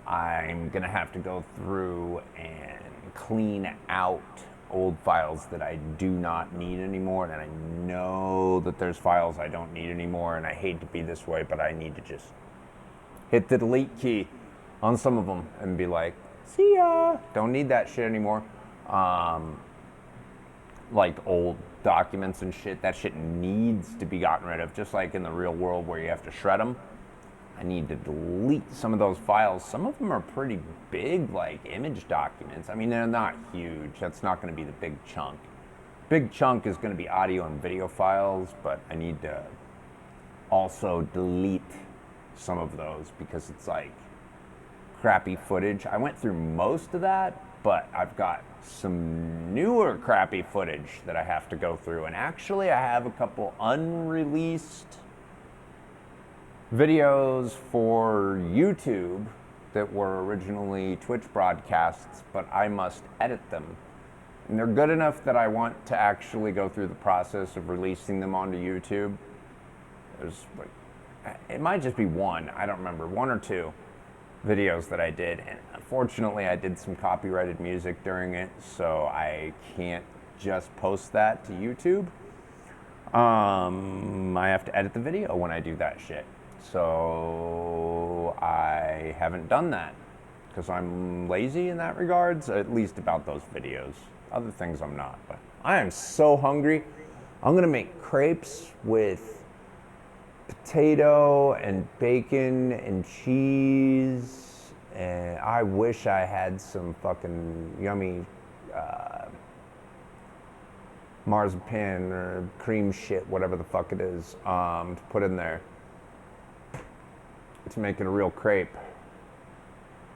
I'm gonna have to go through and clean out old files that I do not need anymore, and I know that there's files I don't need anymore, and I hate to be this way, but I need to just hit the delete key on some of them and be like, see ya, don't need that shit anymore. Like old documents and shit, that shit needs to be gotten rid of, just like in the real world where you have to shred them. I need to delete some of those files. Some of them are pretty big, like image documents. I mean, they're not huge. That's not going to be the big chunk. Big chunk is going to be audio and video files, but I need to also delete some of those because it's like crappy footage. I went through most of that, but I've got some newer crappy footage that I have to go through. And actually, I have a couple unreleased videos for YouTube that were originally Twitch broadcasts, but I must edit them. And they're good enough that I want to actually go through the process of releasing them onto YouTube. There's like, it might just be one, I don't remember, one or two videos that I did. And unfortunately, I did some copyrighted music during it, so I can't just post that to YouTube. I have to edit the video when I do that shit. So I haven't done that because I'm lazy in that regards, at least about those videos. Other things I'm not, but I am so hungry. I'm gonna make crepes with potato and bacon and cheese, and I wish I had some fucking yummy marzipan or cream shit, whatever the fuck it is, to put in there to make it a real crepe.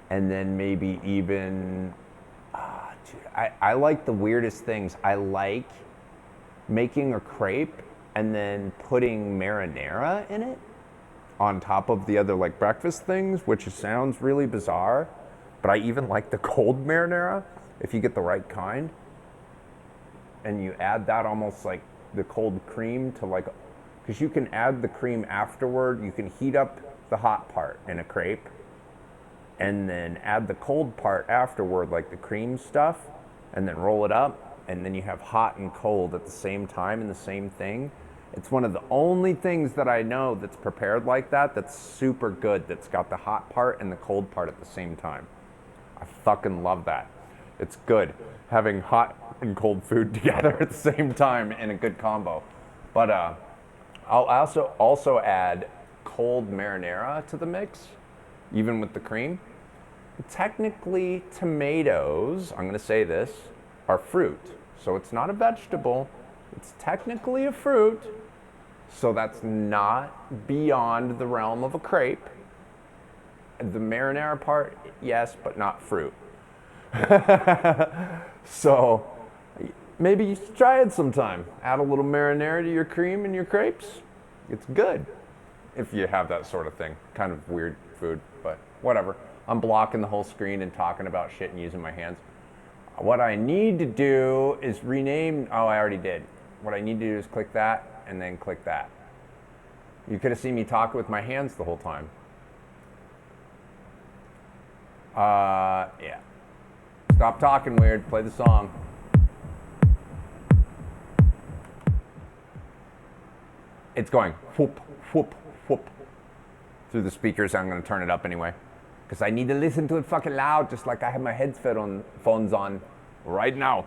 And then maybe even, dude, I like the weirdest things. I like making a crepe and then putting marinara in it on top of the other like breakfast things, which sounds really bizarre, but I even like the cold marinara if you get the right kind. And you add that almost like the cold cream to like, because you can add the cream afterward. You can heat up the hot part in a crepe and then add the cold part afterward, like the cream stuff, and then roll it up, and then you have hot and cold at the same time in the same thing. It's one of the only things that I know that's prepared like that that's super good, that's got the hot part and the cold part at the same time. I fucking love that. It's good having hot and cold food together at the same time in a good combo. But I'll also add cold marinara to the mix, even with the cream. Technically, tomatoes, I'm gonna say this, are fruit. So it's not a vegetable, it's technically a fruit. So that's not beyond the realm of a crepe. The marinara part, yes, but not fruit. So maybe you should try it sometime. Add a little marinara to your cream and your crepes. It's good if you have that sort of thing. Kind of weird food, but whatever. I'm blocking the whole screen and talking about shit and using my hands. What I need to do is rename, oh, I already did. What I need to do is click that and then click that. You could have seen me talk with my hands the whole time. Yeah. Stop talking weird, play the song. It's going whoop, whoop, whoop through the speakers. I'm gonna turn it up anyway, because I need to listen to it fucking loud, just like I have my headphones on right now.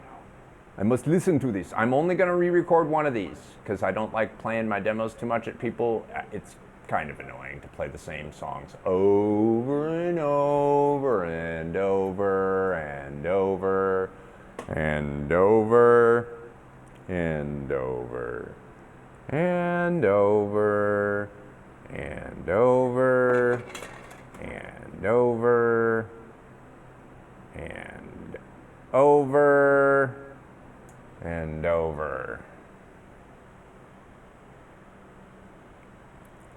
I must listen to this. I'm only gonna re-record one of these, because I don't like playing my demos too much at people. It's kind of annoying to play the same songs over and over and over and over and over and over and over and over and over and over, and over.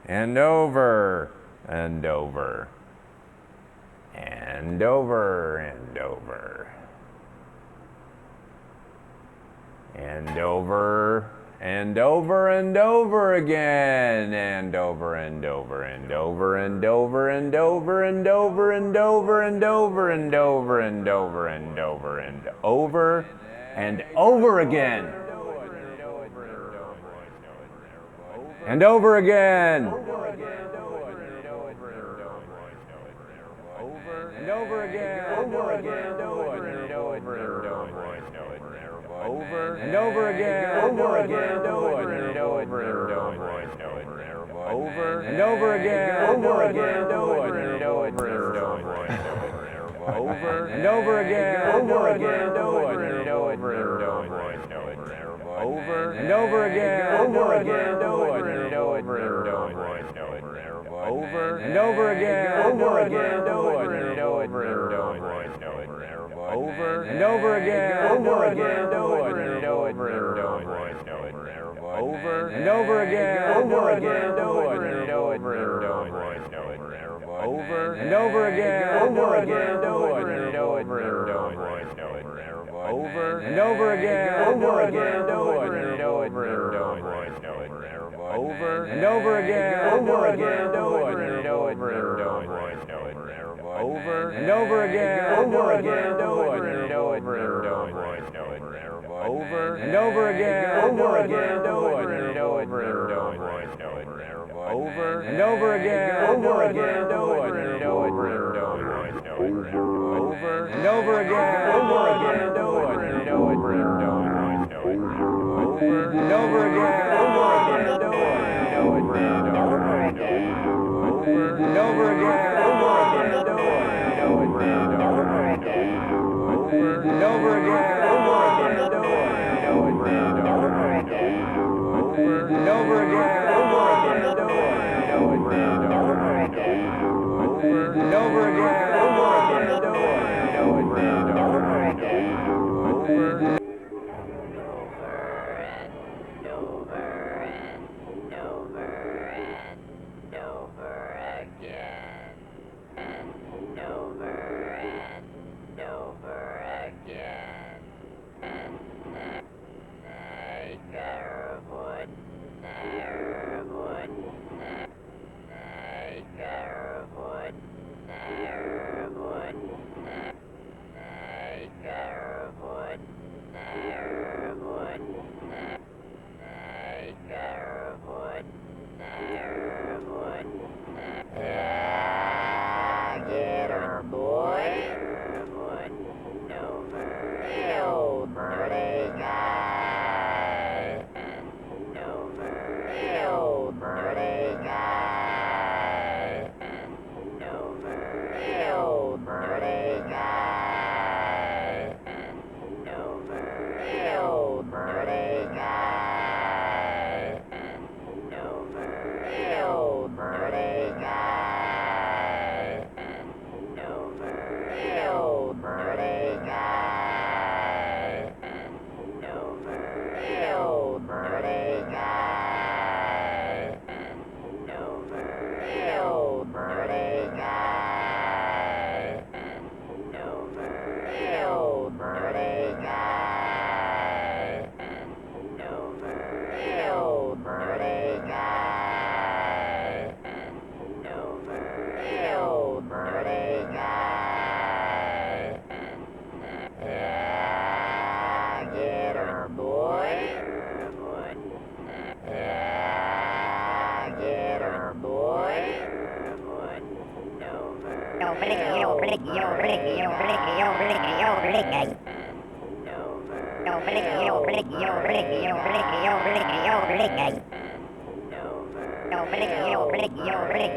And over, and over. And over, and over. And over, and over, and over again. And over, and over, and over, and over, and over, and over, and over, and over, and over, and over, and over, and over, and over again. And over again. And over again. Over again. Over and over and over and over again. Over again. Over and over and over and over again. Over again. Over and over and over and over again. Over again. Over and over and over and over again. Over again. Over and over and over and over again. Over again. Over and over and over and over again. Over again. Over and over and over and over again. Over again. Over and over and over and over again. Over again. Over and over and over and over again. Over again. Over and over and over and over again. Over again. Over and over and over and over again. Over again. Over and over and over and over again. Over again. Over and over and over and over again. Over again. Over and over and over and over again. Over again. Over and over and over and over again. Over again. Over and over and over and over again. Over again. Over and over and over and over again. Over again. Over and over and over and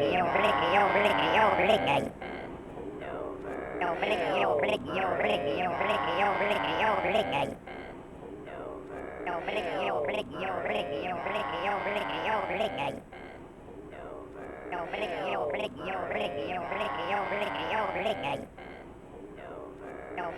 over again. Over again. Over and over and over and over again. Over again. Over and over and over.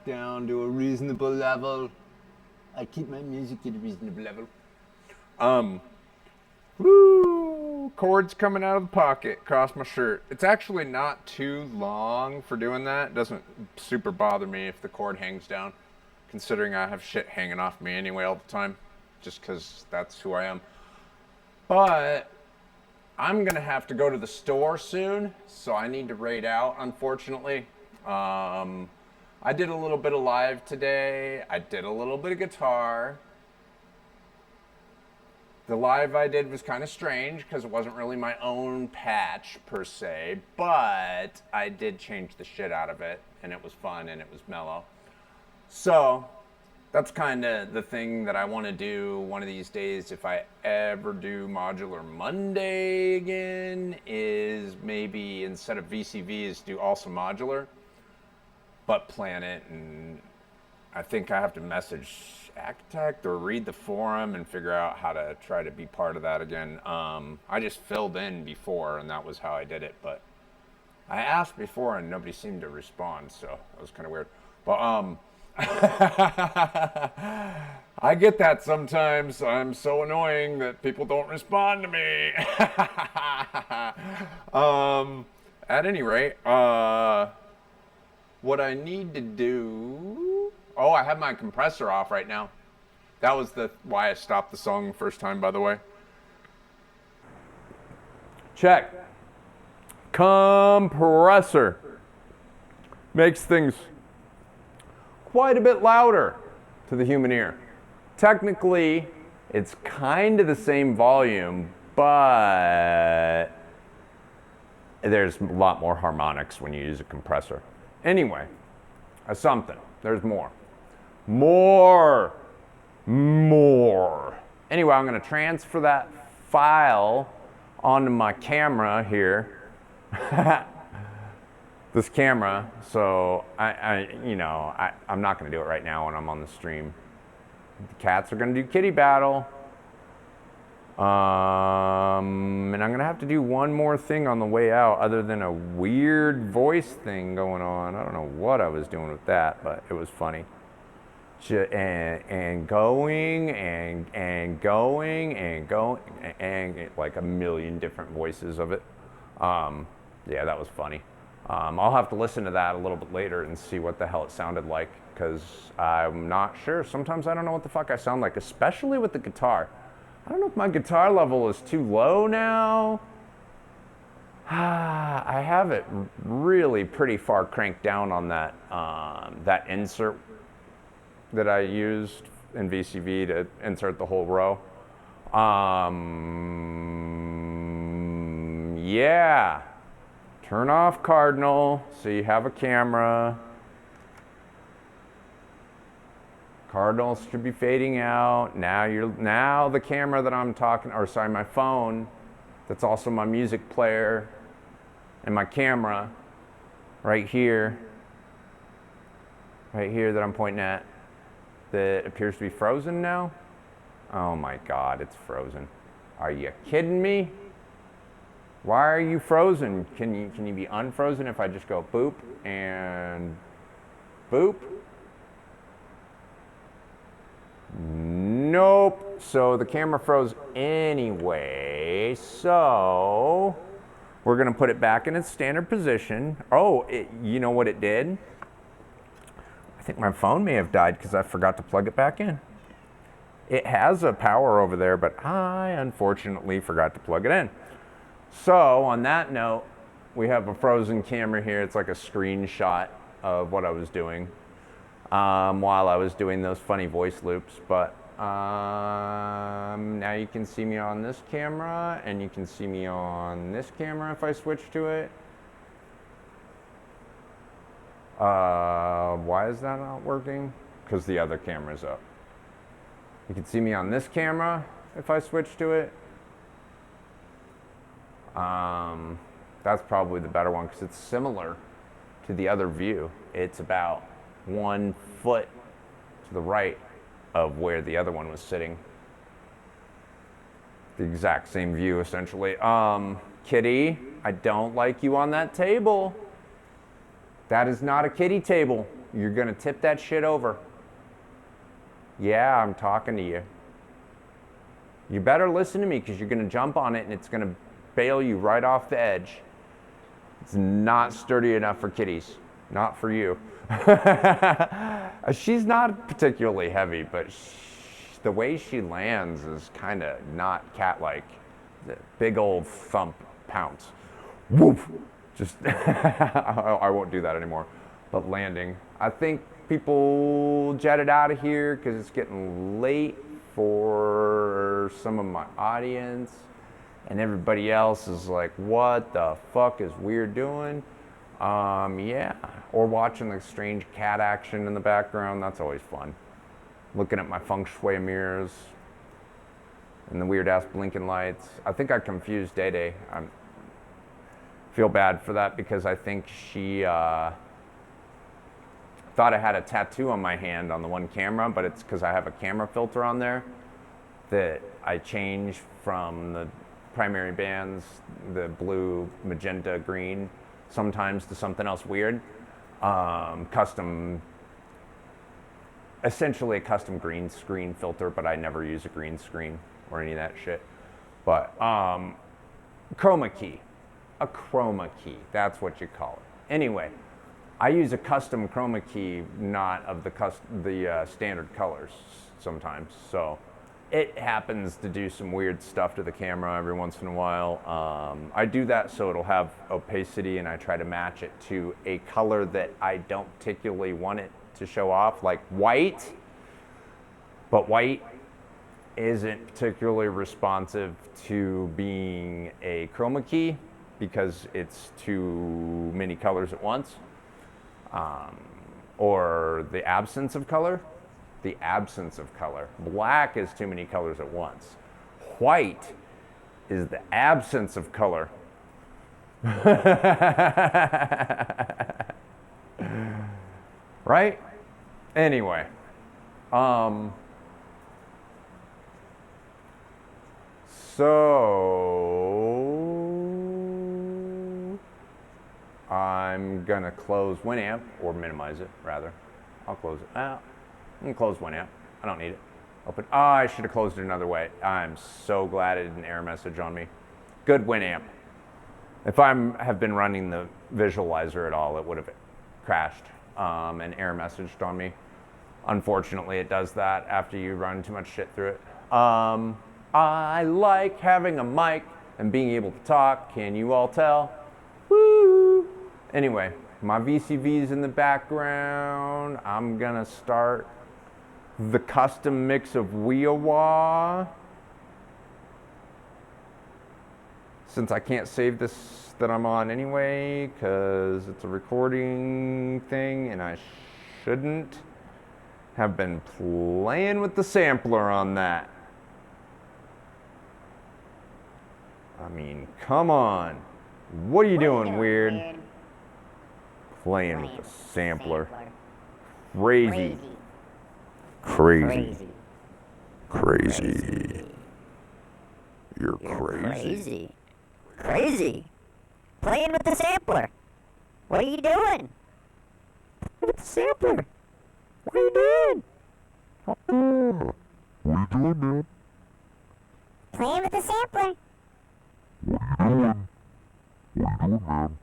down to a reasonable level. I keep my music at a reasonable level. Woo! Cord's coming out of the pocket across my shirt. It's actually not too long for doing that. It doesn't super bother me if the cord hangs down, considering I have shit hanging off me anyway all the time, just because that's who I am. But I'm gonna have to go to the store soon, so I need to raid out, unfortunately. I did a little bit of live today. I did a little bit of guitar. The live I did was kind of strange because it wasn't really my own patch per se, but I did change the shit out of it, and it was fun and it was mellow. So that's kind of the thing that I want to do one of these days if I ever do Modular Monday again, is maybe instead of VCVs do also Modular, but plan it. And I think I have to message Architect or read the forum and figure out how to try to be part of that again. I just filled in before and that was how I did it, but I asked before and nobody seemed to respond, so that was kind of weird. But I get that sometimes. I'm so annoying that people don't respond to me. At any rate, what I need to do... Oh, I have my compressor off right now. That was why I stopped the song the first time, by the way. Check. Compressor makes things quite a bit louder to the human ear. Technically, it's kind of the same volume, but there's a lot more harmonics when you use a compressor. Anyway, that's something. There's more. More. Anyway, I'm going to transfer that file onto my camera here. This camera, so I'm not going to do it right now when I'm on the stream. The cats are going to do kitty battle. And I'm going to have to do one more thing on the way out other than a weird voice thing going on. I don't know what I was doing with that, but it was funny. And going like a million different voices of it. Yeah, that was funny. I'll have to listen to that a little bit later and see what the hell it sounded like, because I'm not sure. Sometimes I don't know what the fuck I sound like, especially with the guitar. I don't know if my guitar level is too low now. I have it really pretty far cranked down on that that insert that I used in VCV to insert the whole row. Yeah. Turn off Cardinal so you have a camera. Cardinals should be fading out. Now the camera that I'm talking, or sorry, my phone, that's also my music player, and my camera, right here that I'm pointing at, that appears to be frozen now. Oh my God, it's frozen. Are you kidding me? Why are you frozen? Can you be unfrozen if I just go boop and boop? Nope. So the camera froze anyway. So we're gonna put it back in its standard position. Oh, you know what it did? I think my phone may have died because I forgot to plug it back in. It has a power over there, but I unfortunately forgot to plug it in. So on that note, we have a frozen camera here. It's like a screenshot of what I was doing while I was doing those funny voice loops. But now you can see me on this camera, and you can see me on this camera if I switch to it. Why is that not working? Because the other camera's up. You can see me on this camera if I switch to it. That's probably the better one because it's similar to the other view. It's about 1 foot to the right of where the other one was sitting. The exact same view, essentially. Kitty, I don't like you on that table. That is not a kitty table. You're gonna tip that shit over. Yeah, I'm talking to you. You better listen to me because you're gonna jump on it and it's gonna bail you right off the edge. It's not sturdy enough for kitties. Not for you. She's not particularly heavy, but the way she lands is kind of not cat-like. The big old thump pounce. Woof! Just, I won't do that anymore. But landing. I think people jetted out of here because it's getting late for some of my audience. And everybody else is like, what the fuck is Weird doing? Yeah. Or watching the strange cat action in the background. That's always fun. Looking at my feng shui mirrors and the weird ass blinking lights. I think I confused Day Day. I feel bad for that because I think she thought I had a tattoo on my hand on the one camera, but it's because I have a camera filter on there that I change from the primary bands, the blue, magenta, green, sometimes to something else weird. Essentially a custom green screen filter, but I never use a green screen or any of that shit. But chroma key, a chroma key, that's what you call it. Anyway, I use a custom chroma key, not of the standard colors sometimes. So it happens to do some weird stuff to the camera every once in a while. I do that so it'll have opacity, and I try to match it to a color that I don't particularly want it to show off, like white. But white isn't particularly responsive to being a chroma key because it's too many colors at once. Or the absence of color. The absence of color. Black is too many colors at once. White is the absence of color. Right? Anyway. So I'm gonna close Winamp, or minimize it rather. I'll close it. I'm gonna close Winamp. I don't need it. Open. Oh, I should have closed it another way. I'm so glad it didn't error message on me. Good Winamp. If I have been running the visualizer at all, it would have crashed and error messaged on me. Unfortunately, it does that after you run too much shit through it. I like having a mic and being able to talk. Can you all tell? Woo! Anyway, my VCV's in the background. I'm gonna start the custom mix of Wee-Wah. Since I can't save this that I'm on anyway, because it's a recording thing and I shouldn't have been playing with the sampler on that. I mean, come on. What are you doing, Weird? Playing with the sampler. Crazy. Crazy. Crazy. You're crazy. Crazy. Playing with the sampler. What are you doing? With the sampler. What are you doing? What are you doing, man? Playing with the sampler. What are you doing? What are you doing, man?